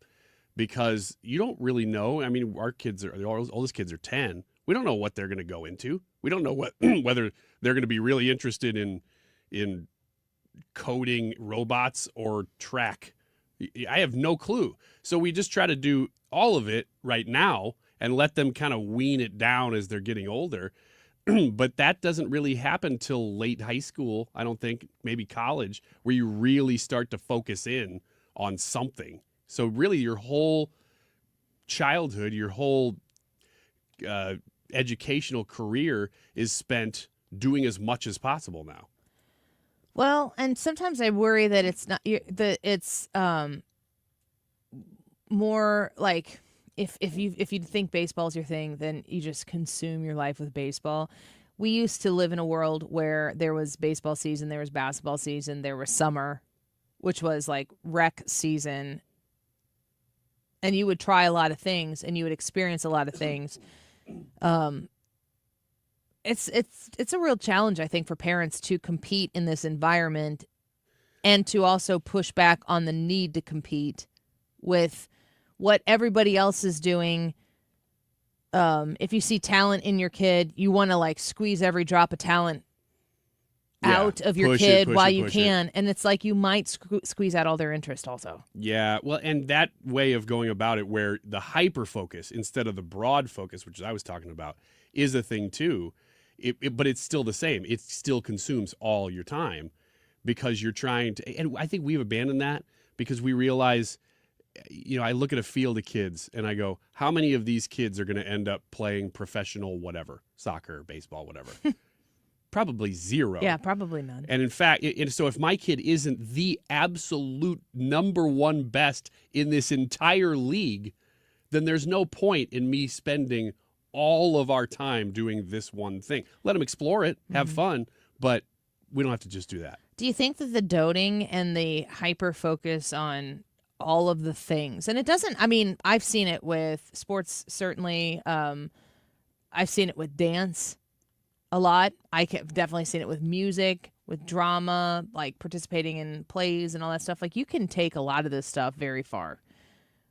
because you don't really know. I mean, our oldest kids are 10. We don't know what they're going to go into. We don't know whether they're going to be really interested in coding robots or track. I have no clue. So we just try to do all of it right now and let them kind of wean it down as they're getting older. But that doesn't really happen till late high school, I don't think, maybe college, where you really start to focus in on something. So really your whole childhood, your whole educational career is spent doing as much as possible now. Well, and sometimes I worry that it's not that it's more like if you think baseball's your thing, then you just consume your life with baseball. We used to live in a world where there was baseball season, there was basketball season, there was summer, which was like rec season, and you would try a lot of things and you would experience a lot of things. It's a real challenge, I think, for parents to compete in this environment and to also push back on the need to compete with what everybody else is doing. If you see talent in your kid, you want to like squeeze every drop of talent out of your kid while you can. And it's like you might squeeze out all their interest also. Yeah, well, and that way of going about it where the hyper focus instead of the broad focus, which I was talking about, is a thing too. But it's still the same. It still consumes all your time because you're trying to, and I think we've abandoned that because we realize, I look at a field of kids and I go, how many of these kids are going to end up playing professional whatever, soccer, baseball, whatever? Probably zero. Yeah, probably none. And in fact, so if my kid isn't the absolute number one best in this entire league, then there's no point in me spending all of our time doing this one thing. Let them explore it, have fun, but we don't have to just do that. Do you think that the doting and the hyper focus on all of the things, and it doesn't, I've seen it with sports, certainly. I've seen it with dance a lot. I've definitely seen it with music, with drama, like participating in plays and all that stuff. Like you can take a lot of this stuff very far.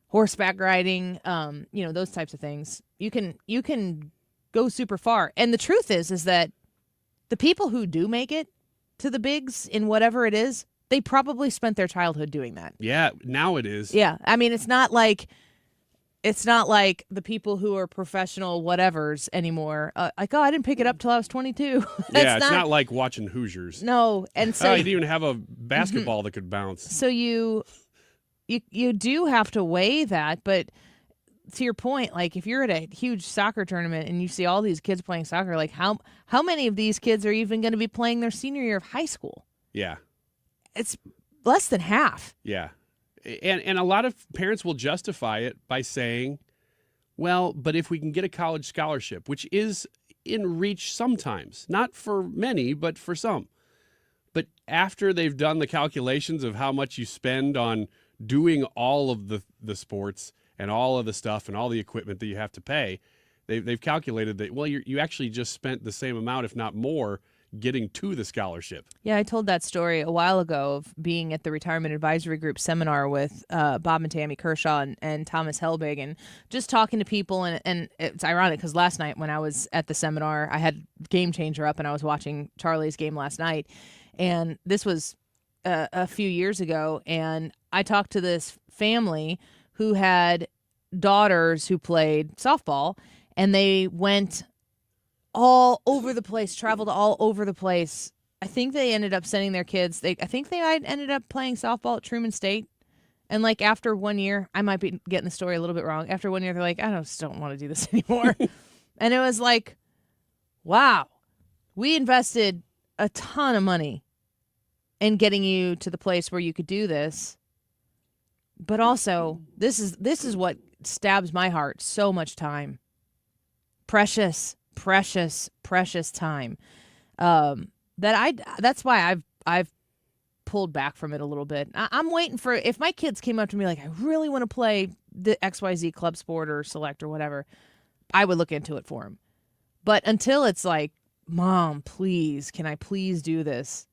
Horseback riding, those types of things. You can go super far. And the truth is that the people who do make it to the bigs in whatever it is, they probably spent their childhood doing that. Yeah, now it is. Yeah, it's not like the people who are professional whatevers anymore. I didn't pick it up till I was 22. Yeah, it's not like watching Hoosiers. No, and so you didn't even have a basketball that could bounce. So you do have to weigh that, but to your point, like if you're at a huge soccer tournament and you see all these kids playing soccer, like how many of these kids are even going to be playing their senior year of high school? Yeah. It's less than half. Yeah. And a lot of parents will justify it by saying, well, but if we can get a college scholarship, which is in reach sometimes, not for many, but for some. But after they've done the calculations of how much you spend on doing all of the sports and all of the stuff and all the equipment that you have to pay, they've calculated that, well, you actually just spent the same amount, if not more, getting to the scholarship. Yeah, I told that story a while ago of being at the Retirement Advisory Group seminar with Bob and Tammy Kershaw and Thomas Helbig, and just talking to people. And it's ironic because last night when I was at the seminar, I had Game Changer up and I was watching Charlie's game last night. And this was a few years ago. And I talked to this family who had daughters who played softball, and they went all over the place, traveled all over the place. I think they ended up sending their kids. I think they ended up playing softball at Truman State. And like after 1 year, I might be getting the story a little bit wrong. After 1 year, they're like, I just don't want to do this anymore. And it was like, wow, we invested a ton of money in getting you to the place where you could do this. But also, this is what stabs my heart. So much time. Precious time. That's why I've pulled back from it a little bit. I'm waiting for, if my kids came up to me like, I really want to play the XYZ club sport or select or whatever, I would look into it for them. But until it's like, Mom, please, can I please do this?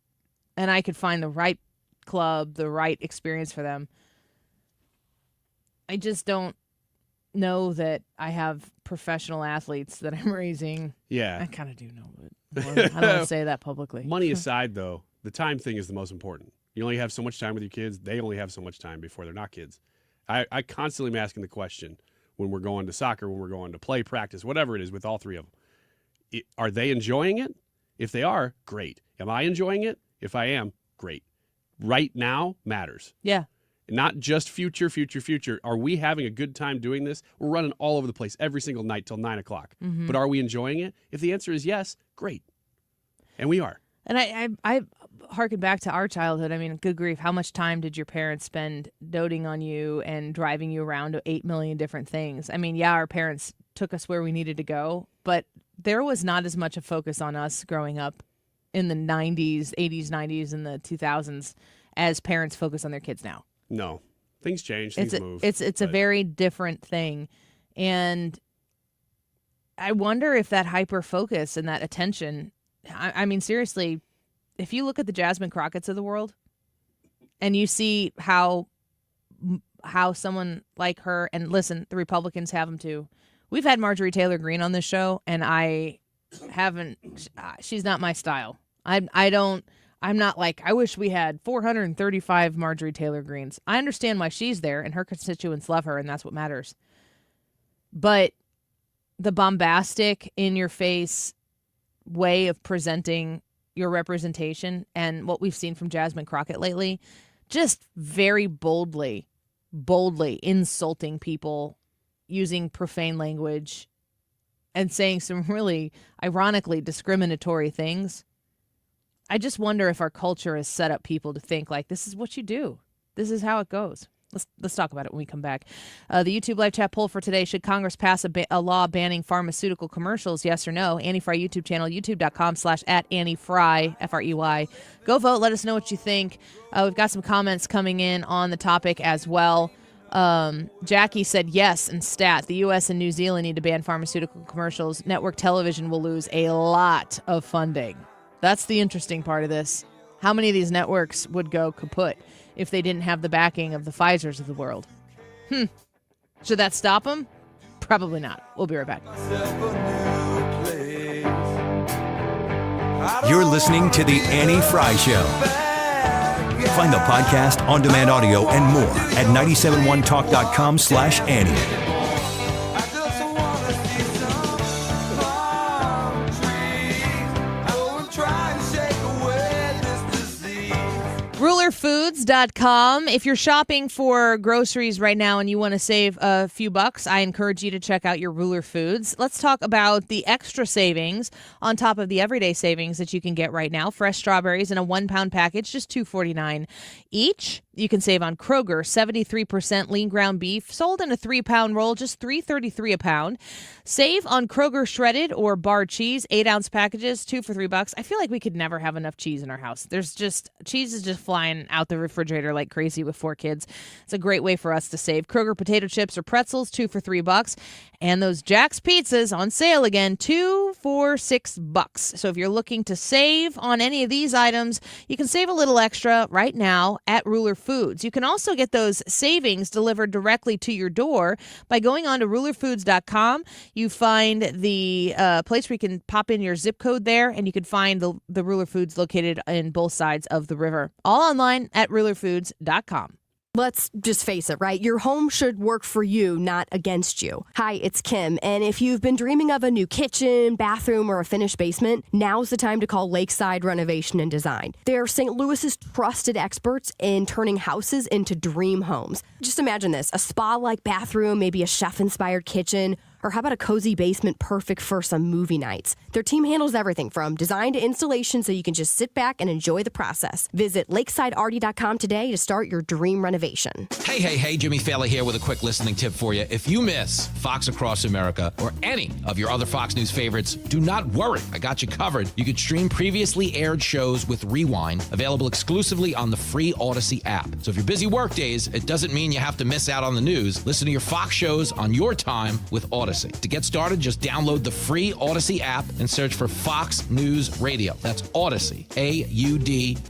And I could find the right club, the right experience for them. I just don't know that I have professional athletes that I'm raising. Yeah. I kind of do know, but I don't want to say that publicly. Money aside, though, the time thing is the most important. You only have so much time with your kids. They only have so much time before they're not kids. I constantly am asking the question when we're going to soccer, when we're going to play, practice, whatever it is with all three of them. Are they enjoying it? If they are, great. Am I enjoying it? If I am, great. Right now matters. Yeah. Not just future. Are we having a good time doing this? We're running all over the place every single night till 9 o'clock. Mm-hmm. But are we enjoying it? If the answer is yes, great. And we are. And I harken back to our childhood. I mean, good grief, how much time did your parents spend doting on you and driving you around to 8 million different things? I mean, yeah, our parents took us where we needed to go, but there was not as much a focus on us growing up in the 90s, 80s, 90s, and the 2000s as parents focus on their kids now. No. Things change, things move. It's a very different thing. And I wonder if that hyper focus and that attention, I mean, seriously, if you look at the Jasmine Crockett's of the world and you see how someone like her, and listen, the Republicans have them too. We've had Marjorie Taylor Greene on this show, and she's not my style. I'm not like, I wish we had 435 Marjorie Taylor Greenes. I understand why she's there, and her constituents love her, and that's what matters. But the bombastic, in-your-face way of presenting your representation and what we've seen from Jasmine Crockett lately, just very boldly insulting people, using profane language, and saying some really ironically discriminatory things. I just wonder if our culture has set up people to think like, this is what you do. This is how it goes. Let's talk about it when we come back. The YouTube live chat poll for today: should Congress pass a law banning pharmaceutical commercials? Yes or no? Annie Fry YouTube channel, youtube.com/@AnnieFry, F-R-E-Y. Go vote. Let us know what you think. We've got some comments coming in on the topic as well. Jackie said yes, and stat, the U.S. and New Zealand need to ban pharmaceutical commercials. Network television will lose a lot of funding. That's the interesting part of this. How many of these networks would go kaput if they didn't have the backing of the Pfizers of the world? Should that stop them? Probably not. We'll be right back. You're listening to The Annie Fry Show. Find the podcast, on-demand audio, and more at 971talk.com/Annie. RulerFoods.com. If you're shopping for groceries right now and you want to save a few bucks, I encourage you to check out your Ruler Foods. Let's talk about the extra savings on top of the everyday savings that you can get right now. Fresh strawberries in a 1-pound package, just $2.49 each. You can save on Kroger, 73% lean ground beef, sold in a 3-pound roll, just $3.33 a pound. Save on Kroger shredded or bar cheese, 8-ounce packages, 2 for $3. I feel like we could never have enough cheese in our house. Cheese is just flying out the refrigerator like crazy with 4 kids. It's a great way for us to save. Kroger potato chips or pretzels, 2 for $3. And those Jack's pizzas on sale again, 2 for $6. So if you're looking to save on any of these items, you can save a little extra right now at Ruler Foods. You can also get those savings delivered directly to your door by going on to rulerfoods.com. You find the place where you can pop in your zip code there, and you can find the Ruler Foods located in both sides of the river. All online at rulerfoods.com. Let's just face it, right? Your home should work for you, not against you. Hi, it's Kim, and if you've been dreaming of a new kitchen, bathroom, or a finished basement, now's the time to call Lakeside Renovation and Design. They're St. Louis's trusted experts in turning houses into dream homes. Just imagine this, a spa-like bathroom, maybe a chef-inspired kitchen, or how about a cozy basement perfect for some movie nights? Their team handles everything from design to installation, so you can just sit back and enjoy the process. Visit lakesidearty.com today to start your dream renovation. Hey, Jimmy Fallon here with a quick listening tip for you. If you miss Fox Across America or any of your other Fox News favorites, do not worry. I got you covered. You can stream previously aired shows with Rewind, available exclusively on the free Odyssey app. So if you're busy work days, it doesn't mean you have to miss out on the news. Listen to your Fox shows on your time with Odyssey. To get started, just download the free Odyssey app and search for Fox News Radio. That's Odyssey, A-U-D-A-C-Y.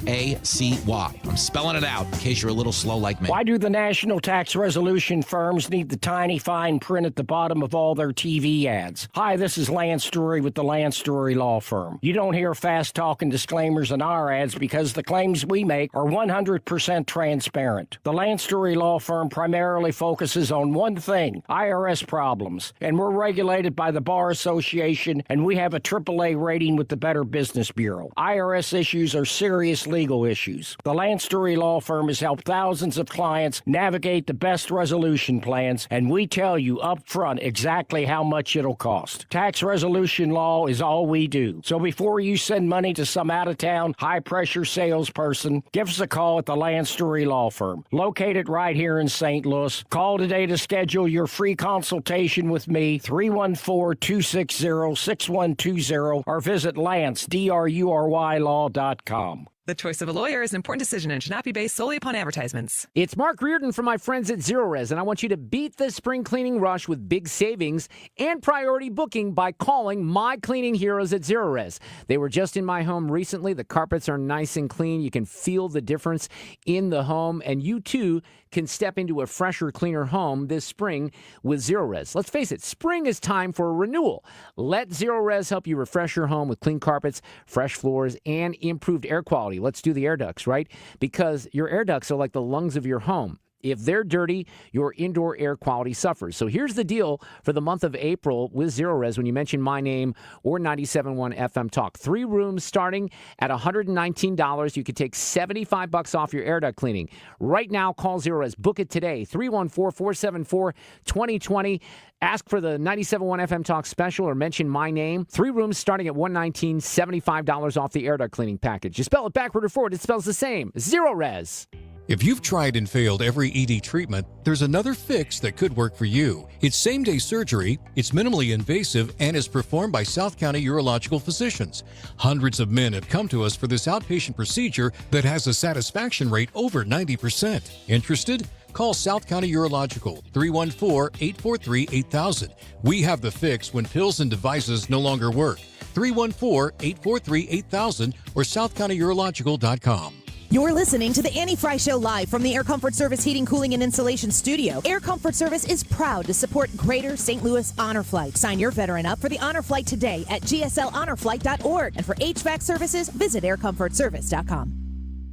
I'm spelling it out in case you're a little slow like me. Why do the national tax resolution firms need the tiny fine print at the bottom of all their TV ads? Hi, this is Lance Story with the Lance Story Law Firm. You don't hear fast-talking disclaimers in our ads because the claims we make are 100% transparent. The Lance Story Law Firm primarily focuses on one thing, IRS problems. and we're regulated by the Bar Association, and we have a AAA rating with the Better Business Bureau. IRS issues are serious legal issues. The Lance Story Law Firm has helped thousands of clients navigate the best resolution plans, and we tell you up front exactly how much it'll cost. Tax resolution law is all we do. So before you send money to some out-of-town, high-pressure salesperson, give us a call at the Lance Story Law Firm, located right here in St. Louis. Call today to schedule your free consultation with me, 314-260-6120, or visit lance.drurylaw.com. The choice of a lawyer is an important decision and should not be based solely upon advertisements. It's Mark Reardon from my friends at Zero Res, and I want you to beat the spring cleaning rush with big savings and priority booking by calling my cleaning heroes at Zero Res. They were just in my home recently. The carpets are nice and clean. You can feel the difference in the home, and you too can step into a fresher, cleaner home this spring with Zero Res. Let's face it, spring is time for a renewal. Let Zero Res help you refresh your home with clean carpets, fresh floors, and improved air quality. Let's do the air ducts, right? Because your air ducts are like the lungs of your home. If they're dirty, your indoor air quality suffers. So here's the deal for the month of April with Zero Res when you mention my name or 97.1 FM Talk. 3 rooms starting at $119. You could take $75 off your air duct cleaning. Right now, call Zero Res. Book it today, 314-474-2020. Ask for the 97.1 FM Talk special or mention my name. 3 rooms starting at $119, $75 off the air duct cleaning package. You spell it backward or forward, it spells the same. Zero Res. If you've tried and failed every ED treatment, there's another fix that could work for you. It's same-day surgery, it's minimally invasive, and is performed by South County urological physicians. Hundreds of men have come to us for this outpatient procedure that has a satisfaction rate over 90%. Interested? Call South County Urological, 314-843-8000. We have the fix when pills and devices no longer work. 314-843-8000 or southcountyurological.com. You're listening to the Annie Fry Show live from the Air Comfort Service Heating, Cooling, and Insulation Studio. Air Comfort Service is proud to support Greater St. Louis Honor Flight. Sign your veteran up for the Honor Flight today at gslhonorflight.org. And for HVAC services, visit aircomfortservice.com.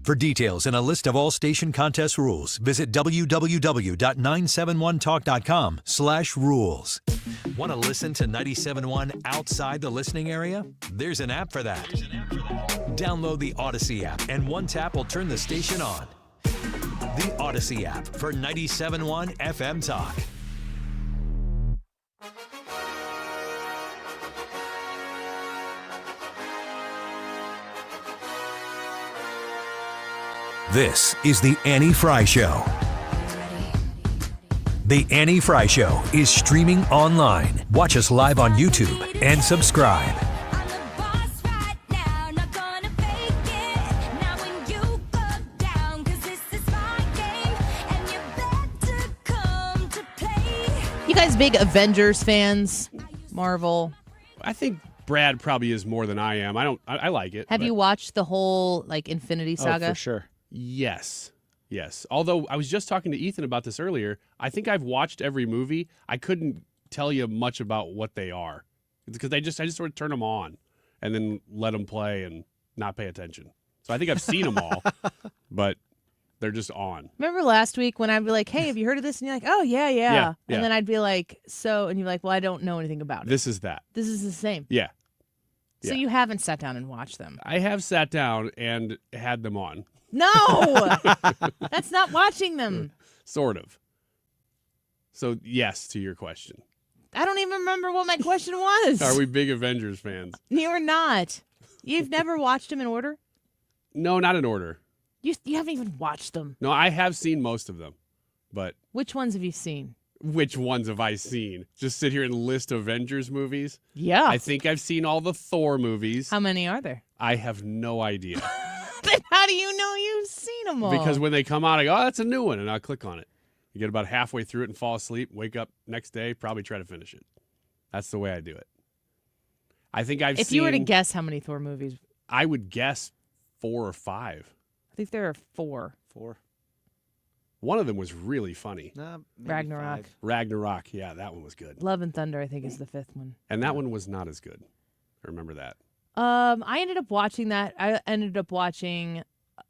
For details and a list of all station contest rules, visit www.971talk.com/rules. Want to listen to 97.1 outside the listening area? There's an app for that. Download the Odyssey app, and one tap will turn the station on. The Odyssey app for 97.1 FM Talk. This is the Annie Fry Show. The Annie Fry Show is streaming online. Watch us live on YouTube and subscribe. You guys big Avengers fans? Marvel? I think Brad probably is more than I am. I like it. Have you watched the whole Infinity Saga? Oh, for sure. Yes. Although I was just talking to Ethan about this earlier. I think I've watched every movie. I couldn't tell you much about what they are. It's because I just sort of turn them on and then let them play and not pay attention. So I think I've seen them all, but they're just on. Remember last week when I'd be like, hey, have you heard of this? And you're like, oh, yeah. And then I'd be like, so, and you're like, well, I don't know anything about it. This is that. This is the same. Yeah. So you haven't sat down and watched them. I have sat down and had them on. No! That's not watching them. Sort of. So, yes, to your question. I don't even remember what my question was. Are we big Avengers fans? You're not. You've never watched them in order? No, not in order. You haven't even watched them. No, I have seen most of them, but... Which ones have you seen? Which ones have I seen? Just sit here and list Avengers movies? Yeah. I think I've seen all the Thor movies. How many are there? I have no idea. Then how do you know you've seen them all? Because when they come out, I go, oh, that's a new one, and I'll click on it. You get about halfway through it and fall asleep, wake up next day, probably try to finish it. That's the way I do it. I think I've seen... If you were to guess how many Thor movies... I would guess 4 or 5. I think there are 4. 4. One of them was really funny. Ragnarok. 5. Ragnarok, yeah, that one was good. Love and Thunder, I think, is the 5th one. And that one was not as good. I remember that. I ended up watching that. I ended up watching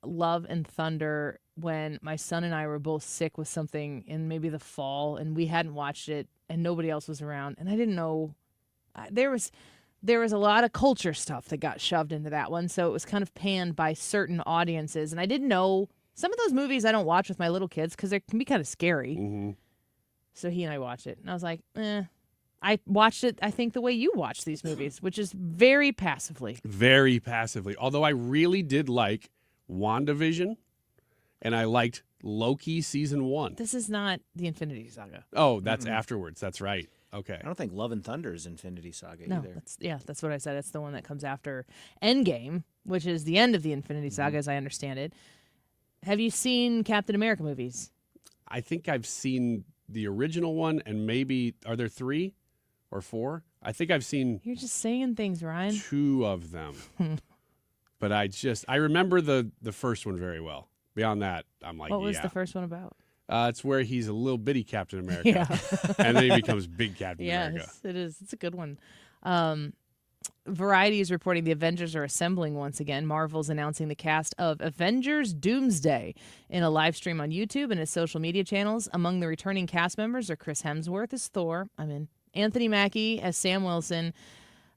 Love and Thunder when my son and I were both sick with something in maybe the fall, and we hadn't watched it, and nobody else was around, and I didn't know there was a lot of culture stuff that got shoved into that one, so it was kind of panned by certain audiences, and I didn't know some of those movies I don't watch with my little kids because they can be kind of scary. Mm-hmm. So he and I watched it, and I was like, I watched it, I think, the way you watch these movies, which is very passively. Very passively. Although I really did like WandaVision, and I liked Loki season 1. This is not the Infinity Saga. Oh, that's afterwards. That's right. Okay. I don't think Love and Thunder is Infinity Saga No, either. that's what I said. It's the one that comes after Endgame, which is the end of the Infinity Saga, as I understand it. Have you seen Captain America movies? I think I've seen the original one, and maybe, are there 3 or 4? I think I've seen You're just saying things, Ryan. 2 of them. But I remember the first one very well. Beyond that, I'm like, what was the first one about? It's where he's a little bitty Captain America. Yeah. And then he becomes big Captain America. Yes, it is. It's a good one. Variety is reporting the Avengers are assembling once again. Marvel's announcing the cast of Avengers Doomsday in a live stream on YouTube and its social media channels. Among the returning cast members are Chris Hemsworth as Thor. I'm in. Anthony Mackie as Sam Wilson,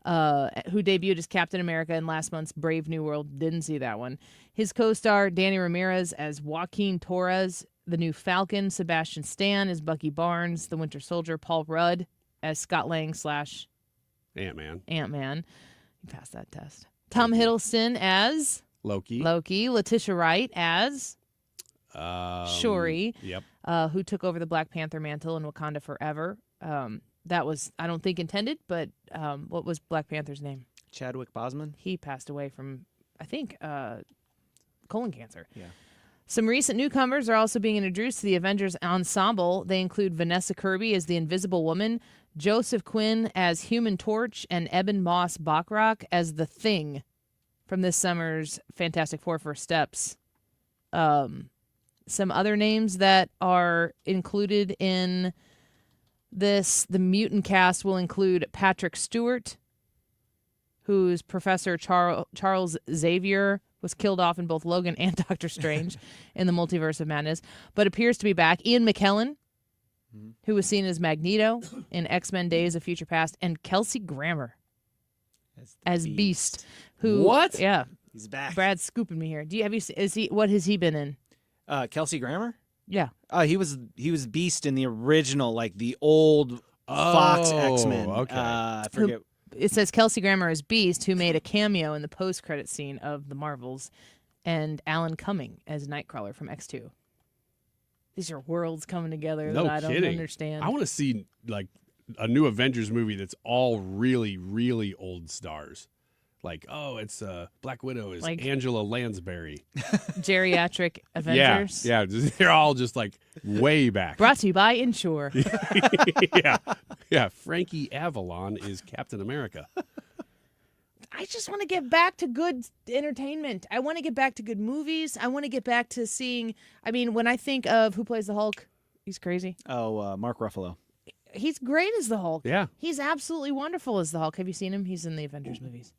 who debuted as Captain America in last month's Brave New World. Didn't see that one. His co-star Danny Ramirez as Joaquin Torres, the new Falcon. Sebastian Stan as Bucky Barnes, the Winter Soldier. Paul Rudd as Scott Lang / Ant-Man. You passed that test. Tom Hiddleston as Loki. Letitia Wright as Shuri. Yep. Who took over the Black Panther mantle in Wakanda Forever. That was, I don't think, intended, but what was Black Panther's name? Chadwick Boseman? He passed away from, I think, colon cancer. Yeah. Some recent newcomers are also being introduced to the Avengers ensemble. They include Vanessa Kirby as the Invisible Woman, Joseph Quinn as Human Torch, and Eben Moss Bachrach as the Thing from this summer's Fantastic Four First Steps. Some other names that are included in this, the mutant cast will include Patrick Stewart, whose Professor Charles Xavier was killed off in both Logan and Doctor Strange in the Multiverse of Madness, but appears to be back. Ian McKellen, who was seen as Magneto in X-Men Days of Future Past, and Kelsey Grammer as Beast. Who? What? Yeah, he's back. Brad's scooping me here. What has he been in? Kelsey Grammer? Yeah. He was Beast in the original, like the old Fox X-Men. Okay. I forget. It says Kelsey Grammer as Beast, who made a cameo in the post-credit scene of The Marvels, and Alan Cumming as Nightcrawler from X2. These are worlds coming together that I don't understand. I want to see like a new Avengers movie that's all really, really old stars. Like, it's Black Widow is Like Angela Lansbury. Geriatric Avengers. Yeah, they're all just like way back. Brought to you by Insure. Yeah. Frankie Avalon is Captain America. I just want to get back to good entertainment. I want to get back to good movies. I want to get back to seeing. I mean, when I think of who plays the Hulk, he's crazy. Mark Ruffalo. He's great as the Hulk. Yeah. He's absolutely wonderful as the Hulk. Have you seen him? He's in the Avengers movies.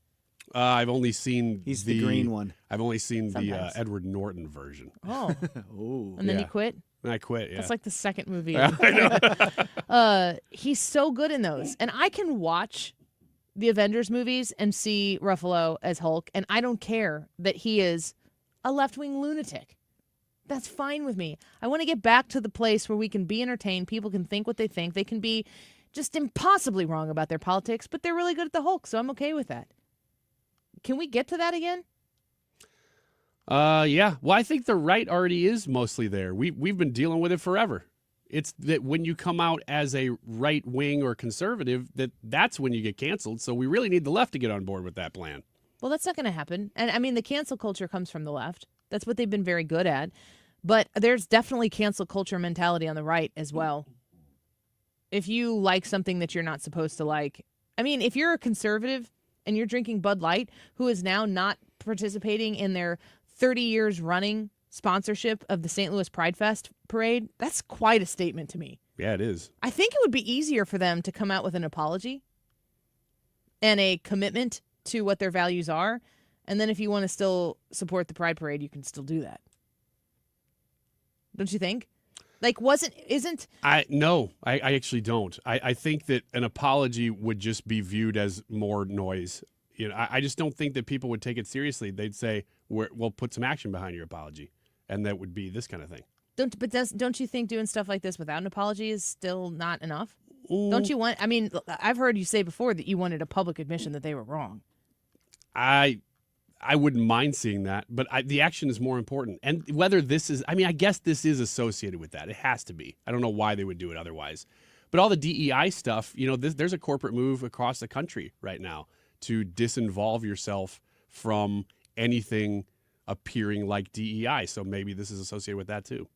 I've only seen The green one. I've only seen Sometimes. the Edward Norton version. Oh. Ooh. And then Yeah. you quit? And I quit, yeah. That's like the second movie. I know. He's so good in those. And I can watch the Avengers movies and see Ruffalo as Hulk, and I don't care that he is a left-wing lunatic. That's fine with me. I want to get back to the place where we can be entertained. People can think what they think. They can be just impossibly wrong about their politics, but they're really good at the Hulk, so I'm okay with that. Can we get to that again? Yeah. Well, I think the right already is mostly there. We've been dealing with it forever. It's that when you come out as a right wing or conservative, that's when you get canceled. So we really need the left to get on board with that plan. Well, that's not going to happen. And I mean, the cancel culture comes from the left. That's what they've been very good at. But there's definitely cancel culture mentality on the right as well. If you like something that you're not supposed to like, I mean, if you're a conservative and you're drinking Bud Light, who is now not participating in their 30 years running sponsorship of the St. Louis Pride Fest parade, that's quite a statement to me. Yeah, it is. I think it would be easier for them to come out with an apology and a commitment to what their values are. And then if you want to still support the Pride Parade, you can still do that. Don't you think? Like, isn't... No, I actually don't. I think that an apology would just be viewed as more noise. I just don't think that people would take it seriously. They'd say, we'll put some action behind your apology. And that would be this kind of thing. Don't you think doing stuff like this without an apology is still not enough? Don't you want... I mean, I've heard you say before that you wanted a public admission that they were wrong. I wouldn't mind seeing that, but the action is more important. And whether this is, I guess this is associated with that. It has to be. I don't know why they would do it otherwise. But all the DEI stuff, there's a corporate move across the country right now to disinvolve yourself from anything appearing like DEI. So maybe this is associated with that too.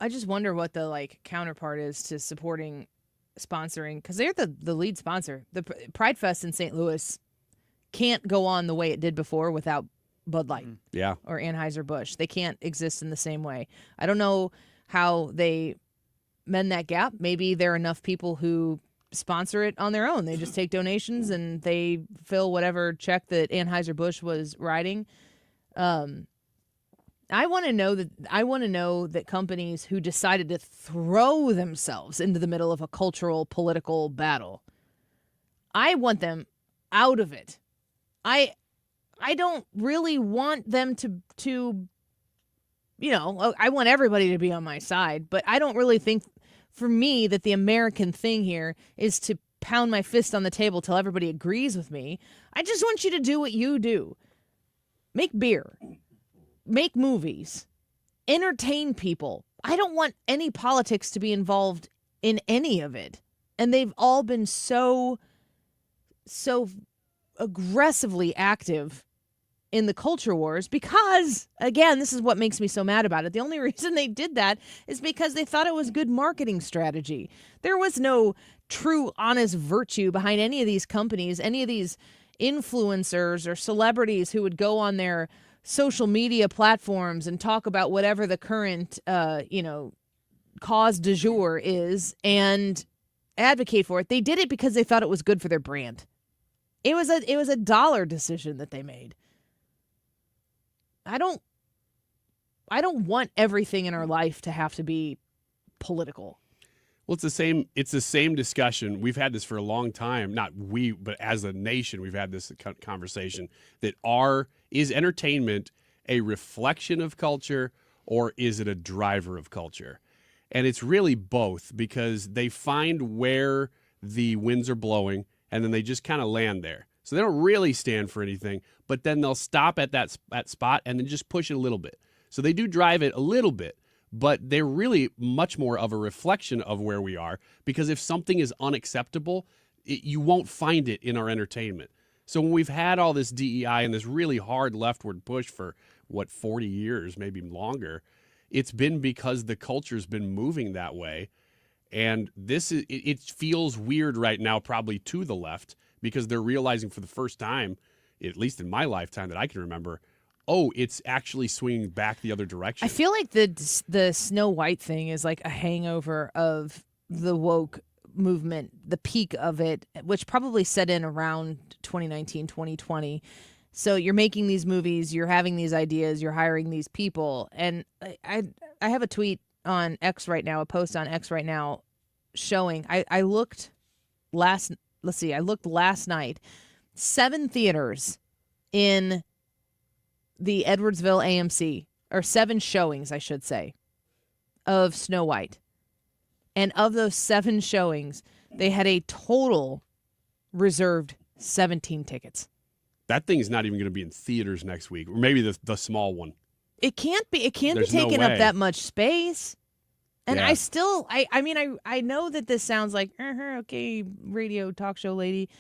I just wonder what the counterpart is to sponsoring, because they're the lead sponsor. The Pride Fest in St. Louis can't go on the way it did before without Bud Light or Anheuser-Busch. They can't exist in the same way. I don't know how they mend that gap. Maybe there are enough people who sponsor it on their own. They just take donations and they fill whatever check that Anheuser-Busch was writing. I want to know that companies who decided to throw themselves into the middle of a cultural political battle, I want them out of it. I don't really want them to I want everybody to be on my side, but I don't really think for me that the American thing here is to pound my fist on the table till everybody agrees with me. I just want you to do what you do. Make beer. Make movies. Entertain people. I don't want any politics to be involved in any of it. And they've all been so aggressively active in the culture wars because, again, this is what makes me so mad about it. The only reason they did that is because they thought it was good marketing strategy. There was no true, honest virtue behind any of these companies, any of these influencers or celebrities who would go on their social media platforms and talk about whatever the current, cause du jour is and advocate for it. They did it because they thought it was good for their brand. It was a dollar decision that they made. I don't want everything in our life to have to be political. Well, it's the same discussion. We've had this for a long time. Not we, but as a nation, we've had this conversation that is entertainment a reflection of culture or is it a driver of culture? And it's really both because they find where the winds are blowing and then they just kind of land there. So they don't really stand for anything, but then they'll stop at that spot and then just push it a little bit. So they do drive it a little bit, but they're really much more of a reflection of where we are because if something is unacceptable, you won't find it in our entertainment. So when we've had all this DEI and this really hard leftward push for, 40 years, maybe longer, it's been because the culture's been moving that way. And it feels weird right now probably to the left because they're realizing for the first time, at least in my lifetime that I can remember, it's actually swinging back the other direction. I feel like the Snow White thing is like a hangover of the woke movement, the peak of it, which probably set in around 2019, 2020. So you're making these movies, you're having these ideas, you're hiring these people. And I have a tweet on X right now, a post on X right now showing, I looked last night, 7 theaters in the Edwardsville AMC, or 7 showings, I should say, of Snow White. And of those 7 showings, they had a total reserved 17 tickets. That thing's not even going to be in theaters next week, or maybe the small one. It can't be. It can't There's be taking no up way. that much space. And Yeah. I know that this sounds like, okay, radio talk show lady.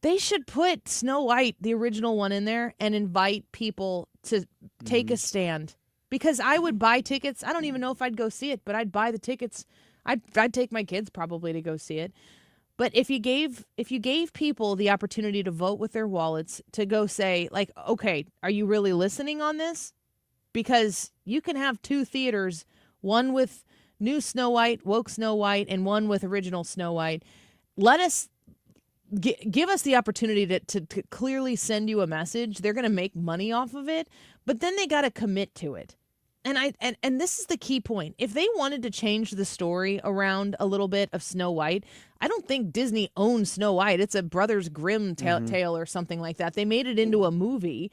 They should put Snow White, the original one, in there and invite people to take a stand. Because I would buy tickets. I don't even know if I'd go see it, but I'd buy the tickets. I'd take my kids probably to go see it. But if you gave people the opportunity to vote with their wallets to go say, like, okay, are you really listening on this? Because you can have 2 theaters, one with new Snow White, woke Snow White, and one with original Snow White. Let us give us the opportunity to clearly send you a message. They're going to make money off of it, but then they got to commit to it. And this is the key point. If they wanted to change the story around a little bit of Snow White, I don't think Disney owns Snow White. It's a Brothers Grimm tale or something like that. They made it into a movie.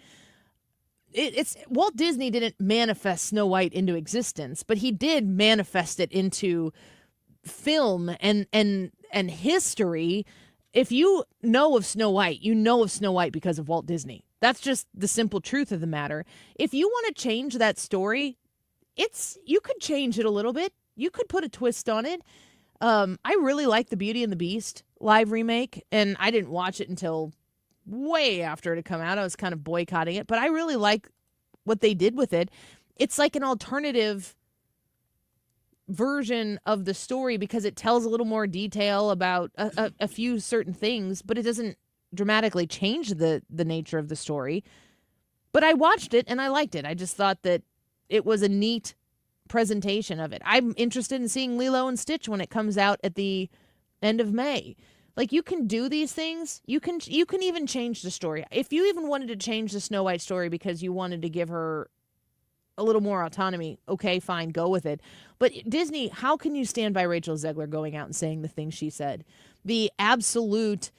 It's Walt Disney didn't manifest Snow White into existence, but he did manifest it into film and history. If you know of Snow White, you know of Snow White because of Walt Disney. That's just the simple truth of the matter. If you want to change that story, you could change it a little bit. You could put a twist on it. I really like the Beauty and the Beast live remake, and I didn't watch it until way after it had come out. I was kind of boycotting it, but I really like what they did with it. It's like an alternative version of the story because it tells a little more detail about a few certain things, but it doesn't dramatically change the nature of the story. But I watched it and I liked it. I just thought that it was a neat presentation of it. I'm interested in seeing Lilo and Stitch when it comes out at the end of May. Like, you can do these things. You can even change the story. If you even wanted to change the Snow White story because you wanted to give her a little more autonomy, okay, fine, go with it. But Disney, how can you stand by Rachel Zegler going out and saying the things she said? The absolute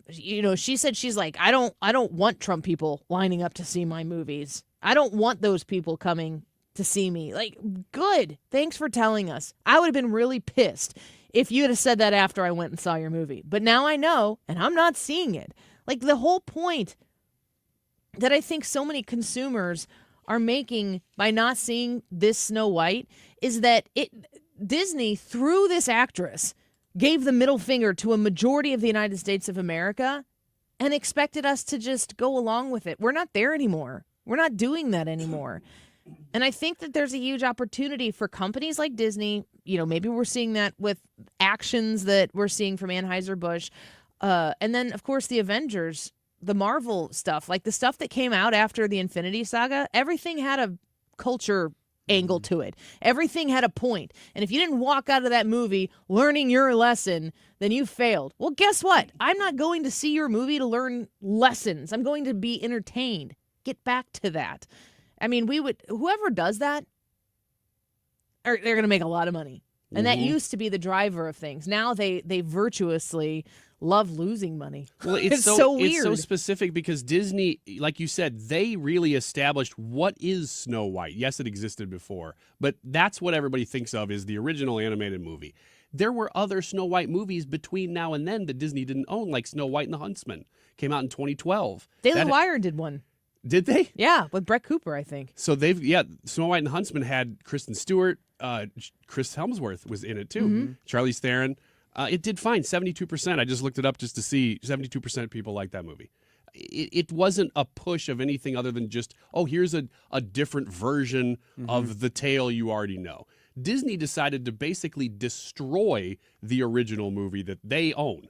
she said, she's like, I don't want Trump people lining up to see my movies. I don't want those people coming to see me. Like, good. Thanks for telling us. I would have been really pissed if you had said that after I went and saw your movie. But now I know, and I'm not seeing it. Like, the whole point that I think so many consumers are making by not seeing this Snow White is that Disney, through this actress, gave the middle finger to a majority of the United States of America and expected us to just go along with it. We're not there anymore. We're not doing that anymore. And I think that there's a huge opportunity for companies like Disney. Maybe we're seeing that with actions that we're seeing from Anheuser-Busch. And then, of course, the Avengers, the Marvel stuff, like the stuff that came out after the Infinity Saga, everything had a culture angle to it. Everything had a point. And if you didn't walk out of that movie learning your lesson, then you failed. Well, guess what? I'm not going to see your movie to learn lessons. I'm going to be entertained. Get back to that. I mean, whoever does that, they're going to make a lot of money. And that used to be the driver of things. Now they virtuously love losing money. Well, it's so weird. It's so specific because Disney, like you said, they really established what is Snow White. Yes, it existed before, but that's what everybody thinks of is the original animated movie. There were other Snow White movies between now and then that Disney didn't own, like Snow White and the Huntsman. Came out in 2012. Daily Wire did one. Did they? Yeah, with Brett Cooper, I think. So Snow White and the Huntsman had Kristen Stewart, Chris Hemsworth was in it too, Charlize Theron. It did fine, 72%. I just looked it up just to see 72% of people like that movie. It wasn't a push of anything other than just, here's a different version of the tale you already know. Disney decided to basically destroy the original movie that they own.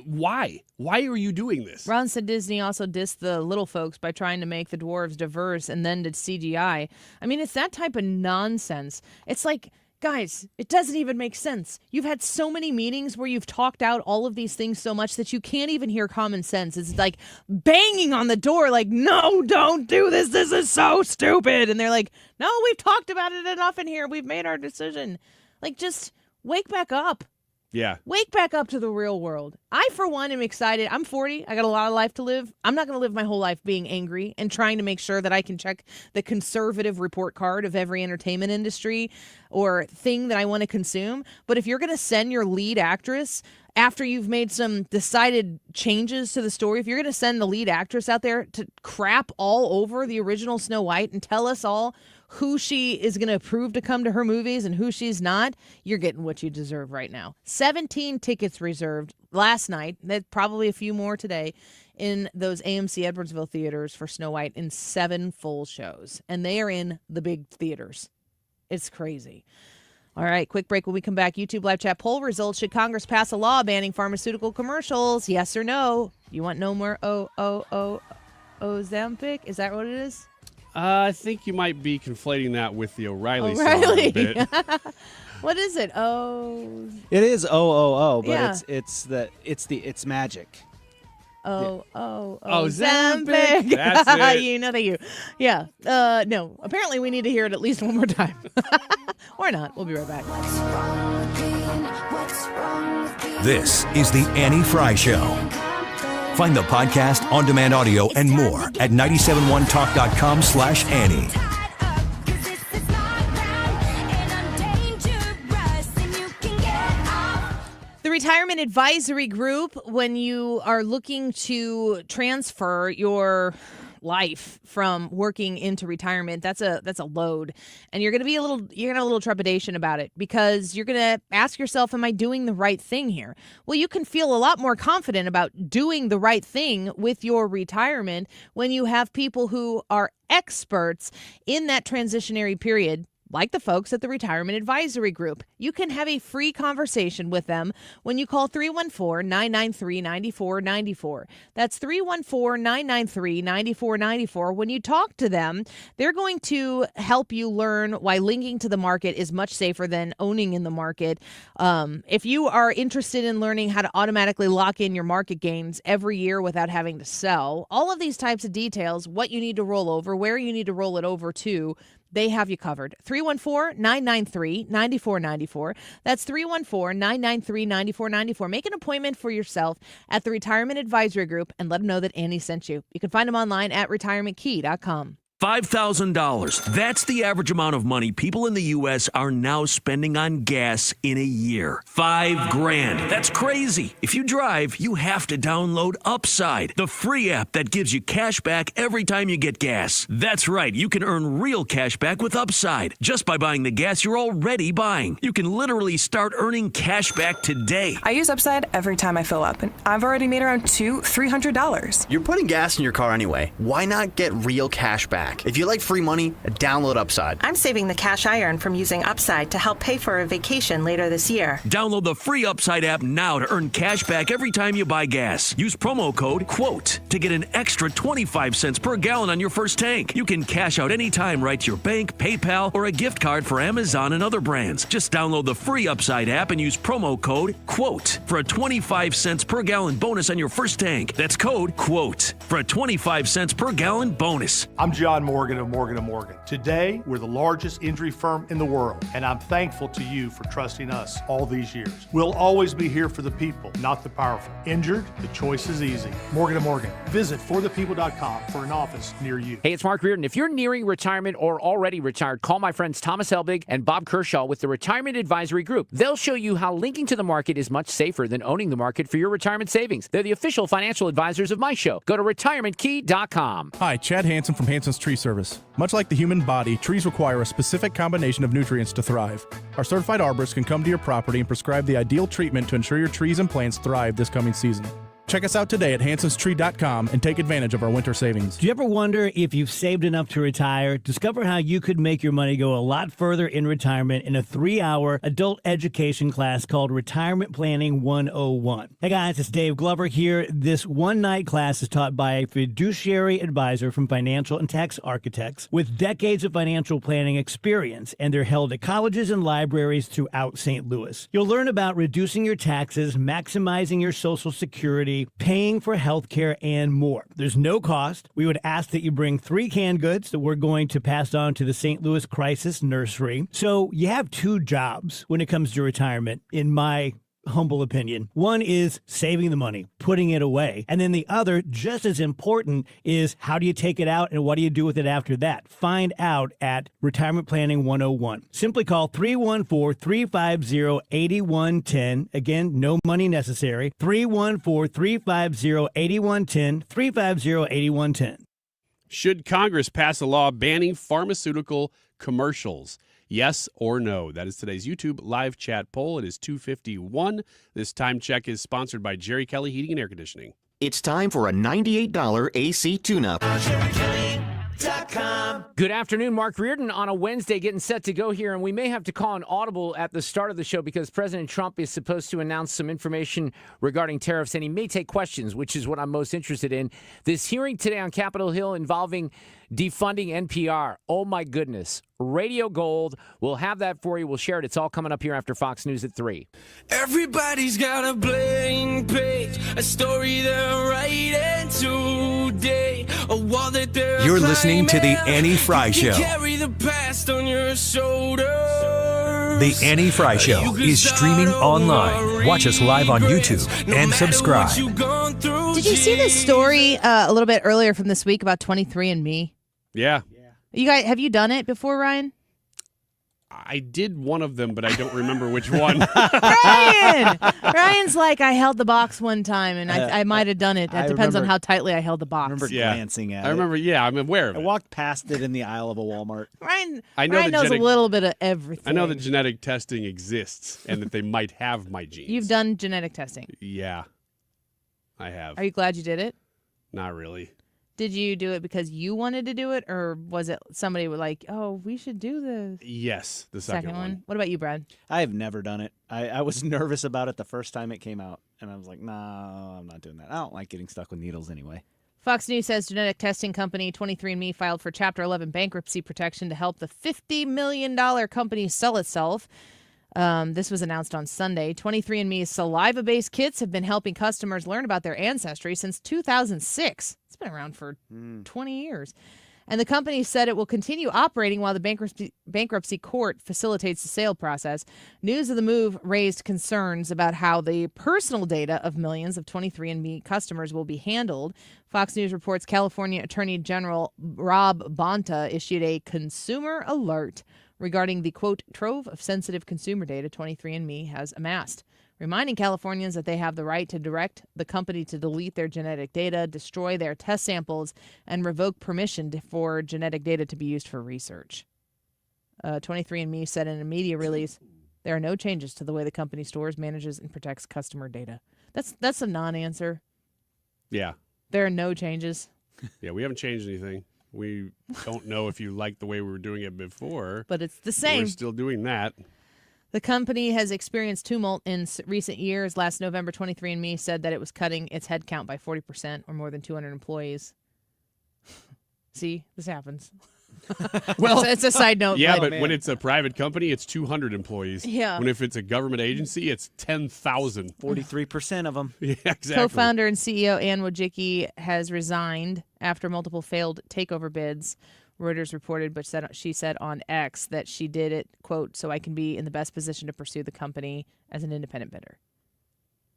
Why? Why are you doing this? Ron said Disney also dissed the little folks by trying to make the dwarves diverse and then did CGI. I mean, it's that type of nonsense. It's like, guys, it doesn't even make sense. You've had so many meetings where you've talked out all of these things so much that you can't even hear common sense. It's like banging on the door like, no, don't do this. This is so stupid. And they're like, no, we've talked about it enough in here. We've made our decision. Like, just wake back up. Yeah. Wake back up to the real world. I, for one, am excited. I'm 40. I got a lot of life to live. I'm not going to live my whole life being angry and trying to make sure that I can check the conservative report card of every entertainment industry or thing that I want to consume. But if you're going to send your lead actress after you've made some decided changes to the story, if you're going to send the lead actress out there to crap all over the original Snow White and tell us all who she is going to approve to come to her movies and who she's not, you're getting what you deserve right now. 17 tickets reserved last night. There's probably a few more today in those AMC Edwardsville theaters for Snow White in 7 full shows. And they are in the big theaters. It's crazy. All right, quick break. When we come back, YouTube live chat poll results. Should Congress pass a law banning pharmaceutical commercials? Yes or no? You want no more Ozempic? Is that what it is? I think you might be conflating that with the O'Reilly song a bit. What is it? Oh, it is OOO, but yeah. it's magic. Ozempic. That's it. You know, thank you. Yeah. No, apparently we need to hear it at least one more time. Or not. We'll be right back. This is the Annie Fry Show. Find the podcast, on-demand audio, and more at 971talk.com/Annie. The Retirement Advisory Group, when you are looking to transfer your life from working into retirement, that's a load, and you're gonna have a little trepidation about it because you're gonna ask yourself, am I doing the right thing here? Well, you can feel a lot more confident about doing the right thing with your retirement when you have people who are experts in that transitionary period, like the folks at the Retirement Advisory Group. You can have a free conversation with them when you call 314-993-9494. That's 314-993-9494. When you talk to them, they're going to help you learn why linking to the market is much safer than owning in the market. If you are interested in learning how to automatically lock in your market gains every year without having to sell, all of these types of details, what you need to roll over, where you need to roll it over to, they have you covered. 314-993-9494. That's 314-993-9494. Make an appointment for yourself at the Retirement Advisory Group and let them know that Annie sent you. You can find them online at retirementkey.com. $5,000. That's the average amount of money people in the U.S. are now spending on gas in a year. $5,000. That's crazy. If you drive, you have to download Upside, the free app that gives you cash back every time you get gas. That's right. You can earn real cash back with Upside just by buying the gas you're already buying. You can literally start earning cash back today. I use Upside every time I fill up, and I've already made around $300. You're putting gas in your car anyway. Why not get real cash back? If you like free money, download Upside. I'm saving the cash I earn from using Upside to help pay for a vacation later this year. Download the free Upside app now to earn cash back every time you buy gas. Use promo code QUOTE to get an extra 25 cents per gallon on your first tank. You can cash out anytime right to your bank, PayPal, or a gift card for Amazon and other brands. Just download the free Upside app and use promo code QUOTE for a 25 cents per gallon bonus on your first tank. That's code QUOTE for a 25 cents per gallon bonus. I'm John Morgan of Morgan & Morgan. Today, we're the largest injury firm in the world, and I'm thankful to you for trusting us all these years. We'll always be here for the people, not the powerful. Injured? The choice is easy. Morgan & Morgan. Visit forthepeople.com for an office near you. Hey, it's Mark Reardon. If you're nearing retirement or already retired, call my friends Thomas Helbig and Bob Kershaw with the Retirement Advisory Group. They'll show you how linking to the market is much safer than owning the market for your retirement savings. They're the official financial advisors of my show. Go to retirementkey.com. Hi, Chad Hansen from Hansen's Tree Service. Much like the human body, trees require a specific combination of nutrients to thrive. Our certified arborists can come to your property and prescribe the ideal treatment to ensure your trees and plants thrive this coming season. Check us out today at hansenstree.com and take advantage of our winter savings. Do you ever wonder if you've saved enough to retire? Discover how you could make your money go a lot further in retirement in a 3-hour adult education class called Retirement Planning 101. Hey guys, it's Dave Glover here. This one-night class is taught by a fiduciary advisor from Financial and Tax Architects with decades of financial planning experience, and they're held at colleges and libraries throughout St. Louis. You'll learn about reducing your taxes, maximizing your Social Security, paying for health care, and more. There's no cost. We would ask that you bring 3 canned goods that we're going to pass on to the St. Louis Crisis Nursery. So you have 2 jobs when it comes to retirement, in my humble opinion. One is saving the money, putting it away. And then the other, just as important, is how do you take it out and what do you do with it after that? Find out at Retirement Planning 101. Simply call 314-350-8110. Again, no money necessary. 314-350-8110. 350-8110. Should Congress pass a law banning pharmaceutical commercials? Yes or no? That is today's YouTube live chat poll. It is 2:51. This time check is sponsored by Jerry Kelly Heating and Air Conditioning. It's time for a $98 AC tune-up. CongresssionalParty.com. Good afternoon, Mark Reardon on a Wednesday getting set to go here, and we may have to call an audible at the start of the show because President Trump is supposed to announce some information regarding tariffs, and he may take questions, which is what I'm most interested in. This hearing today on Capitol Hill involving defunding NPR. Oh, my goodness. Radio Gold. We'll have that for you. We'll share it. It's all coming up here after Fox News at 3. Everybody's got a blank page, a story they're writing today, a wall that they're You're listening to The climbing. Annie Fry You Show. carry the past on your shoulders. The Annie Fry Show is streaming online. Watch us live on YouTube and subscribe. Did you see this story a little bit earlier from this week about 23andMe? Yeah. You guys, have you done it before, Ryan? I did one of them, but I don't remember which one. Ryan's like, I held the box one time, and I might have done it. It depends on how tightly I held the box. I remember glancing at it. I remember, I'm aware of I it. walked past it in the aisle of a Walmart. Ryan I know knows genetic- a little bit of everything. I know that genetic testing exists and that they might have my genes. You've done genetic testing. Yeah, I have. Are you glad you did it? Not really. Did you do it because you wanted to do it, or was it somebody was like, oh, we should do this? Yes, the second one. What about you, Brad? I have never done it. I was nervous about it the first time it came out, and I was like, no, I'm not doing that. I don't like getting stuck with needles anyway. Fox News says genetic testing company 23andMe filed for Chapter 11 bankruptcy protection to help the $50 million company sell itself. This was announced on Sunday. 23andMe's saliva-based kits have been helping customers learn about their ancestry since 2006. It's been around for 20 years. And the company said it will continue operating while the bankruptcy court facilitates the sale process. News of the move raised concerns about how the personal data of millions of 23andMe customers will be handled. Fox News reports California Attorney General Rob Bonta issued a consumer alert regarding the, quote, trove of sensitive consumer data 23andMe has amassed, reminding Californians that they have the right to direct the company to delete their genetic data, destroy their test samples, and revoke permission for genetic data to be used for research. 23andMe said in a media release, there are no changes to the way the company stores, manages, and protects customer data. That's a non-answer. Yeah. There are no changes. Yeah, we haven't changed anything. We don't know if you like the way we were doing it before. But it's the same. We're still doing that. The company has experienced tumult in recent years. Last November, 23andMe said that it was cutting its headcount by 40% or more than 200 employees. See, this happens. Well, it's a side note. Yeah, but when it's a private company, it's 200 employees. Yeah. When if it's a government agency, it's 10,000. 43% of them. Yeah, exactly. Co-founder and CEO Ann Wojcicki has resigned after multiple failed takeover bids. Reuters reported, but she said on X that she did it, quote, so I can be in the best position to pursue the company as an independent bidder.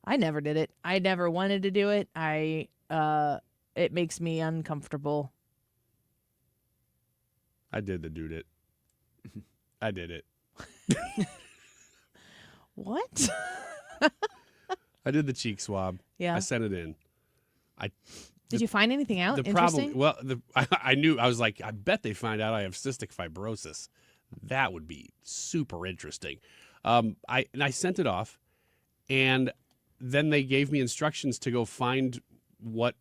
I never did it. I never wanted to do it. It makes me uncomfortable. I did the dude it. I did it. What? I did the cheek swab. Yeah. I sent it in. Did you find anything out? The Interesting? problem, I knew, I was like, I bet they find out I have cystic fibrosis. That would be super interesting. I sent it off, and then they gave me instructions to go find what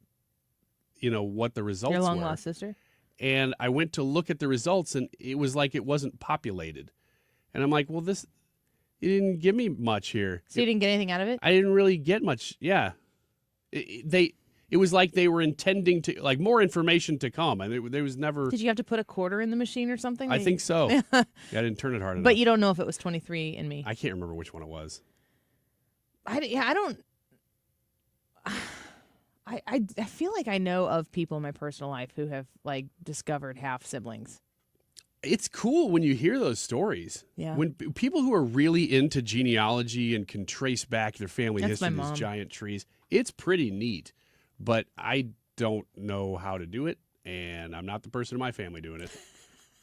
the results were. Your long lost sister? And I went to look at the results, and it was like it wasn't populated. And I'm like, well, it didn't give me much here. So you didn't get anything out of it? I didn't really get much. Yeah. It was like they were intending to, like, more information to come. And there was never. Did you have to put a quarter in the machine or something? I think so. Yeah, I didn't turn it hard enough. But you don't know if it was 23andMe. I can't remember which one it was. I don't. I feel like I know of people in my personal life who have like discovered half siblings. It's cool when you hear those stories. Yeah. When people who are really into genealogy and can trace back their family That's history my to mom. these giant trees, it's pretty neat. But I don't know how to do it, and I'm not the person in my family doing it.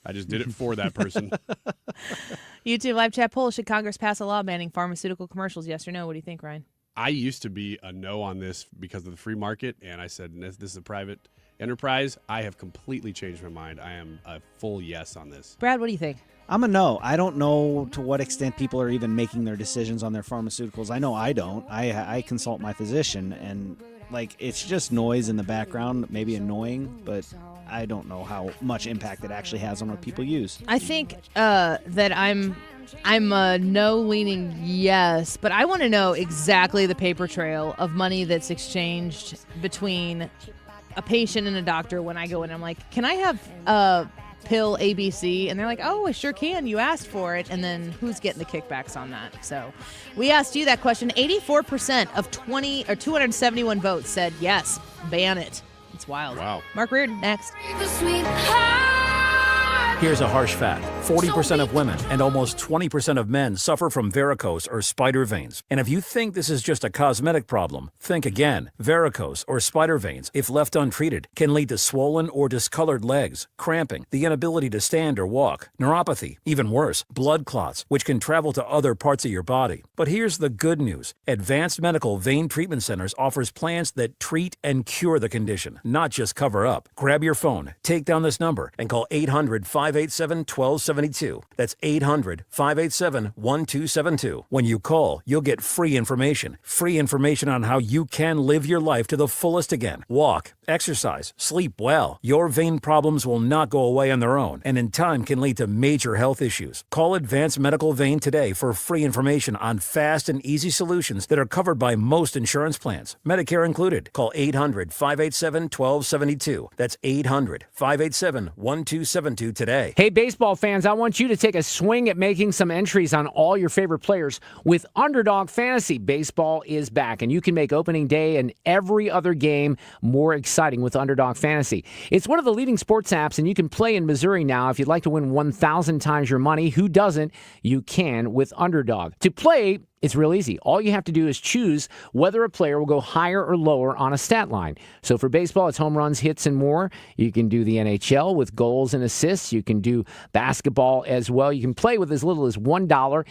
I just did it for that person. YouTube live chat poll: should Congress pass a law banning pharmaceutical commercials? Yes or no? What do you think, Ryan? I used to be a no on this because of the free market, and I said, this is a private enterprise. I have completely changed my mind. I am a full yes on this. Brad, what do you think? I'm a no. I don't know to what extent people are even making their decisions on their pharmaceuticals. I know I don't. I consult my physician, and like it's just noise in the background, maybe annoying, but I don't know how much impact it actually has on what people use. I think that I'm a no leaning yes, but I want to know exactly the paper trail of money that's exchanged between a patient and a doctor when I go in. I'm like, can I have pill ABC? And they're like, oh, I sure can. You asked for it. And then who's getting the kickbacks on that? So we asked you that question. 84% of 271 votes said yes, ban it. It's wild. Wow. Mark Reardon, next. Here's a harsh fact. 40% of women and almost 20% of men suffer from varicose or spider veins. And if you think this is just a cosmetic problem, think again. Varicose or spider veins, if left untreated, can lead to swollen or discolored legs, cramping, the inability to stand or walk, neuropathy, even worse, blood clots, which can travel to other parts of your body. But here's the good news. Advanced Medical Vein Treatment Centers offers plans that treat and cure the condition, not just cover up. Grab your phone, take down this number, and call 800-587-1272. That's 800-587-1272. When you call, you'll get free information on how you can live your life to the fullest again. Walk, exercise, sleep well. Your vein problems will not go away on their own, and in time can lead to major health issues. Call Advanced Medical Vein today for free information on fast and easy solutions that are covered by most insurance plans, Medicare included. Call 800-587-1272. That's 800-587-1272 today. Hey, baseball fans, I want you to take a swing at making some entries on all your favorite players with Underdog Fantasy. Baseball is back, and you can make opening day and every other game more exciting with Underdog Fantasy. It's one of the leading sports apps, and you can play in Missouri now. If you'd like to win 1,000 times your money, who doesn't? You can with Underdog. To play, it's real easy. All you have to do is choose whether a player will go higher or lower on a stat line. So for baseball, it's home runs, hits, and more. You can do the NHL with goals and assists. You can do basketball as well. You can play with as little as $1.